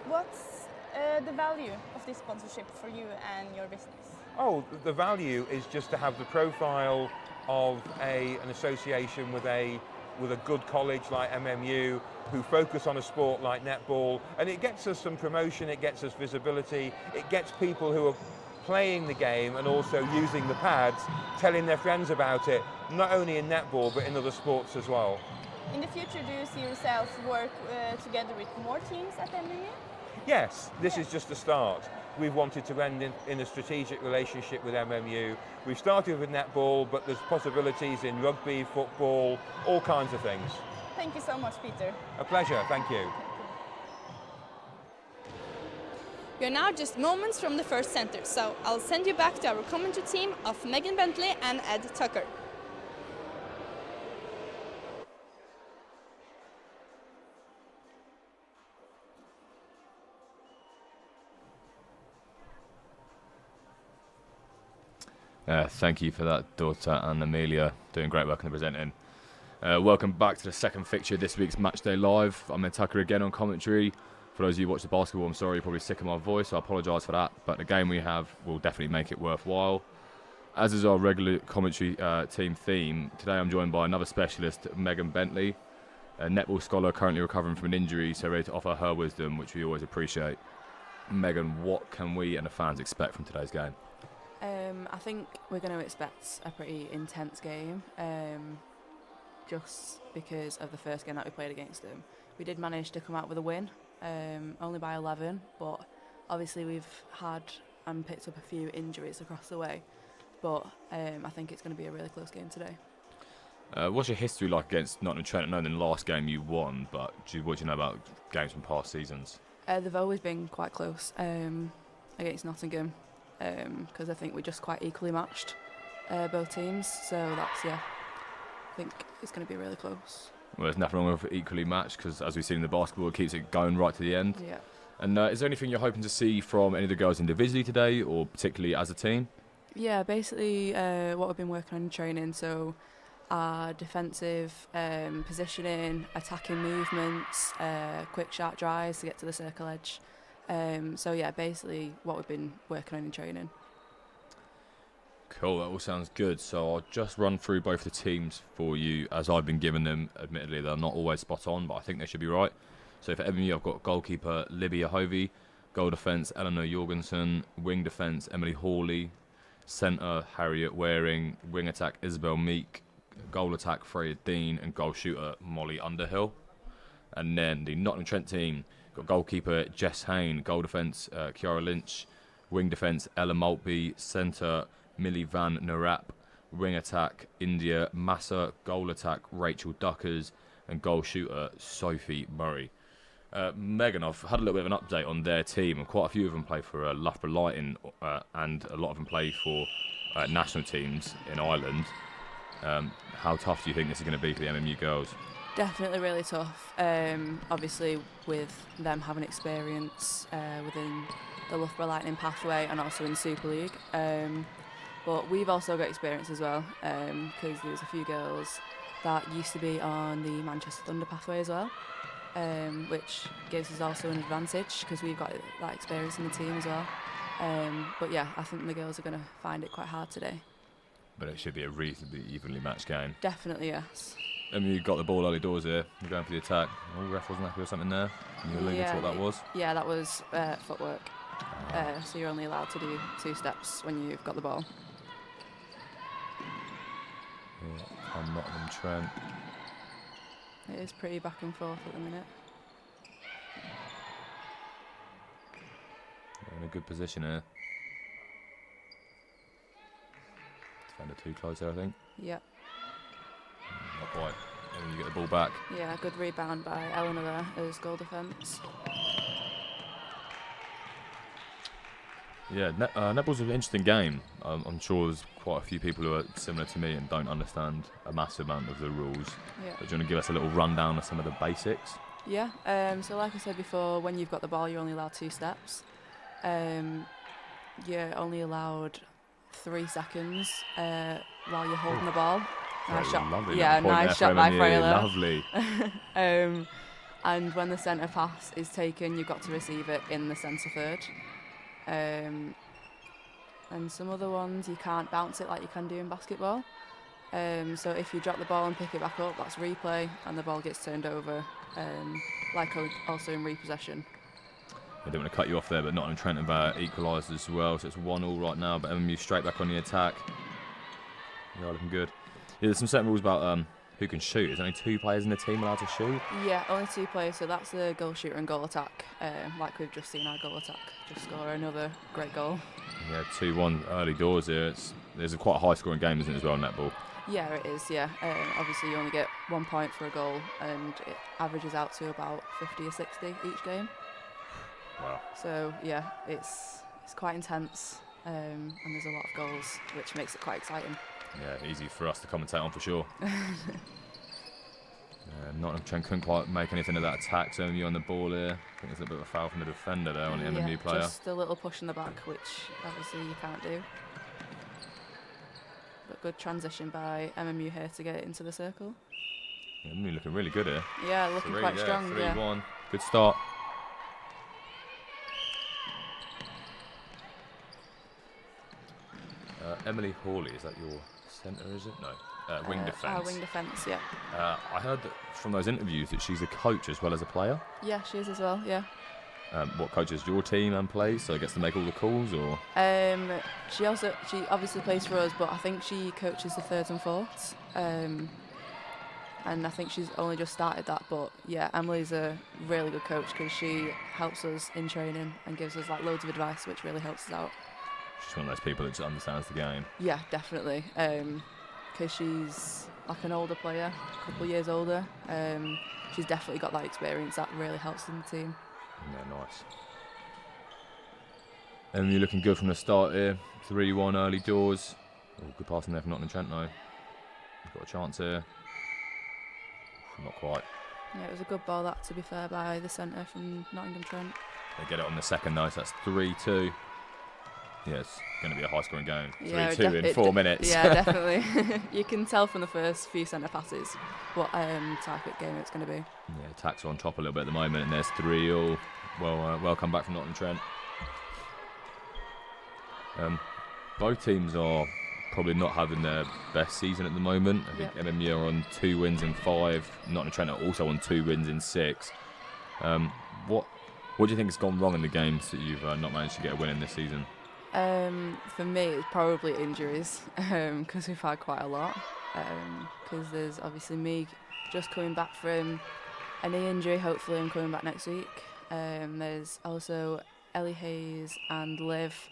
What's the value of this sponsorship for you and your business? Oh, the value is just to have the profile of an association with a good college like MMU who focus on a sport like netball, and it gets us some promotion, it gets us visibility, it gets people who are playing the game and also using the pads, telling their friends about it, not only in netball but in other sports as well. In the future, do you see yourself work together with more teams at MMU? Yes, this is just a start. We've wanted to end in a strategic relationship with MMU. We've started with netball, but there's possibilities in rugby, football, all kinds of things. Thank you so much, Peter. A pleasure, thank you. You're now just moments from the first center, so I'll send you back to our commentary team of Megan Bentley and Ed Tucker. Thank you for that, Dorta and Amelia, doing great work in the presenting. Welcome back to the second fixture of this week's Matchday Live. I'm Ed Tucker again on commentary. For those of you who watch the basketball, I'm sorry, you're probably sick of my voice, so I apologise for that. But the game we have will definitely make it worthwhile. As is our regular commentary team theme, today I'm joined by another specialist, Megan Bentley, a netball scholar currently recovering from an injury, so ready to offer her wisdom, which we always appreciate. Megan, what can we and the fans expect from today's game? I think we're going to expect a pretty intense game, just because of the first game that we played against them. We did manage to come out with a win, only by 11, but obviously we've had and picked up a few injuries across the way. But I think it's going to be a really close game today. What's your history like against Nottingham Trent? I know in the last game you won, but what do you know about games from past seasons? They've always been quite close against Nottingham because I think we're just quite equally matched, both teams. So that's, I think it's going to be really close. Well, there's nothing wrong with equally matched because, as we've seen in the basketball, it keeps it going right to the end. Yeah. And is there anything you're hoping to see from any of the girls individually today, or particularly as a team? Yeah, basically what we've been working on in training. So our defensive positioning, attacking movements, quick sharp drives to get to the circle edge. So yeah, basically what we've been working on in training. Cool, that all sounds good. So I'll just run through both the teams for you as I've been given them. Admittedly, they're not always spot on, but I think they should be right. So for MMU, I've got goalkeeper Libya Hovey, goal defence Eleanor Jorgensen, wing defence Emily Hawley, centre Harriet Waring, wing attack Isabel Meek, goal attack Freya Dean, and goal shooter Molly Underhill. And then the Nottingham Trent team got goalkeeper Jess Hain, goal defence Kiara Lynch, wing defence Ella Maltby, centre Millie Van Narap, wing attack India Massa, goal attack Rachel Duckers, and goal shooter Sophie Murray. Megan, I've had a little bit of an update on their team, and quite a few of them play for Loughborough Lighting, and a lot of them play for national teams in Ireland. How tough do you think this is going to be for the MMU girls? Definitely really tough. Obviously, with them having experience within the Loughborough Lightning pathway and also in Super League. But we've also got experience as well, because there's a few girls that used to be on the Manchester Thunder pathway as well, which gives us also an advantage because we've got that experience in the team as well. But yeah, I think the girls are going to find it quite hard today. But it should be a reasonably evenly matched game. Definitely, yes. You got the ball early doors here. You're going for the attack. Oh, the ref wasn't happy with something there. Can you allude to what that was? Yeah, that was footwork. So you're only allowed to do 2 steps when you've got the ball. Yeah, I'm Nottingham Trent. It is pretty back and forth at the minute. They're in a good position here. Defender too close there, I think. Yep. Not quite. And then you get the ball back. Yeah, good rebound by Eleanor there as goal defence. Yeah, netball's an interesting game. I'm sure there's quite a few people who are similar to me and don't understand a massive amount of the rules. Yeah. But do you want to give us a little rundown of some of the basics? Yeah, so like I said before, when you've got the ball, you're only allowed 2 steps. You're only allowed 3 seconds while you're holding the ball. Nice shot. Lovely. Yeah, nice shot by Freya. Lovely. And when the centre pass is taken, you've got to receive it in the centre third. And some other ones you can't bounce it like you can do in basketball. So if you drop the ball and pick it back up, that's replay, and the ball gets turned over, like also in repossession. I don't want to cut you off there, but Nottingham Trent have equalised as well, so it's 1-1 right now. But MMU straight back on the attack. They are looking good. Yeah, there's some certain rules about who can shoot. There's only 2 players in the team allowed to shoot. Yeah, only 2 players, so that's the goal shooter and goal attack. Like we've just seen our goal attack just score another great goal. Yeah, 2-1 early doors here. There's quite a high scoring game, isn't it, as well, netball? Yeah, it is, yeah. Obviously you only get 1 point for a goal, and it averages out to about 50 or 60 each game. Wow. So yeah, it's quite intense, and there's a lot of goals, which makes it quite exciting. Yeah, easy for us to commentate on for sure. Nottingham Trent couldn't quite make anything of that attack, so MMU on the ball here. I think there's a bit of a foul from the defender there on the MMU player. Just a little push in the back, which obviously you can't do. But good transition by MMU here to get it into the circle. Yeah, MMU looking really good here. Yeah, looking quite strong. 3-1. Good start. Emily Hawley, is that your centre, is it? No. Wing defence. Wing defence, yeah. I heard that from those interviews that she's a coach as well as a player. Yeah, she is as well, yeah. What coaches your team and plays, so gets to make all the calls, or? She obviously plays for us, but I think she coaches the 3rds and 4ths. And I think she's only just started that, but yeah, Emily's a really good coach because she helps us in training and gives us like loads of advice, which really helps us out. She's one of those people that just understands the game. Yeah, definitely. because she's like an older player, a couple of years older. She's definitely got that experience that really helps in the team. Yeah, nice. And you're looking good from the start here. 3-1 early doors. Oh, good passing there from Nottingham Trent now. You've got a chance here. Not quite. Yeah, it was a good ball that, to be fair, by the centre from Nottingham Trent. They get it on the second though, so that's 3-2. Yeah, it's going to be a high-scoring game. Yeah, 3-2 in 4 minutes. Yeah, definitely. You can tell from the first few centre passes what type of game it's going to be. Yeah, attacks are on top a little bit at the moment, and there's 3-all. Well come back from Nottingham Trent. Both teams are probably not having their best season at the moment. I think MMU are on 2 wins in 5. Nottingham Trent are also on 2 wins in 6. What do you think has gone wrong in the games that you've not managed to get a win in this season? For me, it's probably injuries, because we've had quite a lot. Because there's obviously me just coming back from a knee injury. Hopefully I'm coming back next week. There's also Ellie Hayes and Liv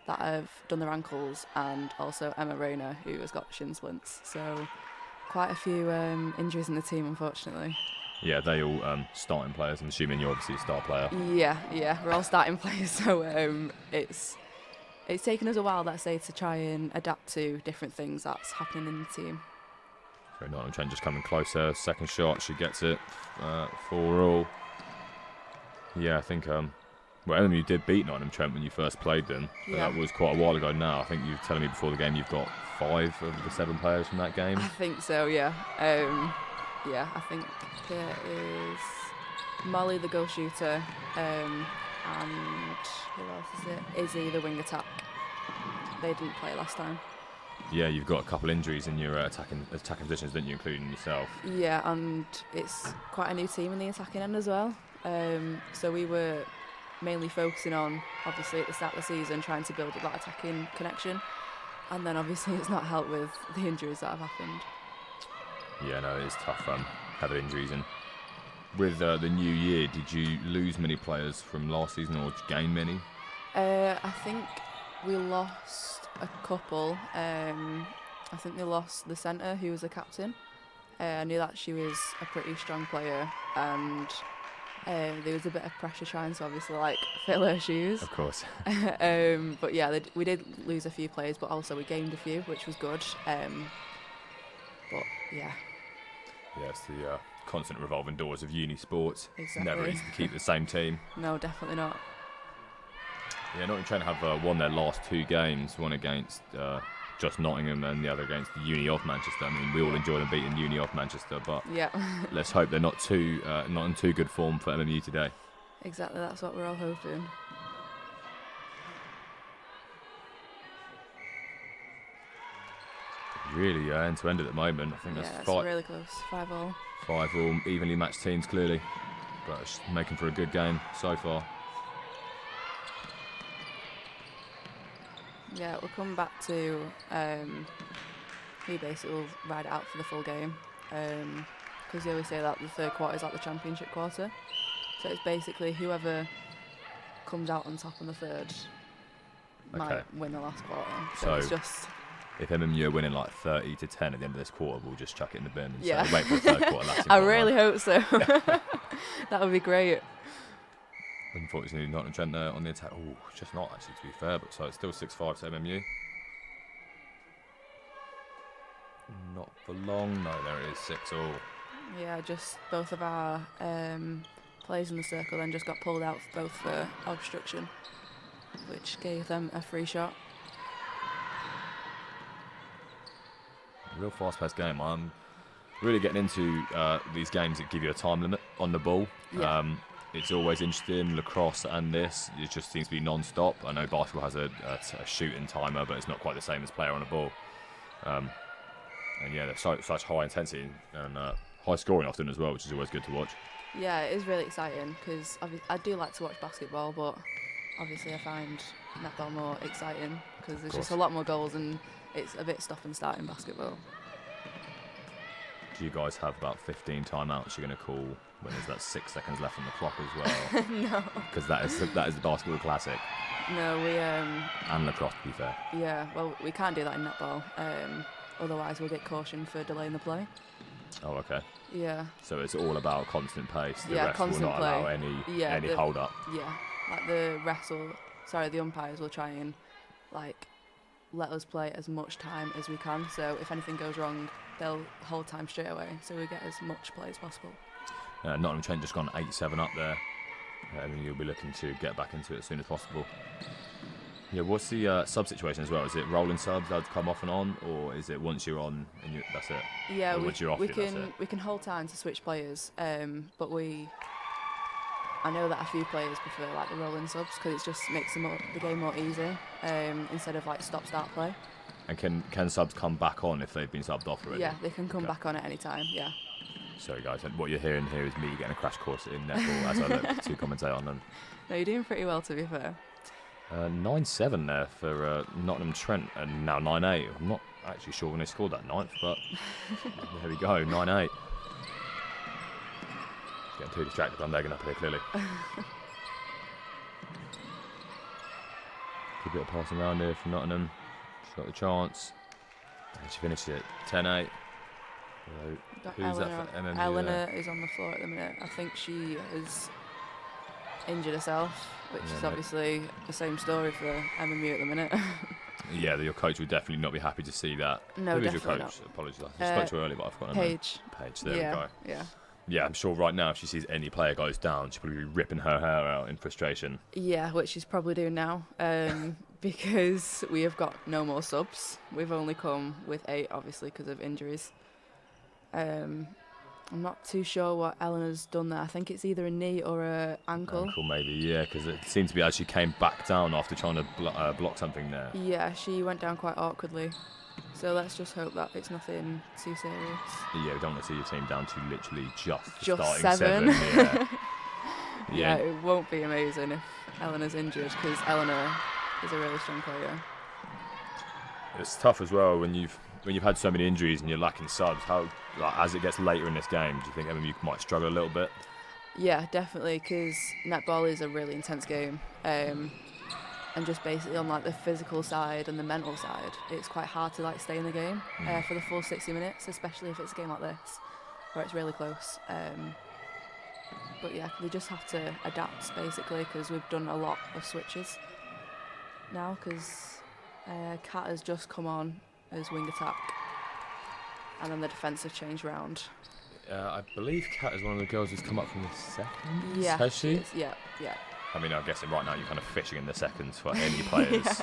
that have done their ankles, and also Emma Rayner, who has got shin splints. So quite a few injuries in the team, unfortunately. Yeah, they all starting players. I'm assuming you're obviously a star player. Yeah, we're all starting players, so it's taken us a while, let's say, to try and adapt to different things that's happening in the team. So Nottingham Trent just coming closer. Second shot, she gets it. 4-all. Yeah, I think MMU did beat Nottingham Trent when you first played them, but that was quite a while ago now. I think you were telling me before the game you've got 5 of the 7 players from that game. I think so, yeah. I think there is Molly, the goal shooter, and who else is it? Izzy, the wing attack. They didn't play last time. Yeah, you've got a couple injuries in your attacking positions, didn't you, including yourself? Yeah, and it's quite a new team in the attacking end as well. So we were mainly focusing on, obviously, at the start of the season, trying to build up that attacking connection. And then, obviously, it's not helped with the injuries that have happened. Yeah, no, it is tough having injuries. And with the new year, did you lose many players from last season, or did you gain many? I think we lost a couple. I think we lost the centre, who was the captain. I knew that she was a pretty strong player, and there was a bit of pressure trying to obviously fill her shoes. Of course. But yeah, we did lose a few players, but also we gained a few, which was good. But yeah. Yeah, it's the constant revolving doors of uni sports. Exactly. Never easy to keep the same team. No, definitely not. Yeah, Nottingham Trent have won their last 2 games, one against just Nottingham and the other against the Uni of Manchester. I mean, we all enjoy them beating Uni of Manchester, but let's hope they're not in too good form for MMU today. Exactly, that's what we're all hoping. Really end to end at the moment. I think that's it's really close. 5-all. 5-all, evenly matched teams clearly, but it's making for a good game so far. Yeah, we'll come back to who basically will ride it out for the full game, because they always say that the third quarter is like the championship quarter. So it's basically whoever comes out on top in the third might win the last quarter. So it's just... If MMU are winning 30-10 at the end of this quarter, we'll just chuck it in the bin and say, wait for the third quarter. I really hope so. That would be great. Unfortunately, Nottingham Trent there on the attack. Oh, just not actually, to be fair, but so it's still 6-5 to MMU. Not for long. No, there it is, 6-all. Yeah, just both of our players in the circle then just got pulled out both for obstruction, which gave them a free shot. Real fast-paced game. I'm really getting into these games that give you a time limit on the ball. Yeah. It's always interesting. Lacrosse and this, it just seems to be non-stop. I know basketball has a shooting timer, but it's not quite the same as player on a ball. And yeah, there's such high intensity and high scoring often as well, which is always good to watch. Yeah, it is really exciting because I do like to watch basketball, but obviously I find netball more exciting because there's just a lot more goals and it's a bit stop and start in basketball. Do you guys have about 15 timeouts you're going to call when there's that 6 seconds left on the clock as well? No. Because that is the basketball classic. No, we... and lacrosse, to be fair. Yeah, well, we can't do that in netball. otherwise we'll get cautioned for delaying the play. Oh, okay. Yeah. So it's all about constant pace. The Yeah, refs constant will not play. allow any hold up. Yeah, like the umpires will try and like let us play as much time as we can. So if anything goes wrong, they'll hold time straight away, so we get as much play as possible. Nottingham Trent just gone 8-7 up there. And you'll be looking to get back into it as soon as possible. Yeah, what's the sub situation as well? Is it rolling subs that come off and on, or is it once you're on and that's it? Yeah, or once you're off, we that's it? we can hold time to switch players, but I know that a few players prefer like the rolling subs because it just makes the game more easy instead of like stop-start play. And can subs come back on if they've been subbed off already? Yeah, they can come back on at any time. Yeah. Sorry guys, what you're hearing here is me getting a crash course in netball as I look to commentate on them. No, you're doing pretty well, to be fair. 9-7 there for Nottingham Trent, and now 9-8. I'm not actually sure when they scored that ninth, but there we go, 9-8. Getting too distracted, I'm legging up here clearly. Good bit of passing around here from Nottingham. She's got the chance. And she finished it 10-8. Who's that for MMU? Eleanor is on the floor at the minute. I think she has injured herself, which is obviously the same story for MMU at the minute. Yeah, your coach would definitely not be happy to see that. No, Who is definitely your coach? not. Apologies, I spoke to her earlier, but I've forgotten her name. Paige, there we go. Yeah. Yeah, I'm sure right now if she sees any player goes down, she'll probably be ripping her hair out in frustration. Yeah, which she's probably doing now, because we have got no more subs. We've only come with 8, obviously, because of injuries. I'm not too sure what Eleanor's done there. I think it's either a knee or a ankle. Ankle maybe, yeah, because it seems to be as she came back down after trying to block something there. Yeah, she went down quite awkwardly. So let's just hope that it's nothing too serious. Yeah, we don't want to see your team down to literally just starting 7. Yeah. Yeah, it won't be amazing if Eleanor's injured, because Eleanor is a really strong player. It's tough as well when you've had so many injuries and you're lacking subs. How, like, as it gets later in this game, do you think MMU might struggle a little bit? Yeah, definitely, because netball is a really intense game, and just basically on like the physical side and the mental side, it's quite hard to like stay in the game for the full 60 minutes, especially if it's a game like this where it's really close. But yeah, we just have to adapt basically, because we've done a lot of switches now, because Kat has just come on as wing attack, and then the defence have changed round. I believe Kat is one of the girls who's come up from the seconds. Yeah, has she? Yeah. I mean, I'm guessing right now you're kind of fishing in the seconds for any players.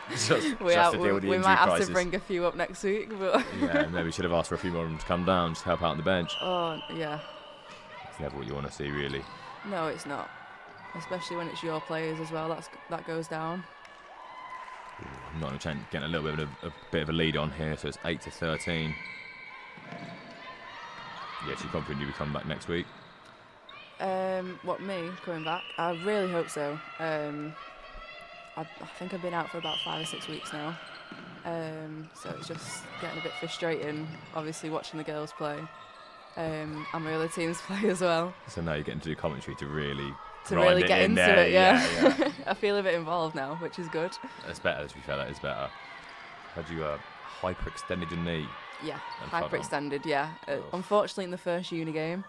We just to deal with the might injury have crisis. to bring a few up next week, but Yeah, maybe we should have asked for a few more of them to come down, just help out on the bench. oh yeah, It's never what you want to see, really. no, it's not. Especially when it's your players as well. That goes down. Nottingham Trent getting a little bit of a lead on here, so it's 8-13. Yeah, so you're confident you'll be coming back next week? What, me coming back? I really hope so. I think I've been out for about 5 or 6 weeks now, so it's just getting a bit frustrating, obviously watching the girls play, and my other teams play as well. So now you're getting to do commentary to really get into there. it, yeah. I feel a bit involved now, which is good. That's better, to be fair, that is better. Had you hyperextended your knee? Yeah, And front arm. hyperextended, yeah. Unfortunately in the first uni game,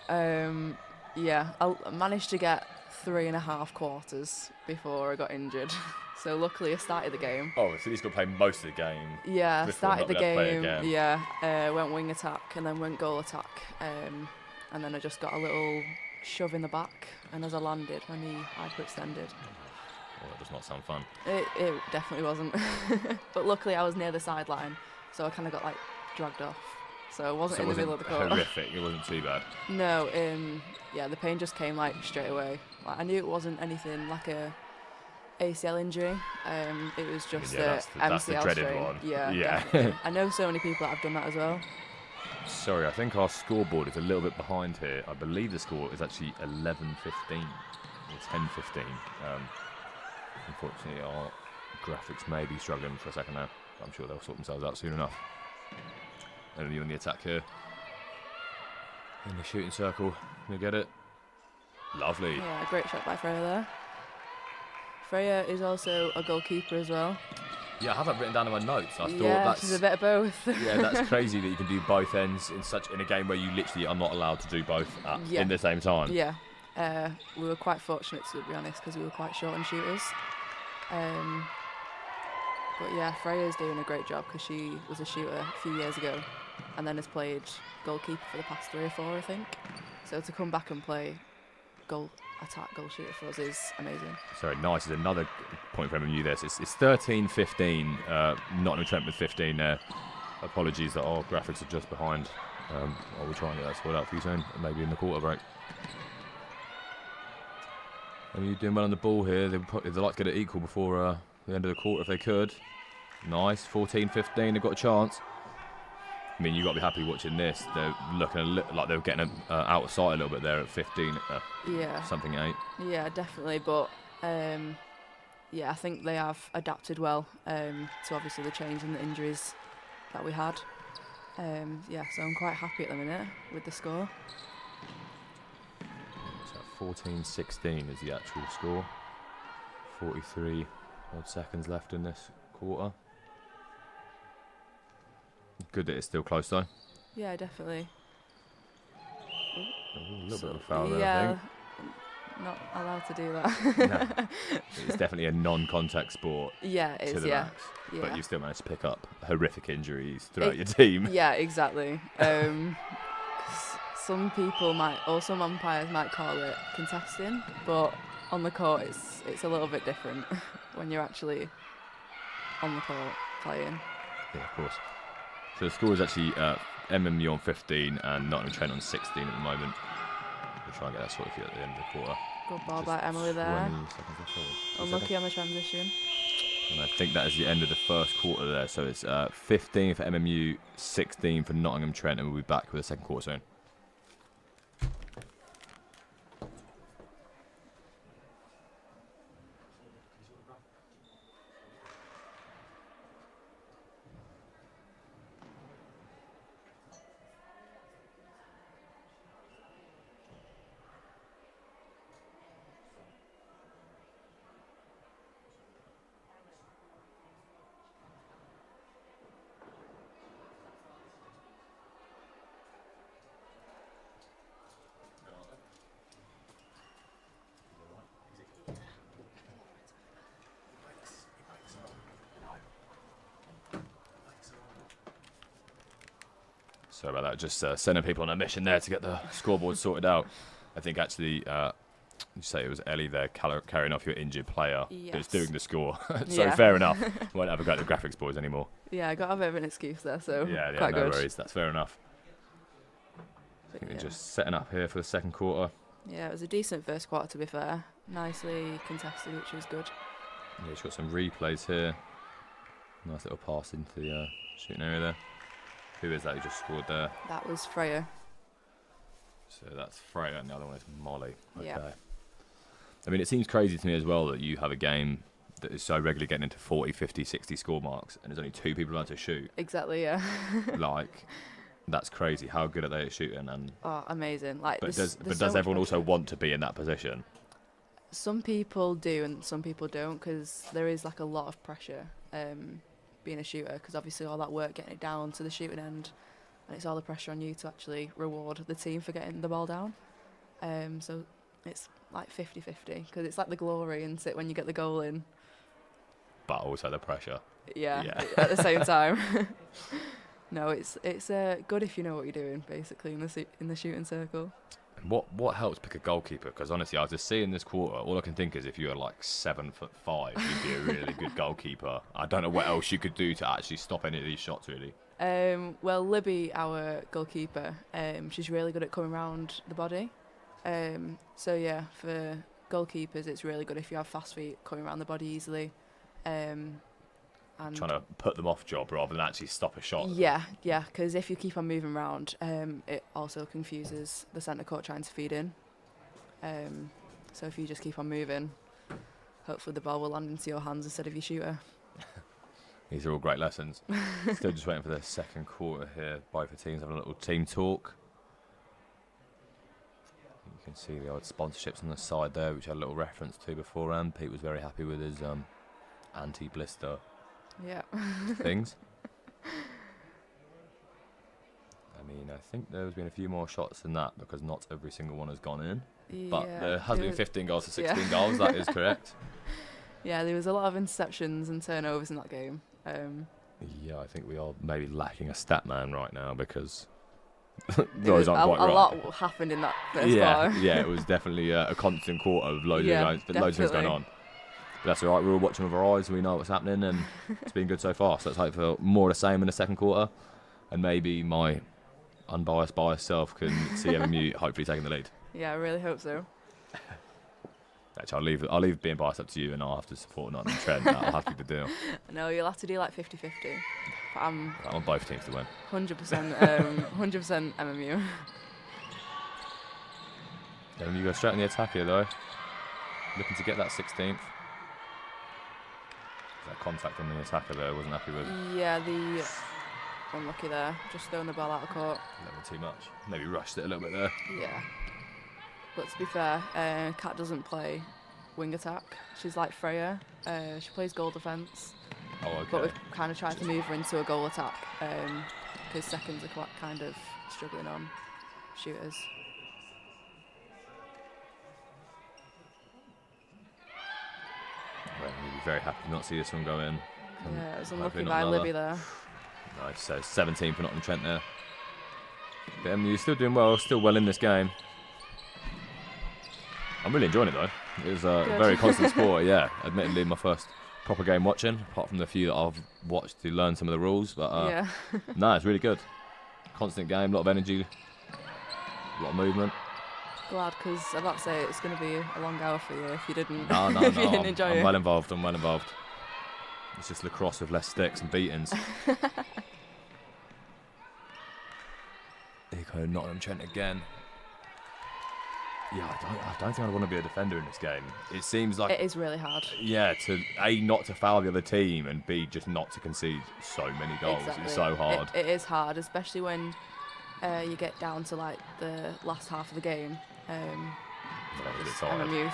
yeah, I managed to get 3.5 quarters before I got injured. So luckily I started the game. Oh, so he's got to play most of the game. Yeah, before started the not being able to play game. again. Yeah, went wing attack and then went goal attack, and then I just got a little shove in the back, and as I landed, my knee hyperextended. Oh, that does not sound fun. It definitely wasn't. But luckily I was near the sideline, so I kind of got like dragged off. So I wasn't in the middle of the court. Horrific. It wasn't too bad. No, yeah, the pain just came like straight away. Like, I knew it wasn't anything like a ACL injury. It was just that's the MCL dreaded strain. one. Yeah. Yeah. Definitely. I know so many people that have done that as well. Sorry, I think our scoreboard is a little bit behind here. I believe the score is actually 11-15 or 10-15. Unfortunately, our graphics may be struggling for a second now. I'm sure they'll sort themselves out soon enough. And you on the attack here. In the shooting circle. You get it? Lovely. Yeah, great shot by Freya there. Freya is also a goalkeeper as well. Yeah, I have that written down in my notes. I thought that's she's a bit of both. yeah, that's crazy that you can do both ends in a game where you literally are not allowed to do both in the same time. Yeah, we were quite fortunate, to be honest, because we were quite short on shooters. But yeah, Freya's doing a great job because she was a shooter a few years ago and then has played goalkeeper for the past 3 or 4, I think. So to come back and play goal shooter for us is amazing. Sorry, nice is another point for MMU there. So it's 13-15, Nottingham Trent with 15 there. Apologies that our graphics are just behind. We'll try and get that sorted out for you soon, maybe in the quarter break. MMU doing well on the ball here. They'd like to get it equal before the end of the quarter if they could. Nice, 14-15, they've got a chance. I mean, you've got to be happy watching this. They're looking like they're getting out of sight a little bit there at 15, something 8. Yeah, definitely. But I think they have adapted well to obviously the change and the injuries that we had. So I'm quite happy at the minute with the score. So 14-16 is the actual score. 43 odd seconds left in this quarter. Good that it's still close though. Yeah, definitely. A little bit of a foul there, I think. Not allowed to do that. No. It's definitely a non-contact sport. Yeah, it to is, the yeah. max. Yeah. But you still managed to pick up horrific injuries throughout your team. Yeah, exactly. Some umpires might call it contesting, but on the court it's a little bit different when you're actually on the court playing. Yeah, of course. So the score is actually MMU on 15 and Nottingham Trent on 16 at the moment. We'll try and get that sorted for you at the end of the quarter. Good ball by Emily there. Unlucky on the transition. And I think that is the end of the first quarter there. So it's 15 for MMU, 16 for Nottingham Trent, and we'll be back with the second quarter soon. Sorry about that. Just sending people on a mission there to get the scoreboard sorted out. I think actually, you say it was Ellie there carrying off your injured player that's doing the score. So fair enough. Won't have a go at the graphics boys anymore. Yeah, I got a bit of an excuse there, so no quite good. worries. That's fair enough. I think they're just setting up here for the second quarter. Yeah, it was a decent first quarter, to be fair. Nicely contested, which was good. Yeah, she's got some replays here. Nice little pass into the shooting area there. Who is that who just scored there? That was Freya. So that's Freya, and the other one is Molly. Okay. Yeah. I mean, it seems crazy to me as well that you have a game that is so regularly getting into 40, 50, 60 score marks, and there's only 2 people allowed to shoot. Exactly, yeah. Like, that's crazy. How good are they at shooting? And amazing. But does everyone also want to be in that position? Some people do, and some people don't, because there is like a lot of pressure. Being a shooter, because obviously all that work getting it down to the shooting end, and it's all the pressure on you to actually reward the team for getting the ball down. So it's like 50-50, because it's like the glory, isn't it, when you get the goal in? But also the pressure. Yeah. At the same time. No, it's good if you know what you're doing, basically, in the shooting circle. And what helps pick a goalkeeper? Because honestly, I was just seeing this quarter, all I can think is if you were like 7'5", you'd be a really good goalkeeper. I don't know what else you could do to actually stop any of these shots, really. Well, Libby, our goalkeeper, she's really good at coming around the body. So yeah, for goalkeepers, it's really good if you have fast feet coming around the body easily. And trying to put them off job rather than actually stop a shot. Yeah, because if you keep on moving around, it also confuses the centre court trying to feed in. So if you just keep on moving, hopefully the ball will land into your hands instead of your shooter. These are all great lessons. Still just waiting for the second quarter here. Both the teams having a little team talk. You can see the old sponsorships on the side there, which I had a little reference to beforehand. Pete was very happy with his anti-blister Yeah. things. I mean, I think there's been a few more shots than that because not every single one has gone in. But there has been 15 goals to 16 goals, that is correct. Yeah, there was a lot of interceptions and turnovers in that game. Yeah, I think we are maybe lacking a stat man right now because a those aren't quite right. lot happened in that first quarter. Yeah, it was definitely a constant quarter of loads of things going on. But that's all right, we're all watching with our eyes, we know what's happening, and it's been good so far. So let's hope for more of the same in the second quarter, and maybe my unbiased self can see MMU hopefully taking the lead. Yeah, I really hope so. Actually, I'll leave being biased up to you, and I'll have to support Nottingham Trent. That'll have to be the deal. No, you'll have to do like 50-50. But I want both teams to win. 100%, 100% MMU. MMU go straight on the attack here, though. Looking to get that 16th. That contact on the attacker there, wasn't happy with. Yeah, the unlucky there. Just throwing the ball out of court. A little too much. Maybe rushed it a little bit there. Yeah. But to be fair, Kat doesn't play wing attack. She's like Freya. She plays goal defence. Oh, okay. But we've kind of tried to move her into a goal attack because seconds are quite kind of struggling on shooters. Well, we'll be very happy to not see this one go in. Yeah, it was unlucky by Libby there. Nice, so 17 for Nottingham Trent there. But MMU still doing well, still well in this game. I'm really enjoying it though. It was a very constant sport, yeah. Admittedly, my first proper game watching, apart from the few that I've watched to learn some of the rules. But no, it's really good. Constant game, a lot of energy, a lot of movement. Glad, because I'm about to say it's going to be a long hour for you if you didn't, No, if you didn't enjoy it. I'm well involved. It's just lacrosse with less sticks and beatings. Here go Nottingham Trent again. Yeah, I don't think I want to be a defender in this game. It seems like it is really hard. Yeah, to A, not to foul the other team, and B, just not to concede so many goals. Exactly. It's so hard. It is hard, especially when you get down to like the last half of the game. MMU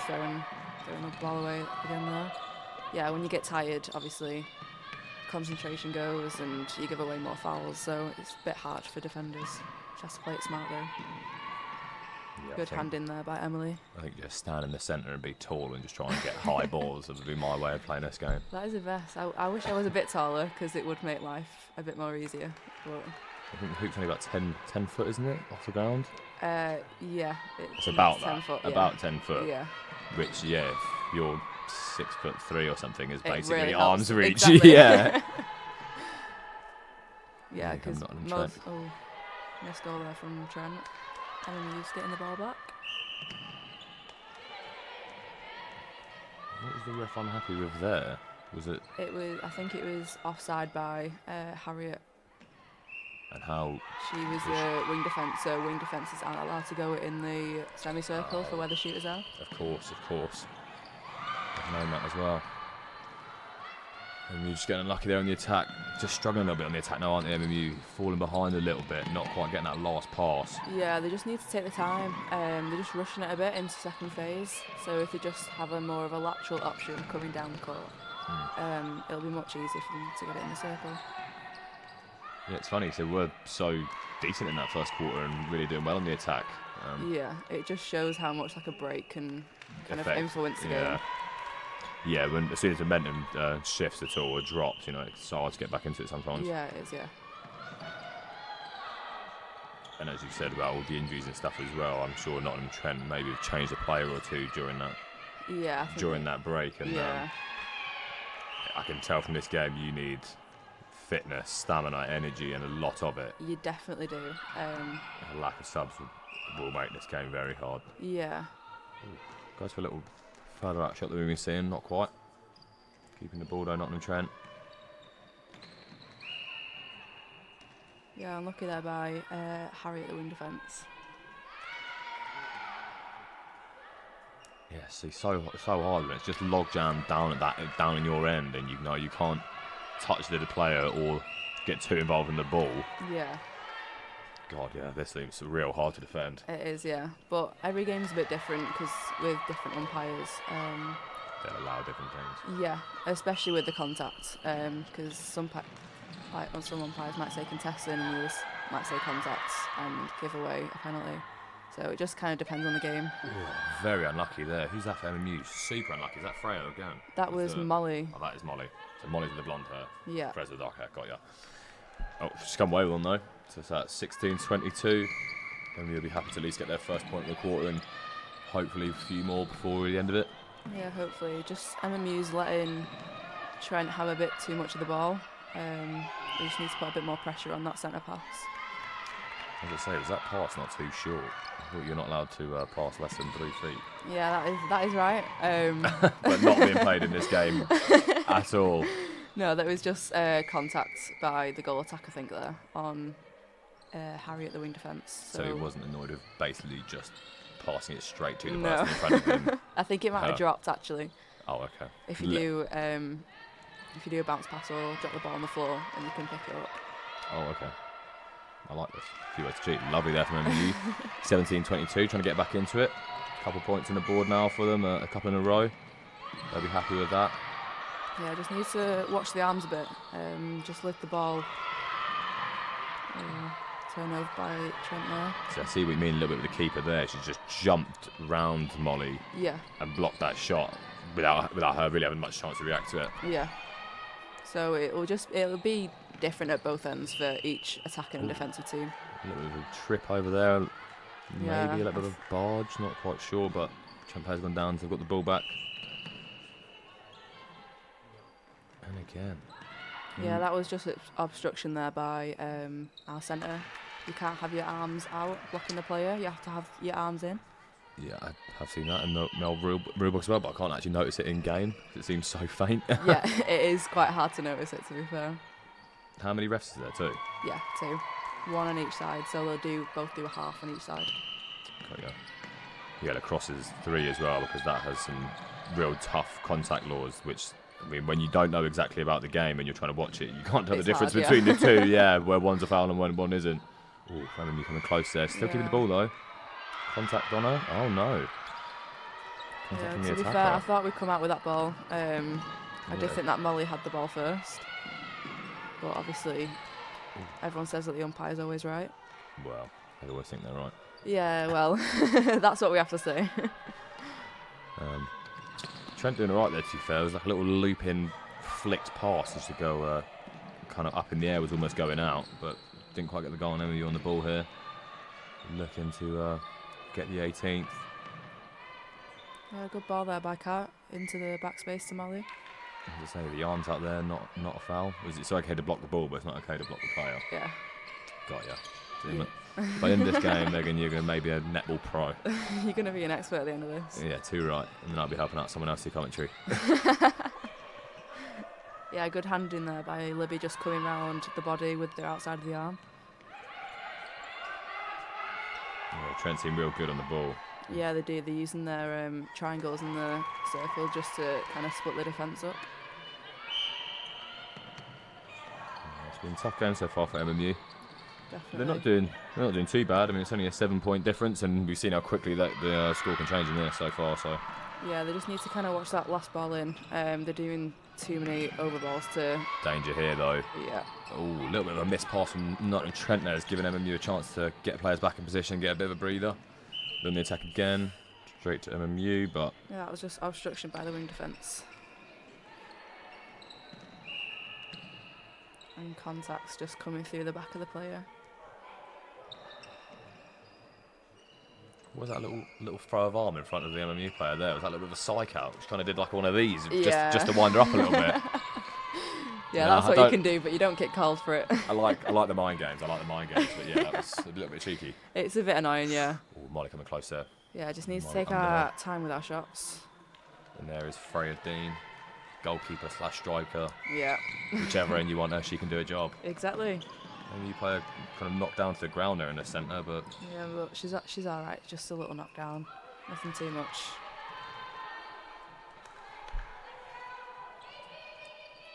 throwing the ball away again there. Yeah, when you get tired, obviously concentration goes and you give away more fouls, so it's a bit hard for defenders. Just play it smart though. Yeah, good hand in there by Emily. I think just stand in the centre and be tall and just try and get high balls would be my way of playing this game. That is the best. I wish I was a bit taller because it would make life a bit more easier. But I think the hoop's only about 10 foot, isn't it, off the ground? Yeah. It's about 10 that. foot, about 10 foot. Yeah. Which, yeah, if you're 6'3" or something, is basically really arm's helps. reach. Exactly. Yeah. Yeah, because most. Oh, missed goal there from Trent. And he's getting the ball back. What was the ref unhappy with there? Was it? It was. I think it was offside by Harriet. And how? She was the wing defence, so wing defences aren't allowed to go in the semicircle for where the shooters are. Of course. I've known that as well. And you're just getting unlucky there on the attack. Just struggling a little bit on the attack now, aren't they, MMU? Falling behind a little bit, not quite getting that last pass. Yeah, they just need to take the time. They're just rushing it a bit into second phase. So if they just have a more of a lateral option coming down the court, it'll be much easier for them to get it in the circle. Yeah, it's funny. So we're so decent in that first quarter and really doing well on the attack. Yeah, it just shows how much like a break can kind of influence the game. Yeah, as soon as the momentum shifts at all or drops, it's hard to get back into it sometimes. Yeah, it is, yeah. And as you said about all the injuries and stuff as well, I'm sure Nottingham Trent maybe have changed a player or two during that. Yeah. During that break, and I can tell from this game you need fitness, stamina, energy, and a lot of it. You definitely do. A lack of subs will make this game very hard. Yeah. Goes for a little further out shot that we've been seeing, not quite. Keeping the ball though, Nottingham Trent. Yeah, unlucky there by Harry at the wing defence. Yeah, see, so hard when it's just log jammed down in your end, and you can't touch the player or get too involved in the ball. Yeah. God, yeah, this seems real hard to defend. It is, yeah. But every game's a bit different because with different umpires. they'll allow different things. Yeah, especially with the contact, because some umpires might say contesting and others might say contact and give away a penalty. So it just kind of depends on the game. Ooh, very unlucky there. Who's that for MMU? Super unlucky. Is that Freya again? That was Molly. Oh, that is Molly. So Molly's with the blonde hair. Yeah. Freya's with the dark hair. Got ya. Oh, she's come away with one though. So it's at 16-22. And we'll be happy to at least get their first point of the quarter and hopefully a few more before the end of it. Yeah, hopefully. Just MMU's letting Trent have a bit too much of the ball. We just need to put a bit more pressure on that centre pass. As I say, is that pass not too short? I thought you're not allowed to pass less than 3 feet. Yeah, that is right. But not being played in this game at all. No, that was just contact by the goal attack, I think, there on Harry at the wing defence. So he wasn't annoyed with basically just passing it straight to the No. person in front of him. I think it might have dropped actually. Oh, okay. If you do a bounce pass or drop the ball on the floor, and you can pick it up. Oh, okay. I like this. A few ways to cheat. Lovely there from MMU. 17-22, trying to get back into it. A couple points on the board now for them, a couple in a row. They'll be happy with that. Yeah, just need to watch the arms a bit. Just lift the ball. Turn over by Trent there. So I see what you mean a little bit with the keeper there. She just jumped round Molly Yeah. and blocked that shot without her really having much chance to react to it. Yeah. So it'll be different at both ends for each attacking and defensive team. A little bit of a trip over there. Maybe Yeah. a little bit of a barge, not quite sure, but Trent has gone down, so they've got the ball back. And again. Yeah, that was just obstruction there by our centre. You can't have your arms out blocking the player. You have to have your arms in. Yeah, I have seen that in the rulebook as well, but I can't actually notice it in game because it seems so faint. Yeah, it is quite hard to notice it, to be fair. How many refs is there, 2? Yeah, 2. 1 on each side, so they'll both do a half on each side. Okay, yeah. Yeah, lacrosse is 3 as well because that has some real tough contact laws, which, I mean, when you don't know exactly about the game and you're trying to watch it, you can't tell the difference hard, between the two, yeah, where one's a foul and one isn't. Ooh, Fleming coming close there. Still keeping the ball though. Contact on her. Oh no. Contact from the to be attacker. fair, I thought we'd come out with that ball. I did think that Molly had the ball first. But obviously, everyone says that the umpire's always right. Well, I always think they're right. Yeah, well, that's what we have to say. Trent doing alright there, to be fair. It was like a little loop-in flicked pass just to go kind of up in the air, was almost going out, but didn't quite get the goal on MMU on the ball here. Looking to get the 18th. Yeah, good ball there by Kat into the backspace to Molly. As I say, the arms out there, not a foul. It's okay to block the ball, but it's not okay to block the player. Yeah. Got ya. But in this game, Megan, you're going to maybe a netball pro. You're going to be an expert at the end of this. Yeah, 2 right. And then I'll be helping out someone else through commentary. Yeah, good hand in there by Libby, just coming round the body with the outside of the arm. Yeah, Trent seemed real good on the ball. Yeah, they do. They're using their triangles in the circle just to kind of split the defence up. It's been a tough game so far for MMU. Definitely. They're not doing too bad. I mean, it's only a 7-point difference, and we've seen how quickly that the score can change in this so far. So Yeah, they just need to kind of watch that last ball in. They're doing too many overballs to... danger here, though. Yeah. Oh, a little bit of a missed pass from Nottingham Trent there has given MMU a chance to get players back in position, get a bit of a breather. Then the attack again, straight to MMU, but... Yeah, that was just obstruction by the wing defence. And contacts just coming through the back of the player. What was that little throw of arm in front of the MMU player there? Was that a little bit of a psych out? Which kind of did like one of these, Yeah. just to wind her up a little bit. Yeah, No, that's what you can do, but you don't get called for it. I like the mind games. But yeah, that was a little bit cheeky. It's a bit annoying, yeah. Oh, Molly coming close there. Yeah, just need to Molly take under our her. time with our shots. And there is Freya Dean, goalkeeper / striker. Yeah. Whichever end you want her, she can do a job. Exactly. MMU player kind of knocked down to the ground there in the centre, but Yeah, but she's all right. Just a little knockdown. Nothing too much.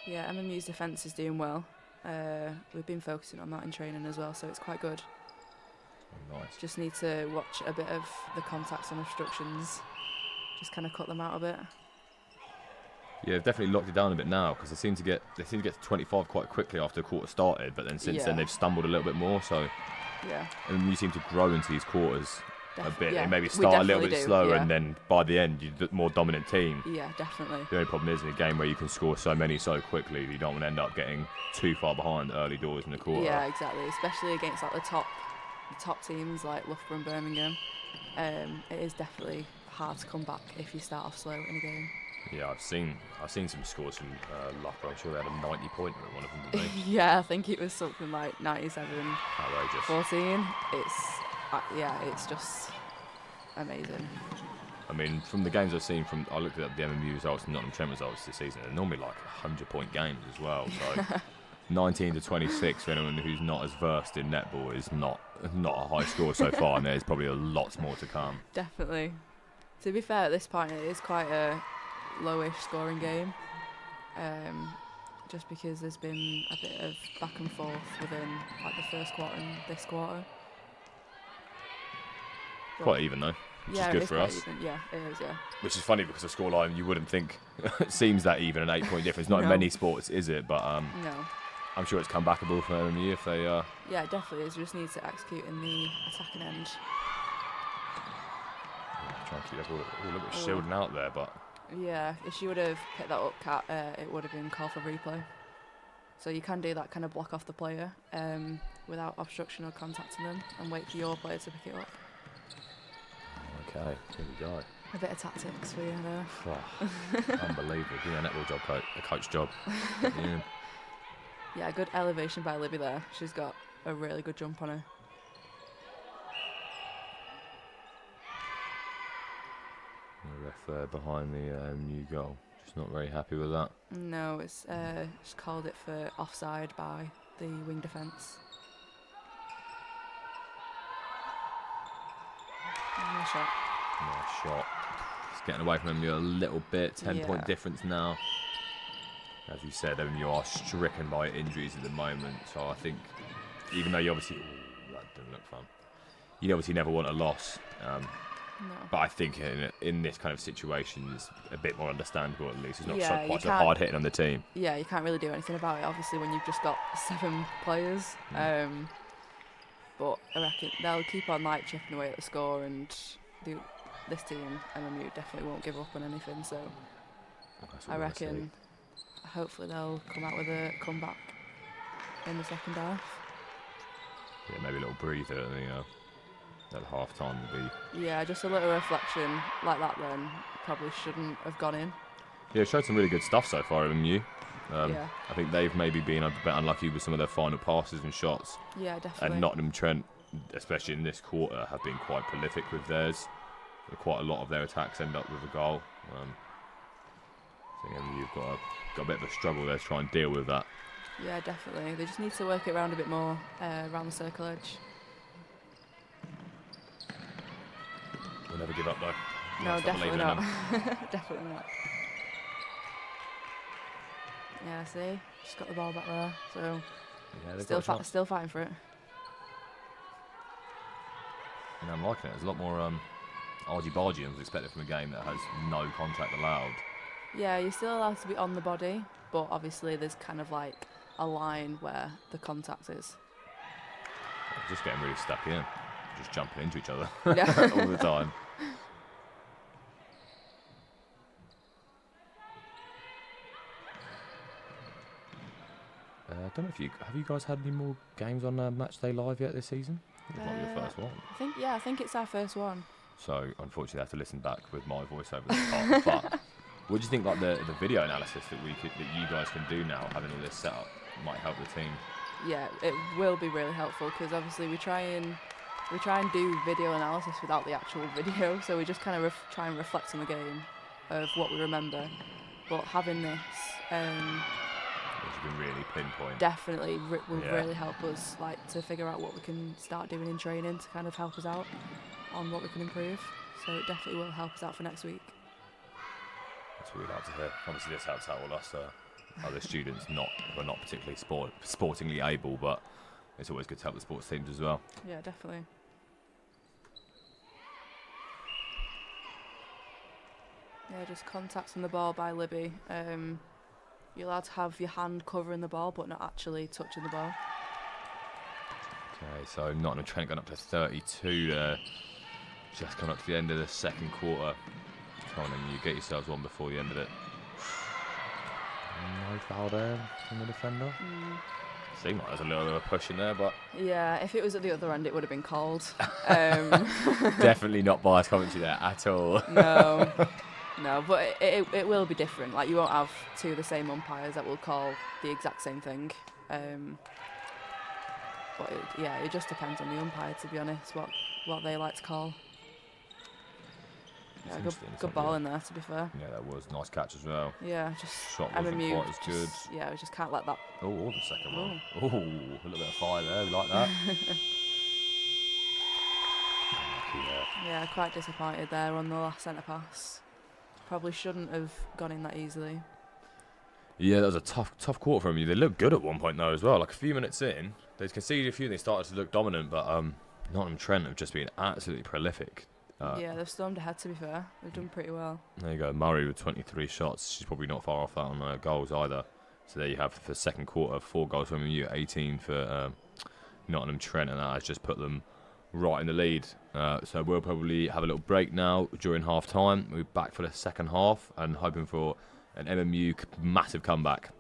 Yeah, MMU's defence is doing well. We've been focusing on that in training as well, so it's quite good. nice. Just need to watch a bit of the contacts and obstructions. Just kind of cut them out a bit. Yeah, they've definitely locked it down a bit now because they seem to get to 25 quite quickly after the quarter started, but then since then they've stumbled a little bit more. So and you seem to grow into these quarters a bit. Yeah. They maybe start a little bit slower, yeah. and then by the end you're the more dominant team. Yeah, definitely. The only problem is in a game where you can score so many so quickly, you don't want to end up getting too far behind early doors in the quarter. Yeah, exactly. Especially against like the top teams like Loughborough and Birmingham. It is definitely hard to come back if you start off slow in a game. Yeah, I've seen some scores from Loughborough. I'm sure they had a 90-pointer at one of them, didn't they? Yeah, I think it was something like 97. Outrageous. 14. It's just amazing. I mean, from the games I've seen, I looked at the MMU results and Nottingham Trent results this season. They're normally like 100-point games as well. So 19 to 26 for anyone who's not as versed in netball is not a high score so far, and there's probably a lot more to come. Definitely. To be fair, at this point it is quite a lowish scoring game, just because there's been a bit of back and forth within like the first quarter and this quarter. But quite even though, which is good for us. Even. Yeah, it is. Yeah. Which is funny because the scoreline you wouldn't think seems that even, an 8-point difference. Not in many sports, is it? But no. I'm sure it's comebackable for MMU if they. Yeah, it definitely is. We just need to execute in the attacking end. Try and keep that all a little bit shielding out there, but. Yeah, if she would have picked that up, Kat, it would have been called for replay. So you can do that, kind of block off the player without obstruction or contacting them, and wait for your player to pick it up. Okay, here we go. A bit of tactics for you there. Oh, unbelievable. Doing a netball job, a coach job. Yeah. Yeah, good elevation by Libby there. She's got a really good jump on her. The ref there behind the new goal. Just not very happy with that. No, it's just called it for offside by the wing defence. Nice shot. Nice shot. It's getting away from MMU a little bit. 10-point difference now. As you said, MMU are stricken by injuries at the moment. So I think, even though you obviously... Ooh, that didn't look fun. You obviously never want a loss. No. But I think in this kind of situation, it's a bit more understandable at least. It's not quite so hard hitting on the team. Yeah, you can't really do anything about it, obviously, when you've just got 7 players. But I reckon they'll keep on like chipping away at the score, and this team, MMU, definitely won't give up on anything. So I reckon hopefully they'll come out with a comeback in the second half. Yeah, maybe a little breather at half time would be. Yeah, just a little reflection like that then probably shouldn't have gone in. Yeah, showed some really good stuff so far, MMU. Yeah. I think they've maybe been a bit unlucky with some of their final passes and shots. Yeah, definitely. And Nottingham Trent, especially in this quarter, have been quite prolific with theirs. Quite a lot of their attacks end up with a goal. I think MMU've got a bit of a struggle there to try and deal with that. Yeah, definitely. They just need to work it around a bit more, around the circle edge. We'll never give up though. No, definitely not. Definitely not. Yeah, see, just got the ball back there, so yeah, still fighting for it. Yeah, I'm liking it. There's a lot more argy-bargy than was expected from a game that has no contact allowed. Yeah, you're still allowed to be on the body, but obviously there's kind of like a line where the contact is. Just getting really stuck in, just jumping into each other Yeah. all the time. I don't know if have you guys had any more games on Matchday Live yet this season? It might be your first one. I think it's our first one. So unfortunately, I have to listen back with my voice over the top. But what do you think, like the video analysis that you guys can do now, having all this set up, might help the team? Yeah, it will be really helpful because obviously we try and do video analysis without the actual video, so we just kind of try and reflect on the game of what we remember. But having this. Which you can really pinpoint. Definitely will really help us to figure out what we can start doing in training to kind of help us out on what we can improve. So it definitely will help us out for next week. That's what we'd like to hear. Obviously this helps out all us other students who are not particularly sportingly able, but it's always good to help the sports teams as well. Yeah, definitely. Yeah, just contacting the ball by Libby. You're allowed to have your hand covering the ball, but not actually touching the ball. Okay, so Nottingham Trent gone up to 32 there. Just coming up to the end of the second quarter. Come on, and you get yourselves one before the end of it. No foul there from the defender. Seemed like there's a little bit of a push in there, but Yeah, if it was at the other end, it would have been called. definitely not biased commentary there at all. No, but it will be different. Like, you won't have two of the same umpires that will call the exact same thing. But it just depends on the umpire, to be honest, what they like to call. Yeah, good ball in there, to be fair. Yeah, that was nice catch as well. Yeah, just Shot wasn't MMU quite as good. Yeah, we just can't let that. Oh, the second one. Oh, a little bit of fire there. We like that. Yeah, quite disappointed there on the last centre pass. Probably shouldn't have gone in that easily. Yeah, that was a tough quarter from you. They looked good at one point though as well. Like a few minutes in, they conceded a few. They started to look dominant, but Nottingham Trent have just been absolutely prolific. Yeah, they've stormed ahead, to be fair. They've done pretty well. There you go. Murray with 23 shots. She's probably not far off that on goals either. So there you have for the second quarter, 4 goals from you, 18 for Nottingham Trent, and that has just put them right in the lead. So we'll probably have a little break now during half time. We're back for the second half and hoping for an MMU massive comeback.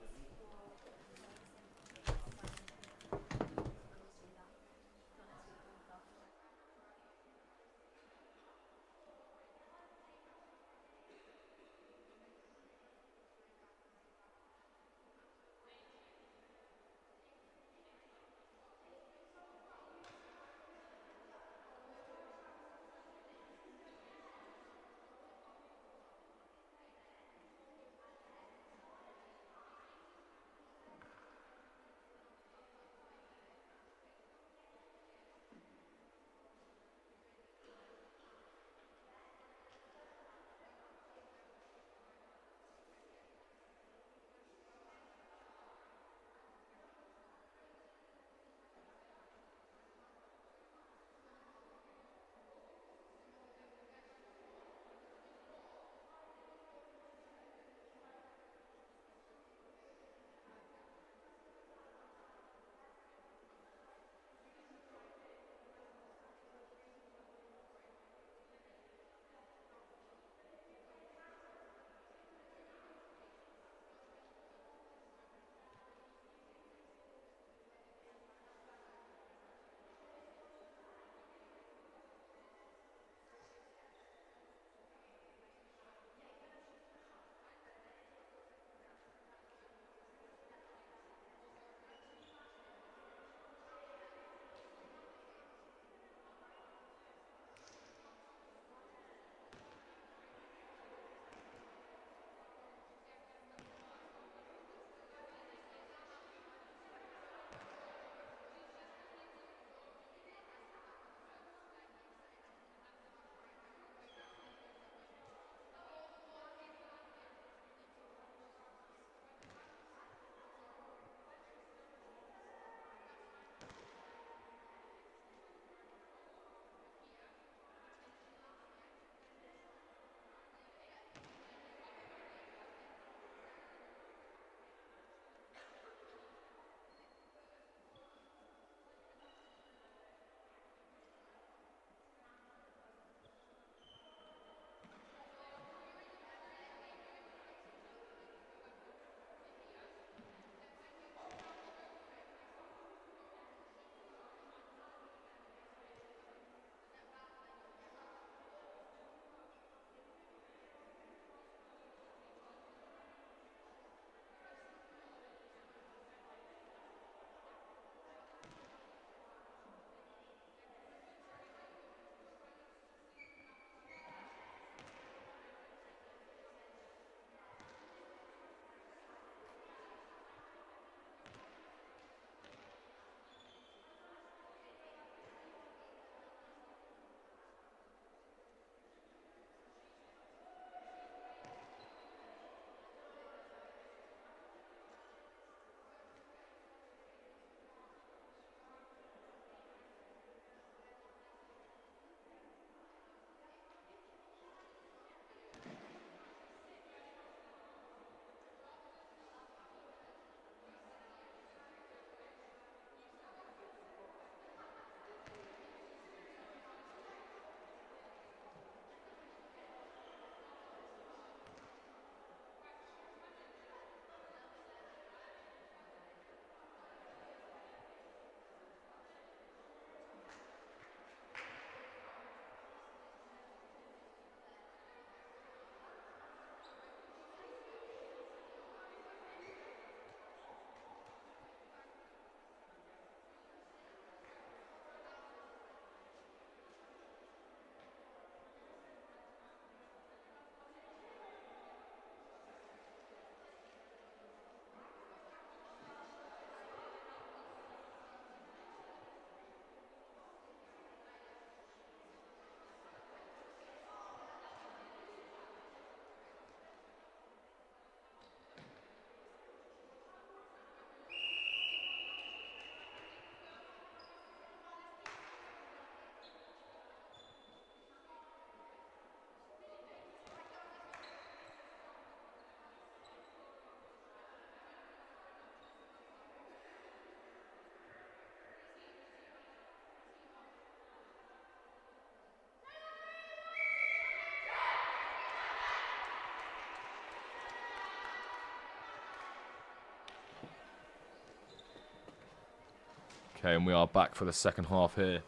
Okay, and we are back for the second half here.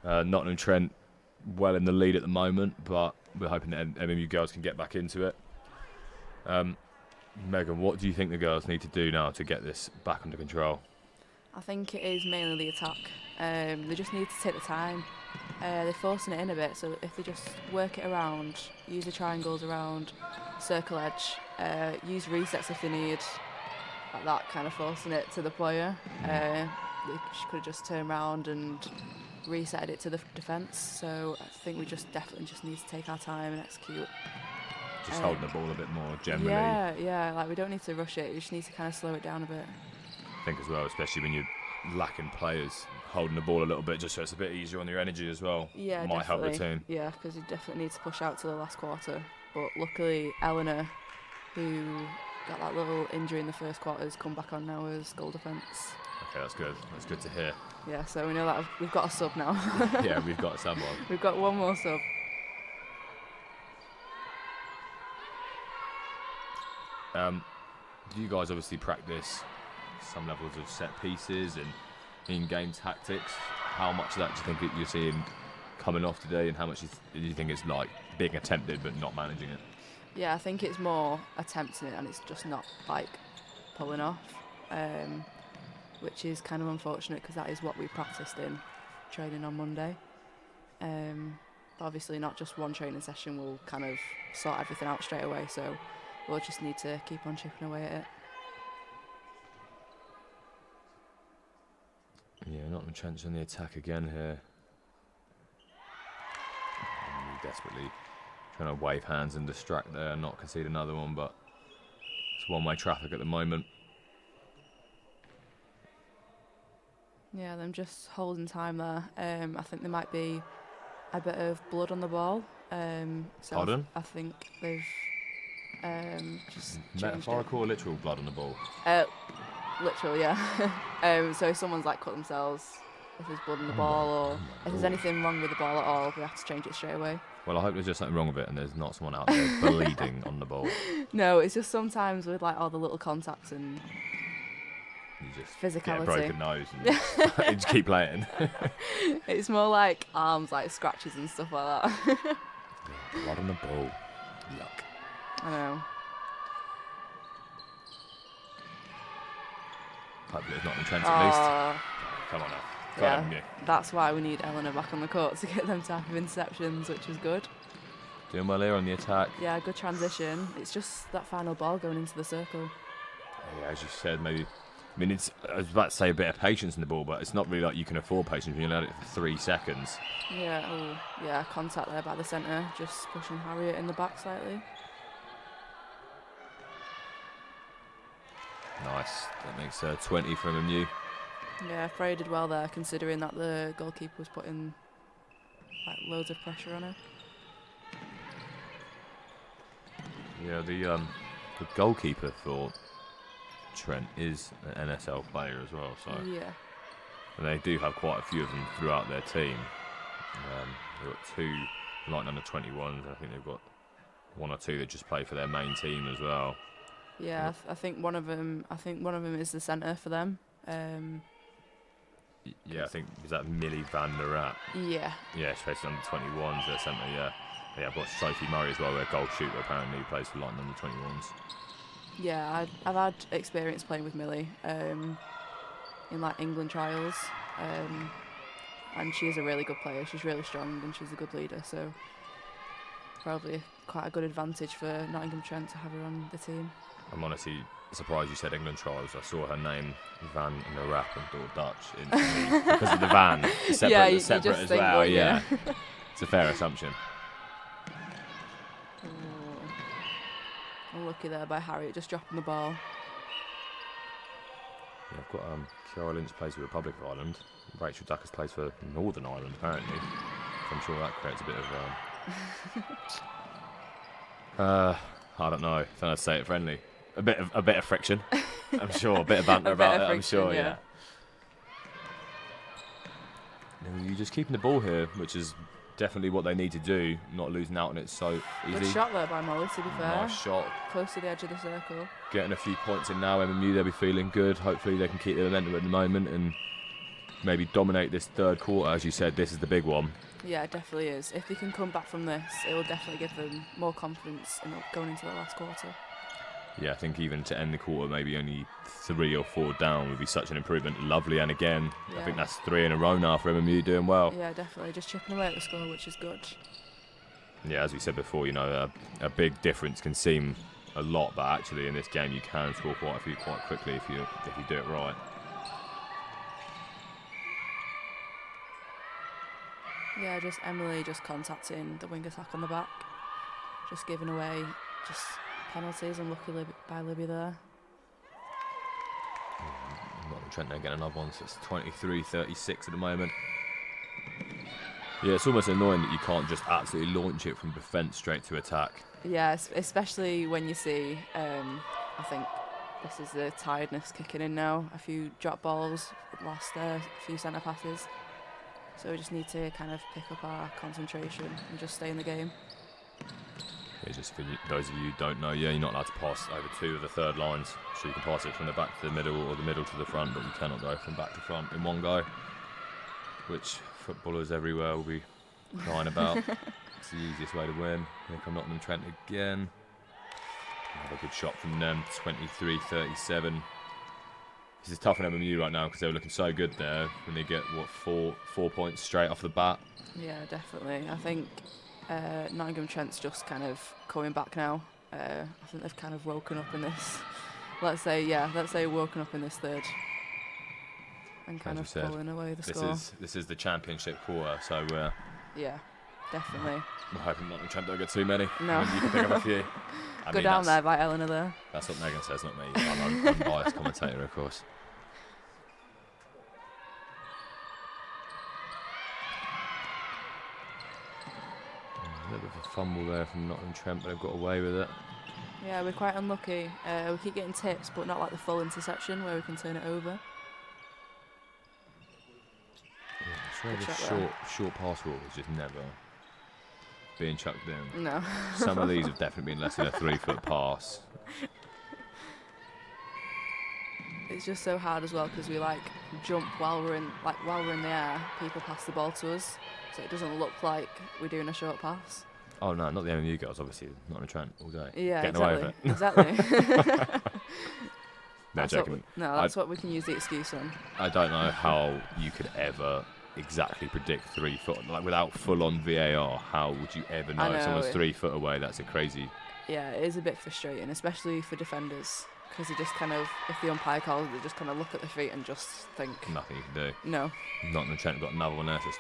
Nottingham Trent well in the lead at the moment, but we're hoping that MMU girls can get back into it. Megan, what do you think the girls need to do now to get this back under control? I think it is mainly the attack. They just need to take the time. They're forcing it in a bit, so if they just work it around, use the triangles around, circle edge, use resets if they need, like that, kind of forcing it to the player. They could have just turned around and resetted it to the defence. So I think we definitely need to take our time and execute. Just holding the ball a bit more generally. Yeah, like we don't need to rush it. You just need to kind of slow it down a bit. I think as well, especially when you're lacking players, holding the ball a little bit just so it's a bit easier on your energy as well. Yeah, might definitely. help the team. Yeah, because you definitely need to push out to the last quarter. But luckily, Eleanor, who got that little injury in the first quarter, has come back on now as goal defence. Okay, that's good. That's good to hear. Yeah, so we know that we've got a sub now. Yeah, we've got someone. We've got one more sub. You guys obviously practice some levels of set pieces and in-game tactics. How much of that do you think you're seeing coming off today, and how much do you think is like being attempted but not managing it? Yeah, I think it's more attempting it and it's just not like pulling off, which is kind of unfortunate because that is what we practiced in training on Monday. But obviously not just one training session will kind of sort everything out straight away, so we'll just need to keep on chipping away at it. Yeah, Nottingham Trent's on the attack again here. And desperately trying to wave hands and distract there and not concede another one, but it's one-way traffic at the moment. Yeah, them just holding time there. I think there might be a bit of blood on the ball. So Pardon? I think they've just Metaphorical or literal blood on the ball? Literal, yeah. So if someone's like cut themselves, if there's blood on the ball, or if there's anything wrong with the ball at all, we have to change it straight away. Well, I hope there's just something wrong with it and there's not someone out there bleeding on the ball. No, it's just sometimes with like all the little contacts and You just physicality. get a broken nose and you just keep playing. It's more like arms, like scratches and stuff like that. Blood on the ball. Yuck. I know. Hopefully it's not in Trent at least. Come on now. Yeah, that's why we need Eleanor back on the court to get them to have interceptions, which was good. Doing well here on the attack. Yeah, good transition. It's just that final ball going into the circle. Yeah, as you said, maybe. I mean, I was about to say a bit of patience in the ball, but it's not really like you can afford patience when you let it for 3 seconds. Yeah, contact there by the centre, just pushing Harriet in the back slightly. Nice. That makes 20 from MU. Yeah, Freya did well there, considering that the goalkeeper was putting like loads of pressure on her. Yeah, the goalkeeper for Trent is an NSL player as well, so Yeah. and they do have quite a few of them throughout their team. They've got 2 like under 21s. I think they've got 1 or 2 that just play for their main team as well. Yeah, I think one of them is the centre for them. Yeah, I think is that Millie Van der Raat. Yeah. Yeah, she's under 21s. Their centre. Yeah, I've got Sophie Murray as well. Their goal shooter apparently who plays for London under 21s. Yeah, I've had experience playing with Millie in like England trials, and she's a really good player. She's really strong and she's a good leader. So probably quite a good advantage for Nottingham Trent to have her on the team. I'm honestly surprised you said England trials. I saw her name, Van der Raat, and thought Dutch instantly because of the van. Separate, yeah, you separate just as think, well. yeah. It's a fair assumption. Unlucky there by Harriet, just dropping the ball. Yeah, I've got Kiara Lynch plays for the Republic of Ireland. Rachel Duckers plays for Northern Ireland apparently. So I'm sure that creates a bit of I don't know. If I'd say it friendly. A bit of friction. I'm sure. A bit of banter about it. I'm sure. Yeah. And you're just keeping the ball here, which is definitely what they need to do. Not losing out on it so easy. Good shot there by Molly, to be fair. Nice shot. Close to the edge of the circle. Getting a few points in now. MMU, they'll be feeling good. Hopefully they can keep the momentum at the moment and maybe dominate this third quarter. As you said, this is the big one. Yeah, it definitely is. If they can come back from this, it will definitely give them more confidence in going into the last quarter. Yeah, I think even to end the quarter, maybe only 3 or 4 down would be such an improvement. Lovely, and again, Yeah. I think that's 3 in a row now for MMU doing well. Yeah, definitely. Just chipping away at the score, which is good. Yeah, as we said before, a big difference can seem a lot, but actually in this game you can score quite a few quite quickly if you do it right. Yeah, just Emily just contacting the wing attack on the back, just giving away just penalties, and luckily by Libby there. Nottingham Trent now getting another one, so it's 23-36 at the moment. Yeah, it's almost annoying that you can't just absolutely launch it from defence straight to attack. Yeah, especially when you see, I think this is the tiredness kicking in now. A few drop balls, lost a few centre passes. So we just need to kind of pick up our concentration and just stay in the game. Yeah, just for those of you who don't know, you're not allowed to pass over 2 of the third lines. So you can pass it from the back to the middle or the middle to the front, but you cannot go from back to front in one go, which footballers everywhere will be crying about. It's the easiest way to win. Here come Nottingham Trent again. Another good shot from them, 23-37. This is tough in MMU right now because they were looking so good there when they get, 4 points straight off the bat. Yeah, definitely. I think Nottingham Trent's just kind of coming back now. I think they've kind of woken up in this, let's say woken up in this third and kind of pulling away the score. This is the championship quarter, so yeah, definitely. I'm hoping Nottingham Trent don't get too many. No. You can pick up a few. Go down there by Eleanor there. That's what Megan says, not me. I'm an unbiased commentator, of course. A little bit of a fumble there from Nottingham Trent, but they've got away with it. Yeah, we're quite unlucky. We keep getting tips, but not like the full interception where we can turn it over. Yeah, it's really short pass rule is just never being chucked in. No. Some of these have definitely been less than a 3-foot pass. It's just so hard as well because we jump while we're in the air. People pass the ball to us, so it doesn't look like we're doing a short pass. Oh no, not the MMU girls, obviously. Not in Trent all day. Yeah, getting away with it. Exactly. No, joking. That's what we can use the excuse on. I don't know how you could ever exactly predict 3 foot, without full-on VAR. How would you ever know if someone's 3 foot away? That's a crazy. Yeah, it is a bit frustrating, especially for defenders, because they just kind of, if the umpire calls, they just kind of look at their feet and just think nothing you can do. No. Nottingham Trent got another one there, so it's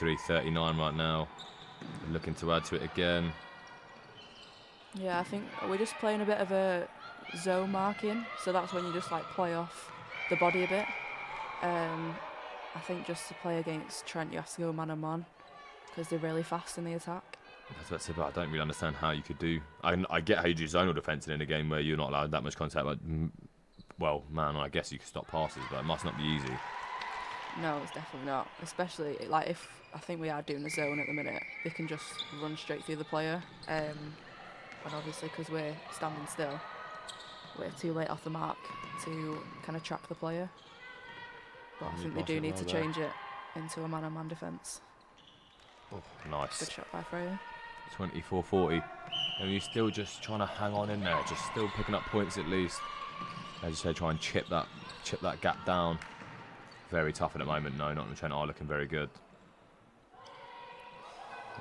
23-39 right now. They're looking to add to it again. Yeah, I think we're just playing a bit of a zone marking, so that's when you just play off the body a bit. I think just to play against Trent, you have to go man-on-man because they're really fast in the attack. That's what I said, but I don't really understand how you could do. I get how you do zonal defence in a game where you're not allowed that much contact. Well, man, I guess you can stop passes, but it must not be easy. No, it's definitely not. Especially if I think we are doing the zone at the minute, they can just run straight through the player. And obviously, because we're standing still, we're too late off the mark to kind of track the player. But I think they do need to change it into a man-on-man defence. Oh, nice. Good shot by Freya. 24-40. And you're still just trying to hang on in there, just still picking up points at least. As you say, try and chip that gap down. Very tough at the moment. No, Nottingham Trent are looking very good.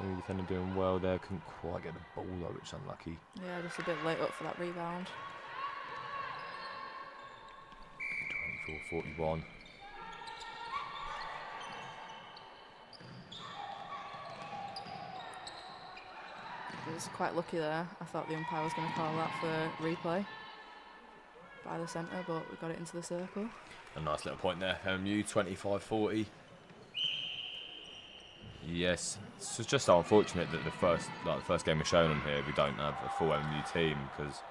The defender doing well there. Couldn't quite get the ball though, which is unlucky. Yeah, just a bit late up for that rebound. 24-41. It was quite lucky there. I thought the umpire was going to call that for replay by the centre, but we got it into the circle. A nice little point there. MMU 25-40. Yes, it's just so unfortunate that the first game we're shown on here, we don't have a full MMU team because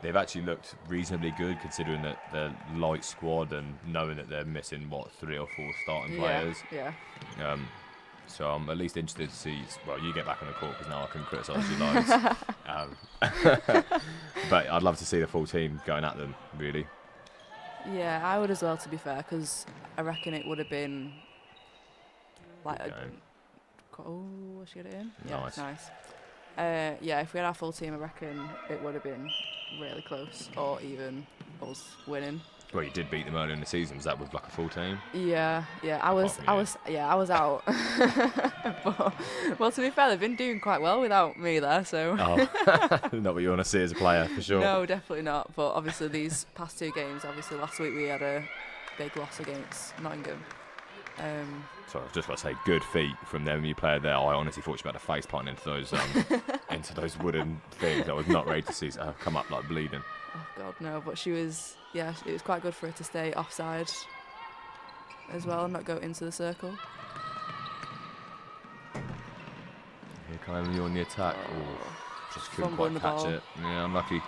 they've actually looked reasonably good considering that they're light squad and knowing that they're missing 3 or 4 starting players. Yeah. So I'm at least interested to see. Well, you get back on the court because now I can criticise you loads. But I'd love to see the full team going at them, really. Yeah, I would as well, to be fair, because I reckon it would have been like Good a. game. Oh, she got it in? Yeah, Nice. nice. Yeah, if we had our full team, I reckon it would have been really close, or even us winning. Well, you did beat them earlier in the season. Was that with like a full team? Yeah, I was out. But, well, to be fair, they've been doing quite well without me there, so. Oh, not what you want to see as a player, for sure. No, definitely not. But obviously, these past 2 games, obviously last week we had a big loss against Nottingham. So I was just about to say, good feet from them. You player there. I honestly thought you were about to face plant into those wooden things. I was not ready to see her come up like bleeding. Oh God, no! But she was, yeah, it was quite good for her to stay offside as well and not go into the circle. Here coming you on the attack. Oh, just couldn't fumbling quite the catch ball. it. Yeah, unlucky.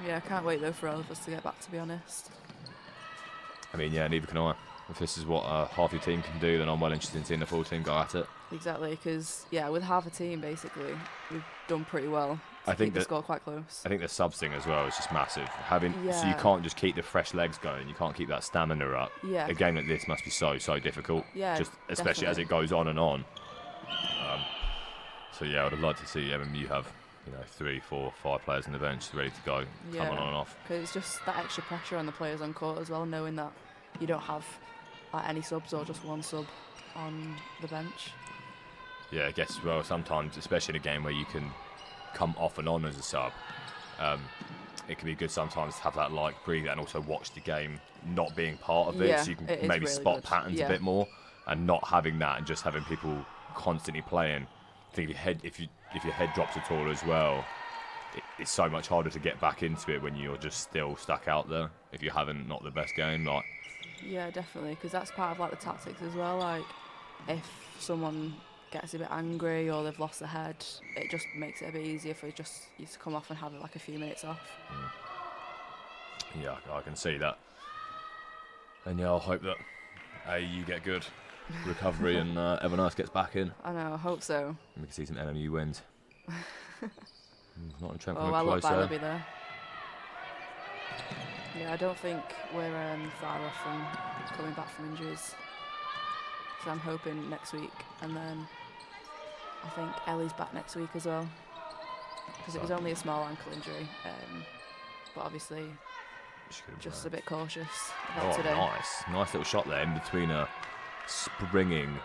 Yeah, I can't wait though for all of us to get back. To be honest. I mean, yeah, neither can I. If this is what half your team can do, then I'm well interested in seeing the full team go at it. Exactly, because yeah, with half a team basically, we've done pretty well. I think keep the score quite close. I think the subs thing as well is just massive. So you Yeah. can't just keep the fresh legs going. You can't keep that stamina up. Yeah. A game like this must be so difficult. Yeah, Just especially as it goes on and on. So yeah, I would have liked to see MMU have 3, 4, 5 players on the bench ready to go, Yeah. come on and off. Because it's just that extra pressure on the players on court as well, knowing that you don't have any subs or just one sub on the bench. Yeah, I guess well sometimes, especially in a game where you can come off and on as a sub, it can be good sometimes to have that light breather and also watch the game not being part of it, Yeah, so you can it is maybe really spot good. patterns a Yeah. bit more, and not having that and just having people constantly playing. I think if your head drops at all as well, it's so much harder to get back into it when you're just still stuck out there if you're having not the best game. Like, Yeah, definitely, because that's part of like the tactics as well. Like, if someone gets a bit angry or they've lost their head, it just makes it a bit easier for you to come off and have like a few minutes off. yeah, I can see that. And yeah, I'll hope that you get good recovery and everyone else gets back in. I know, I hope so. And we can see some NMU wins. Nottingham Trent Oh, coming I look back, closer. they'll be there. Yeah, I don't think we're far off from coming back from injuries. So I'm hoping next week, and then I think Ellie's back next week as well, because it was only a small ankle injury, but obviously just a bit cautious about today. Nice little shot there in between a springing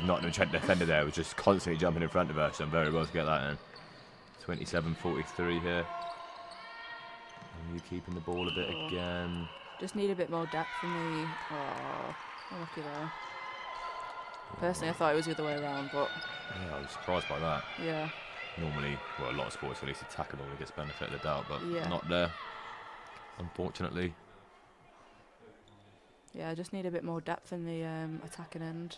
Nottingham Trent defender there, was just constantly jumping in front of her, so I'm very well to get that in. 27-43 here. And you keeping the ball a bit again. Just need a bit more depth in the. Oh, unlucky there. Personally, I thought it was the other way around, but Yeah, I was surprised by that. yeah, Normally, well, a lot of sports, at least attacker normally gets benefit of the doubt, but Yeah. not there, unfortunately. I just need a bit more depth in the attacking end.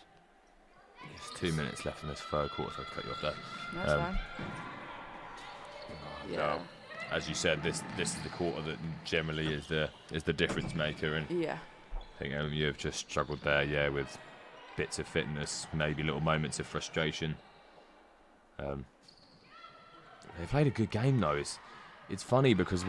There's 2 minutes left in this third quarter, so I'll cut you off there. That's fine. Yeah. No, as you said, this is the quarter that generally is the difference maker, and Yeah. I think you have just struggled there, with bits of fitness, maybe little moments of frustration. They played a good game though. It's funny because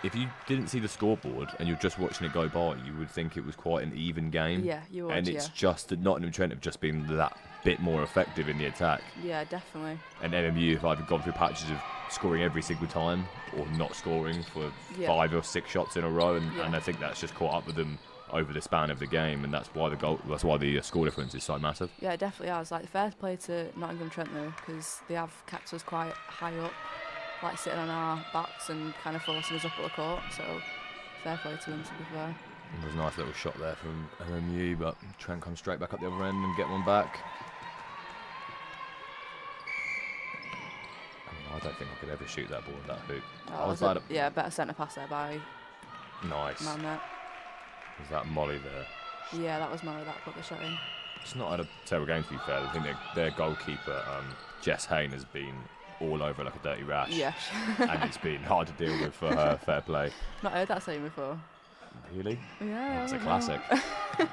if you didn't see the scoreboard and you're just watching it go by, you would think it was quite an even game. Yeah, you would, And it's just that Nottingham Trent have just been that bit more effective in the attack. Yeah, definitely. And MMU have either gone through patches of scoring every single time or not scoring for Yeah. 5 or 6 shots in a row, and Yeah. I think that's just caught up with them over the span of the game, and that's why the score difference is so massive. Yeah, it definitely has. Like, fair play to Nottingham Trent though, because they have kept us quite high up, like sitting on our backs and kind of forcing us up at the court. So fair play to them, to be fair. It was a nice little shot there from MMU, but Trent comes straight back up the other end and get one back. I don't think I could ever shoot that ball at that hoop. Oh, better centre pass there by Nice. man there. Was that Molly there? Yeah, that was Molly that put the shot in. It's not had a terrible game, to be fair. I think their goalkeeper, Jess Hayne, has been all over like a dirty rash. Yeah. And it's been hard to deal with for her. Fair play. Not heard that saying before. Really? Yeah. It's a I don't classic. know.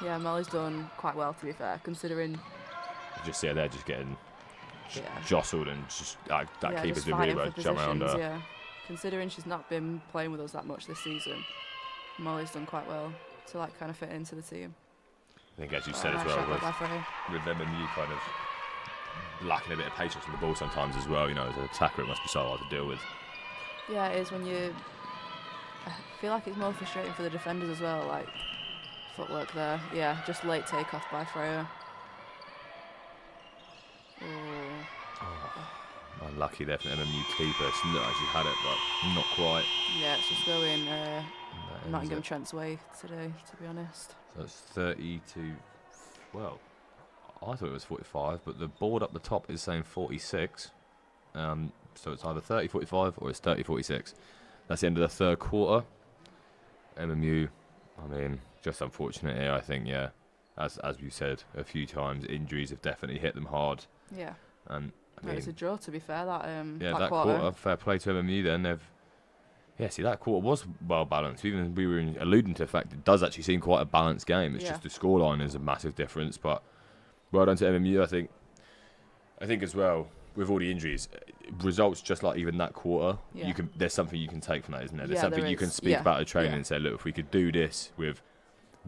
Yeah, Molly's done quite well, to be fair, considering. You just see her there just getting jostled and just that keeper's just been really fighting well for jump around her. positions, yeah. Considering she's not been playing with us that much this season, Molly's done quite well to like kind of fit into the team. I think, as you said as well, with them and you kind of lacking a bit of patience on the ball sometimes as well. You know, as an attacker, it must be so hard to deal with. Yeah, it is when you. I feel like it's more frustrating for the defenders as well. Like footwork there. Yeah, just late takeoff by Freya. Unlucky there from MMU keeper. She looked like she had it, but not quite. Yeah, it's just going Nottingham Trent's way today, to be honest. So it's 30 to, well, I thought it was 45, but the board up the top is saying 46. So it's either 30-45 or it's 30-46. That's the end of the third quarter. MMU, I mean, just unfortunate here, I think, yeah. As we said a few times, injuries have definitely hit them hard. Yeah. And I mean, it's a draw, to be fair, that quarter. Fair play to MMU then. See, that quarter was well balanced. Even we were alluding to the fact it does actually seem quite a balanced game. It's just the scoreline is a massive difference. But well done to MMU, I think as well, with all the injuries, results just like even that quarter, there's something you can take from that, isn't there? There's something you can speak about the training and say, look, if we could do this with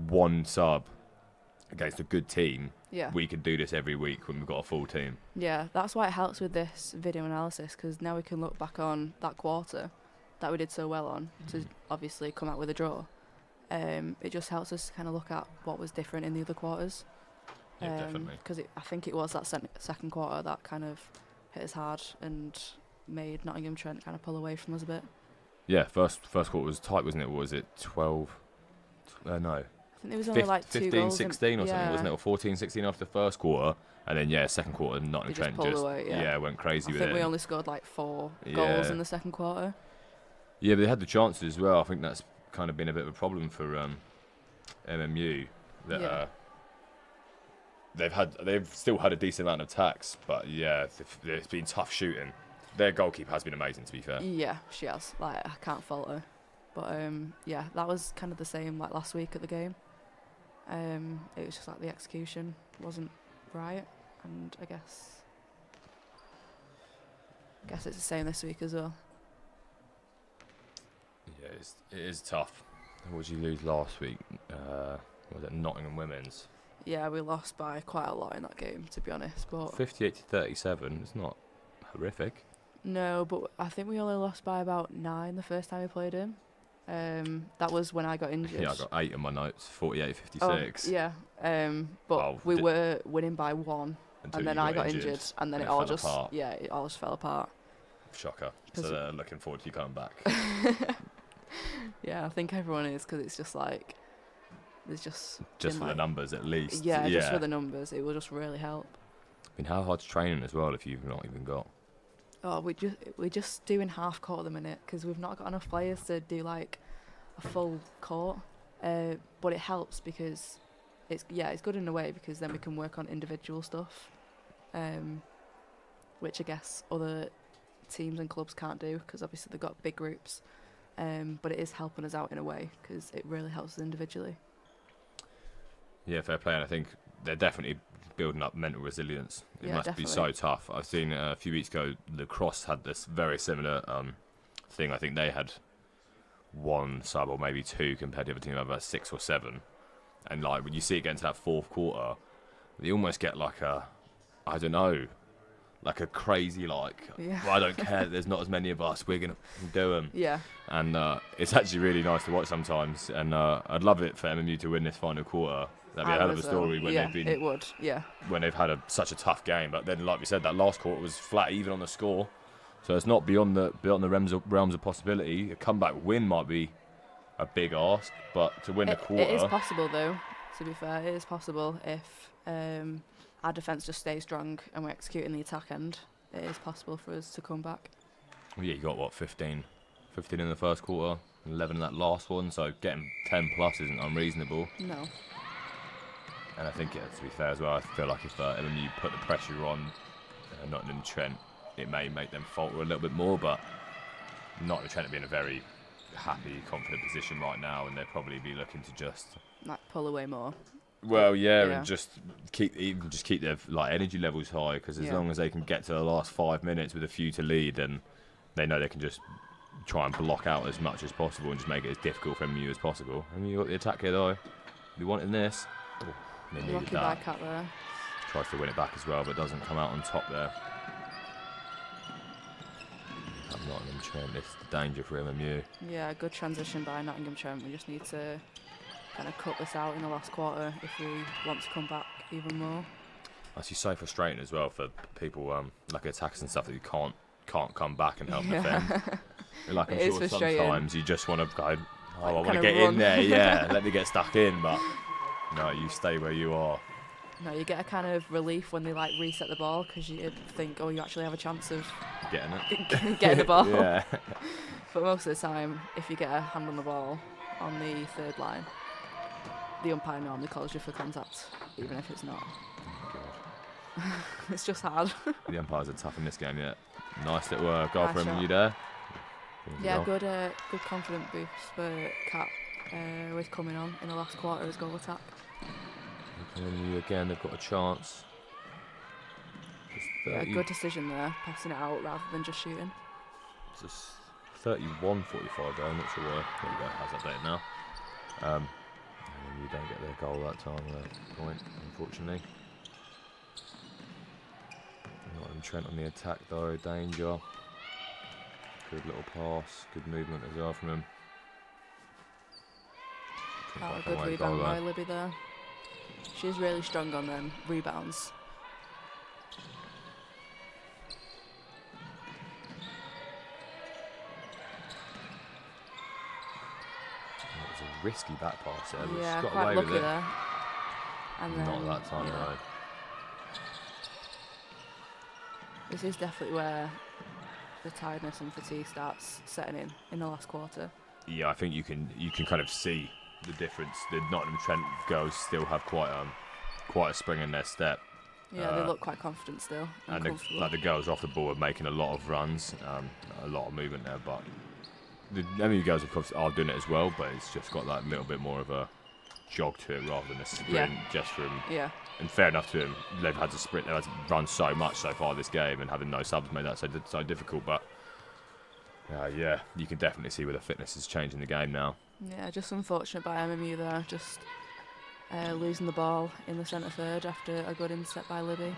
one sub against a good team, we could do this every week when we've got a full team. Yeah, that's why it helps with this video analysis, because now we can look back on that quarter that we did so well on to obviously come out with a draw. It just helps us kind of look at what was different in the other quarters. Definitely. Because I think it was that second quarter that kind of hit us hard and made Nottingham Trent kind of pull away from us a bit. Yeah, first quarter was tight, wasn't it? Was it 12? No. I think there was only like 2 15, goals 16 or something, wasn't it? Or 14, 16 after the first quarter. And then, second quarter, Nottingham Trent pulled away, went crazy with it. I think we only scored like 4 goals in the second quarter. Yeah, but they had the chances as well. I think that's kind of been a bit of a problem for MMU. That they've still had a decent amount of attacks, but it's been tough shooting. Their goalkeeper has been amazing, to be fair. Yeah, she has. Like, I can't fault her. But that was kind of the same like last week at the game. It was just like the execution wasn't right, and I guess it's the same this week as well. Yeah, it is tough. What did you lose last week? Was it Nottingham Women's? Yeah, we lost by quite a lot in that game, to be honest. But 58-37. It's not horrific. No, but I think we only lost by about 9 the first time we played him. That was when I got injured. Yeah, I got 8 on my notes. 48-56. But we were winning by 1, and then I got injured, and then it all just apart. it all just fell apart. Shocker. So they're looking forward to you coming back. Yeah, I think everyone is, because it's just like there's just for the numbers at least. Yeah, just for the numbers, it will just really help. I mean, how hard's training as well if you've not even got? Oh, we're just doing half court at the minute because we've not got enough players to do like a full court. But it helps because it's good in a way, because then we can work on individual stuff, which I guess other teams and clubs can't do, because obviously they've got big groups. But it is helping us out in a way, because it really helps us individually. Yeah, fair play. And I think they're definitely building up mental resilience. It must be so tough. I've seen a few weeks ago, Lacrosse had this very similar thing. I think they had 1 sub or maybe 2 compared to the other team, about 6 or 7. And like when you see it get into that fourth quarter, they almost get like I don't know, like a crazy well, I don't care, there's not as many of us, we're going to do them. Yeah. And it's actually really nice to watch sometimes. And I'd love it for MMU to win this final quarter. That'd be a hell of a story when they've been. It would, yeah. When they've had such a tough game, but then, like we said, that last quarter was flat even on the score, so it's not beyond the realms of possibility. A comeback win might be a big ask, but to win a quarter, it is possible though. To be fair, it is possible if our defence just stays strong and we're executing the attack end. It is possible for us to come back. Well, yeah, you got 15 in the first quarter, 11 in that last one, so getting 10 plus isn't unreasonable. No. And I think, to be fair as well, I feel like if MMU put the pressure on Nottingham Trent, it may make them falter a little bit more, but Nottingham Trent will be in a very happy, confident position right now, and they'll probably be looking to just pull away more. Well, yeah, Yeah. and just keep their like energy levels high, because as long as they can get to the last 5 minutes with a few to lead, then they know they can just try and block out as much as possible and just make it as difficult for MU as possible. And you got the attack here though. We wanting this. Oh, they needed Lucky that. back out there. Tries to win it back as well, but doesn't come out on top there. Nottingham Trent, this is the danger for MMU. Yeah, good transition by Nottingham Trent. We just need to kind of cut this out in the last quarter if we want to come back even more. That's so frustrating as well for people like attackers and stuff that you can't come back and help defend. Like I'm It is sure frustrating. sometimes you just want to go, oh, I want to kinda get run. in there, yeah, let me get stuck in, but no, you stay where you are. No, you get a kind of relief when they like reset the ball because you think, oh, you actually have a chance of Getting it. getting the ball. Yeah. But most of the time, if you get a hand on the ball on the third line, the umpire normally calls you for contact, even if it's not. It's just hard. The umpires are tough in this game, yeah. Nice little goal Nice from shot. you there. Yeah, good confident boost for Kat with coming on in the last quarter as goal attack. And you again, they've got a chance. Yeah, good decision there, passing it out rather than just shooting. It's just 31-45 though, I'm not sure why. There we go, has updated now. And then you don't get their goal that time, point, unfortunately. Nottingham Trent on the attack though, danger. Good little pass, good movement as well from him. Oh, a good rebound by Libby there. She's really strong on them rebounds. It was a risky back pass there, but Yeah, she's got quite away lucky with it. there. And Not then, that time yeah. though. This is definitely where the tiredness and fatigue starts setting in the last quarter. Yeah, I think you can kind of see the difference. The Nottingham Trent girls still have quite a spring in their step. Yeah, they look quite confident still. And comfortable. the girls off the ball are making a lot of runs, a lot of movement there. But the MU girls, of course, are doing it as well. But it's just got that little bit more of a jog to it rather than a sprint. Just from and fair enough to them, they've had to sprint, they've had to run so much so far this game, and having no subs made that so difficult. But yeah, you can definitely see where the fitness is changing the game now. Yeah, just unfortunate by MMU there, just losing the ball in the centre third after a good inset by Libby.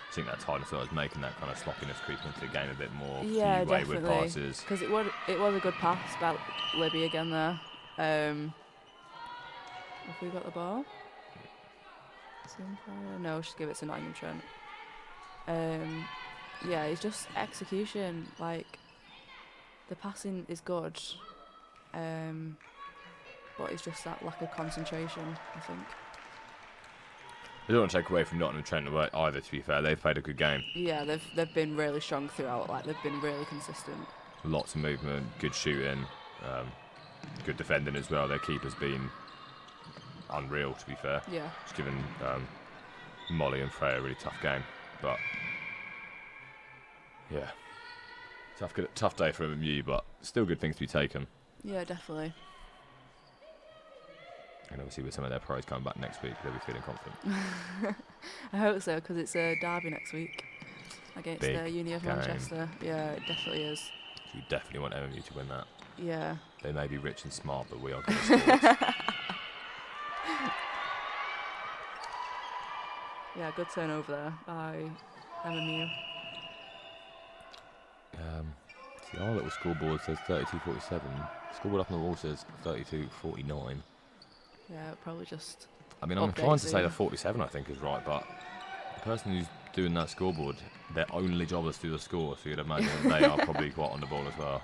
I think that tiredness was making that kind of sloppiness creep into the game a bit more. Yeah, few wayward definitely. passes. Because it was a good pass by Libby again there. Have we got the ball? No, she's give it to Nottingham Trent. Yeah, it's just execution. Like, the passing is good, but it's just that lack of concentration, I think. I don't want to take away from Nottingham Trent either, to be fair. They've played a good game. Yeah, they've been really strong throughout. Like, they've been really consistent. Lots of movement, good shooting, good defending as well. Their keeper's been unreal, to be fair. Yeah. It's given Molly and Freya a really tough game. But, yeah. Tough day for MMU, but still good things to be taken. Yeah, definitely. And obviously with some of their pros coming back next week, they'll be feeling confident. I hope so, because it's a derby next week against Big the Uni of game. Manchester. Yeah, it definitely is. So you definitely want MMU to win that. Yeah. They may be rich and smart, but we are good at sports. Yeah, good turnover there by MMU. See, our little scoreboard says 32-47. Scoreboard up on the wall says 32-49. Yeah, probably just. I mean, I'm inclined to say the 47, I think, is right, but the person who's doing that scoreboard, their only job is to do the score, so you'd imagine that they are probably quite on the ball as well.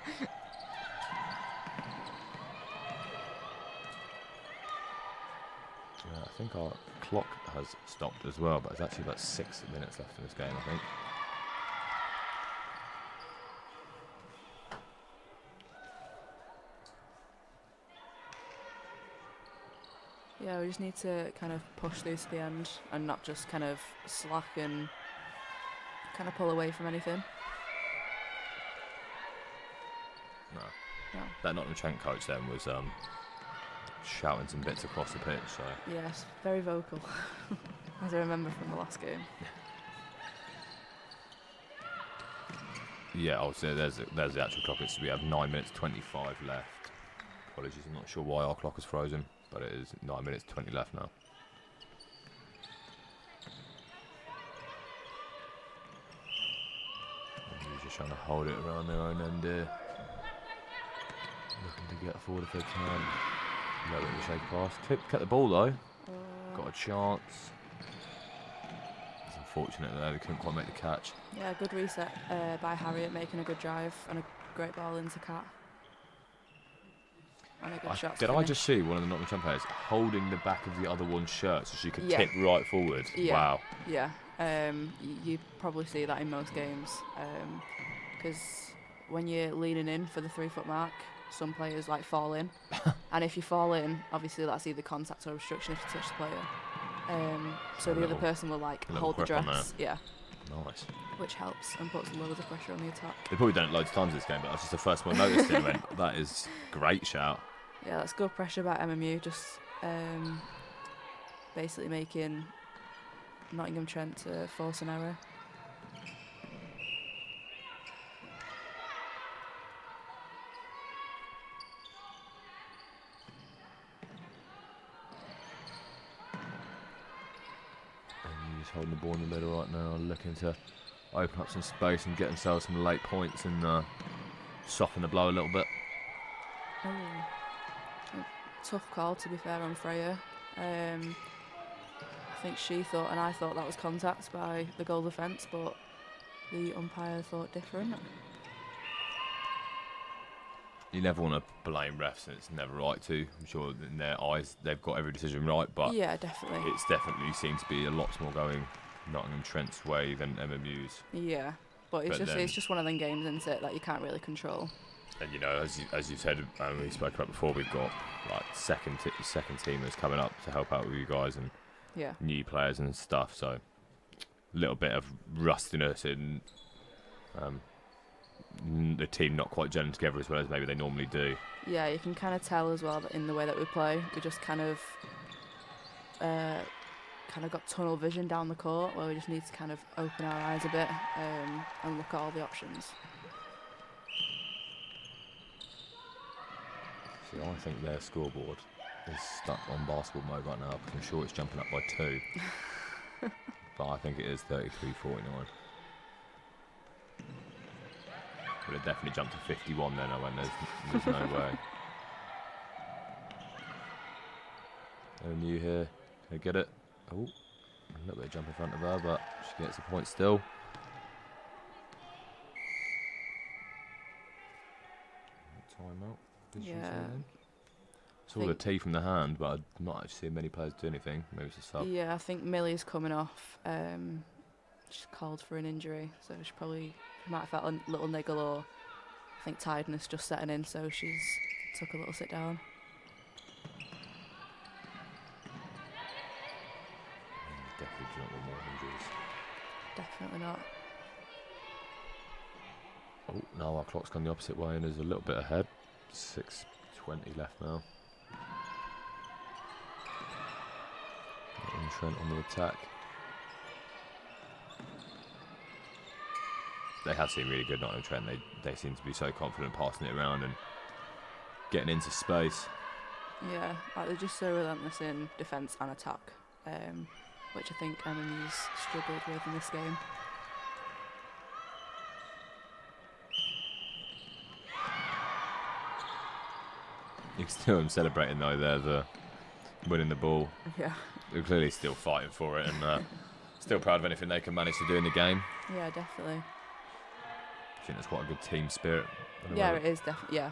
Yeah, I think our clock has stopped as well, but there's actually about 6 minutes left in this game, I think. Yeah, we just need to kind of push these to the end and not just kind of slack and kind of pull away from anything. No. No. That Nottingham Trent coach then was shouting some bits across the pitch. So Yes, very vocal, as I remember from the last game. yeah, obviously there's the actual clock. We have 9 minutes 25 left. Apologies, I'm not sure why our clock is frozen, but it is 9 minutes 20 left now. He's just trying to hold it around their own end here. Looking to get forward if they can. A little bit of a shake pass. Kept the ball though. Got a chance. It's unfortunate there, they couldn't quite make the catch. Yeah, good reset by Harriet, making a good drive and a great ball into Kat. And a good shot. Did I just see one of the Nottingham Trent players holding the back of the other one's shirt so she could tip right forward? Yeah. Wow. Yeah. You probably see that in most games. Because when you're leaning in for the 3-foot mark, some players like fall in. And if you fall in, obviously that's either contact or obstruction if you touch the player. So the other person will like hold the dress. Yeah. Nice. Which helps and puts loads of pressure on the attack. They've probably done it loads of times this game, but that's just the first one I noticed and went, that is great shout. Yeah, that's good pressure by MMU, just basically making Nottingham Trent force an error. And he's holding the ball in the middle right now, looking to open up some space and get themselves some late points and soften the blow a little bit. Tough call, to be fair, on Freya. I think she thought and I thought that was contact by the goal defence, but the umpire thought different. You never want to blame refs, and it's never right to. I'm sure in their eyes they've got every decision right, but yeah, definitely. It's definitely seems to be a lot more going Nottingham Trent's way than MMU's. Yeah, but it's just one of them games, isn't it, that you can't really control. And you know, as you said, we spoke about before, we've got like second teamers coming up to help out with you guys and new players and stuff. So a little bit of rustiness in the team not quite gelling together as well as maybe they normally do. Yeah, you can kind of tell as well that in the way that we play, we just kind of got tunnel vision down the court where we just need to kind of open our eyes a bit and look at all the options. See, I think their scoreboard is stuck on basketball mode right now because I'm sure it's jumping up by 2. But I think it is 33-49. But it definitely jumped to 51 then. I went, there's no way. New here. Can I get it? Oh, a little bit of jump in front of her, but she gets the point still. Timeout. Yeah. Saw the tee from the hand, but I've not actually seen many players do anything. Maybe it's a sub. Yeah, I think Millie's coming off. She's called for an injury, so she might have felt a little niggle or I think tiredness just setting in, so she's took a little sit down. Definitely do not want more injuries. Definitely not. Oh, now our clock's gone the opposite way and is a little bit ahead. 6:20 left now. And Trent on the attack. They have seemed really good, Nottingham Trent. They seem to be so confident passing it around and getting into space. Yeah, like they're just so relentless in defence and attack, which I think MMU's struggled with in this game. You can still them celebrating though, they're winning the ball. Yeah. They're clearly still fighting for it and still proud of anything they can manage to do in the game. Yeah, definitely. I think that's quite a good team spirit. Yeah, it is definitely. Yeah,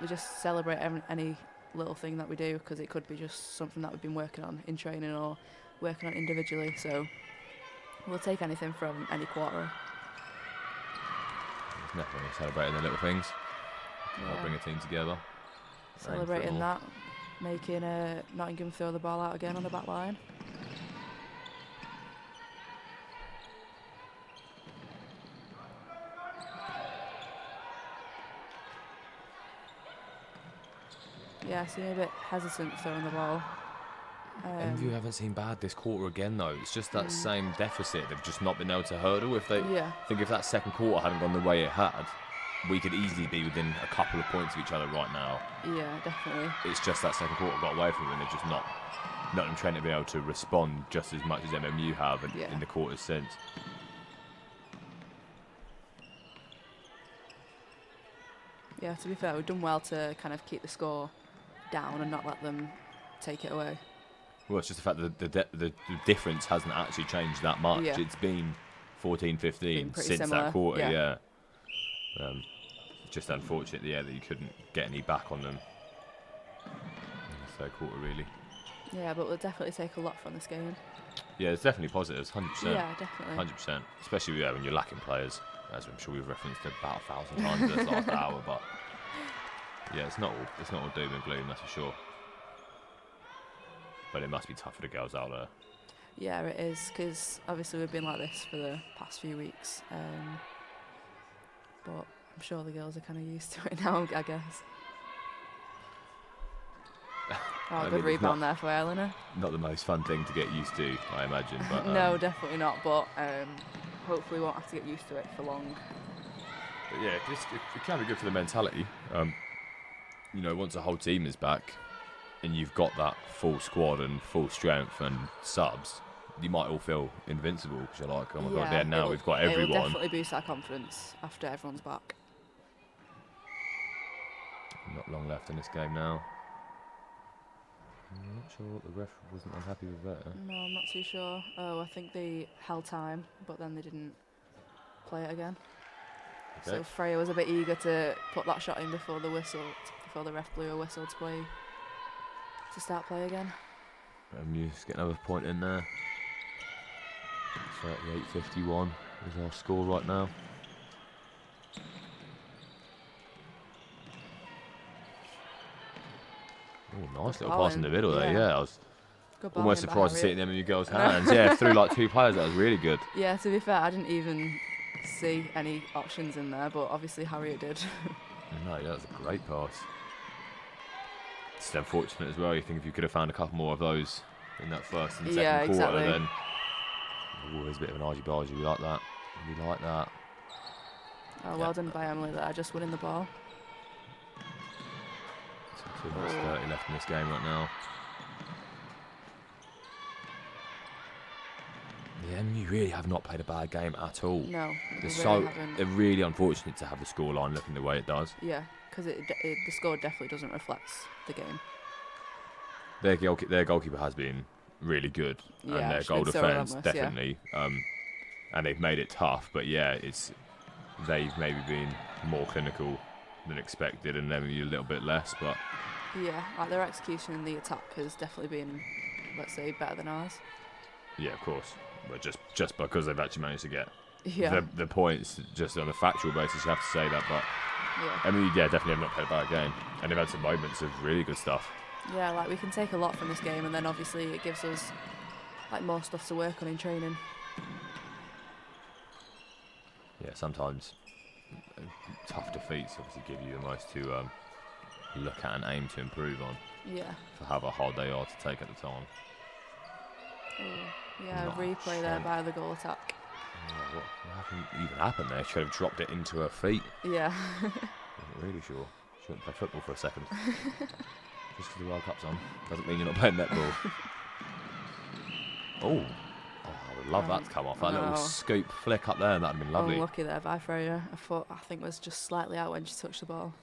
we just celebrate any little thing that we do because it could be just something that we've been working on in training or working on individually. So we'll take anything from any quarter. There's nothing wrong with celebrating the little things. Help bring a team together. Celebrating that, making Nottingham throw the ball out again on the back line. Yeah, seemed a bit hesitant throwing the ball. MVU haven't seen bad this quarter again, though. It's just that same deficit. They've just not been able to hurdle. If they think if that second quarter hadn't gone the way it had, we could easily be within a couple of points of each other right now. Yeah, definitely. It's just that second quarter got away from them, and they've just not Nottingham Trent have been able to respond just as much as MMU have in the quarters since. Yeah, to be fair, we've done well to kind of keep the score down and not let them take it away. Well, it's just the fact that the difference hasn't actually changed that much. Yeah. It's been 14-15 since similar, that quarter, it's just unfortunate, that you couldn't get any back on them in the third quarter, really. Yeah, but we'll definitely take a lot from this game. Yeah, there's definitely positives, 100%. Yeah, definitely. 100%. Especially when you're lacking players, as I'm sure we've referenced about 1,000 times this last hour. But yeah, it's not all doom and gloom, that's for sure. But it must be tough for the girls out there. Yeah, it is, because obviously we've been like this for the past few weeks. But I'm sure the girls are kind of used to it now, I guess. Good rebound there for Eleanor. Not the most fun thing to get used to, I imagine. But no, definitely not. But hopefully we won't have to get used to it for long. But yeah, it can be good for the mentality. Once the whole team is back and you've got that full squad and full strength and subs, you might all feel invincible because you're like, oh my god, now we've got everyone. It will definitely boost our confidence after everyone's back. Not long left in this game now. I'm not sure what the ref wasn't unhappy with that. No, I'm not too sure. Oh, I think they held time, but then they didn't play it again. Okay. So Freya was a bit eager to put that shot in before the ref blew a whistle to start play again. You just get another point in there. 38-51 is our score right now. Oh, nice little pass in the middle there. Yeah, I was almost surprised to see it in MMU girls' hands. Yeah, through like two players. That was really good. Yeah, to be fair, I didn't even see any options in there, but obviously Harriet did. No, that was a great pass. It's unfortunate as well. You think if you could have found a couple more of those in that first and second quarter, then there's a bit of an argy-bargy. We like that. We like that. Oh, well done by Emily there, just winning the ball. 2 minutes 30 left in this game right now. Yeah, you really have not played a bad game at all. No, they're really unfortunate to have the scoreline looking the way it does. Yeah, because the score definitely doesn't reflect the game. Their goalkeeper has been really good, and their goal defence definitely. And they've made it tough, but yeah, they've maybe been more clinical than expected, and maybe a little bit less, but yeah, like their execution in the attack has definitely been, let's say, better than ours. Yeah, of course, but just because they've actually managed to get the points, just on a factual basis, you have to say that. But I mean, definitely have not played a bad game, and they've had some moments of really good stuff. Yeah, like we can take a lot from this game, and then obviously it gives us like more stuff to work on in training. Yeah, sometimes tough defeats obviously give you the most to look at and aim to improve on. Yeah. For how hard they are to take at the time. Yeah, replay there by the goal attack. Yeah, what even happened there? She could have dropped it into her feet. Yeah. Wasn't really sure. She wouldn't play football for a second. Just because the World Cup's on doesn't mean you're not playing netball. I would love that to come off. That little scoop flick up there, that'd have been lovely. Unlucky there by Freya. Her foot, I think, was just slightly out when she touched the ball.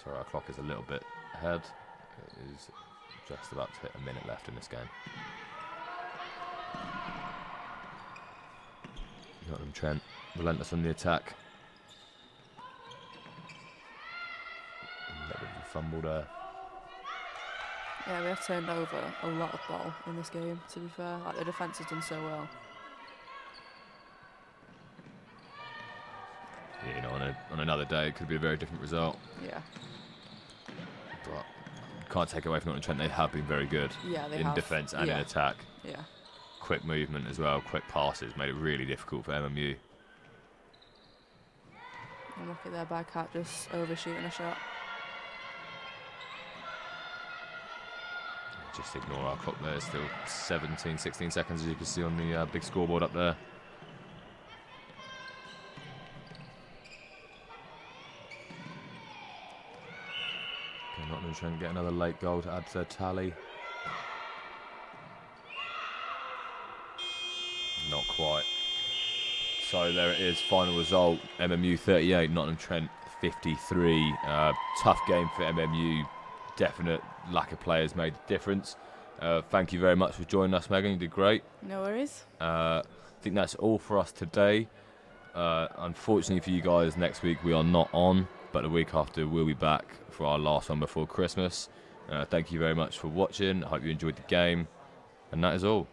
Sorry, our clock is a little bit ahead. It is just about to hit a minute left in this game. Nottingham Trent, relentless on the attack. A little bit of a fumble there. Yeah, we have turned over a lot of ball in this game, to be fair. Like, the defence has done so well. Yeah, you know, on another day, it could be a very different result. Yeah. But can't take away from Nottingham Trent, they have been very good in defence and in attack. Yeah. Quick movement as well, quick passes, made it really difficult for MMU. And look at their back hat just overshooting a shot. Just ignore our clock there. Still 17, 16 seconds, as you can see on the big scoreboard up there. Okay, Nottingham Trent get another late goal to add to their tally. Not quite. So there it is, final result, MMU 38, Nottingham Trent 53. Tough game for MMU, definite lack of players made a difference. Thank you very much for joining us, Megan, you did great. No worries. I think that's all for us today. Unfortunately for you guys, next week we are not on, but the week after we'll be back for our last one before Christmas. Thank you very much for watching, I hope you enjoyed the game, and that is all.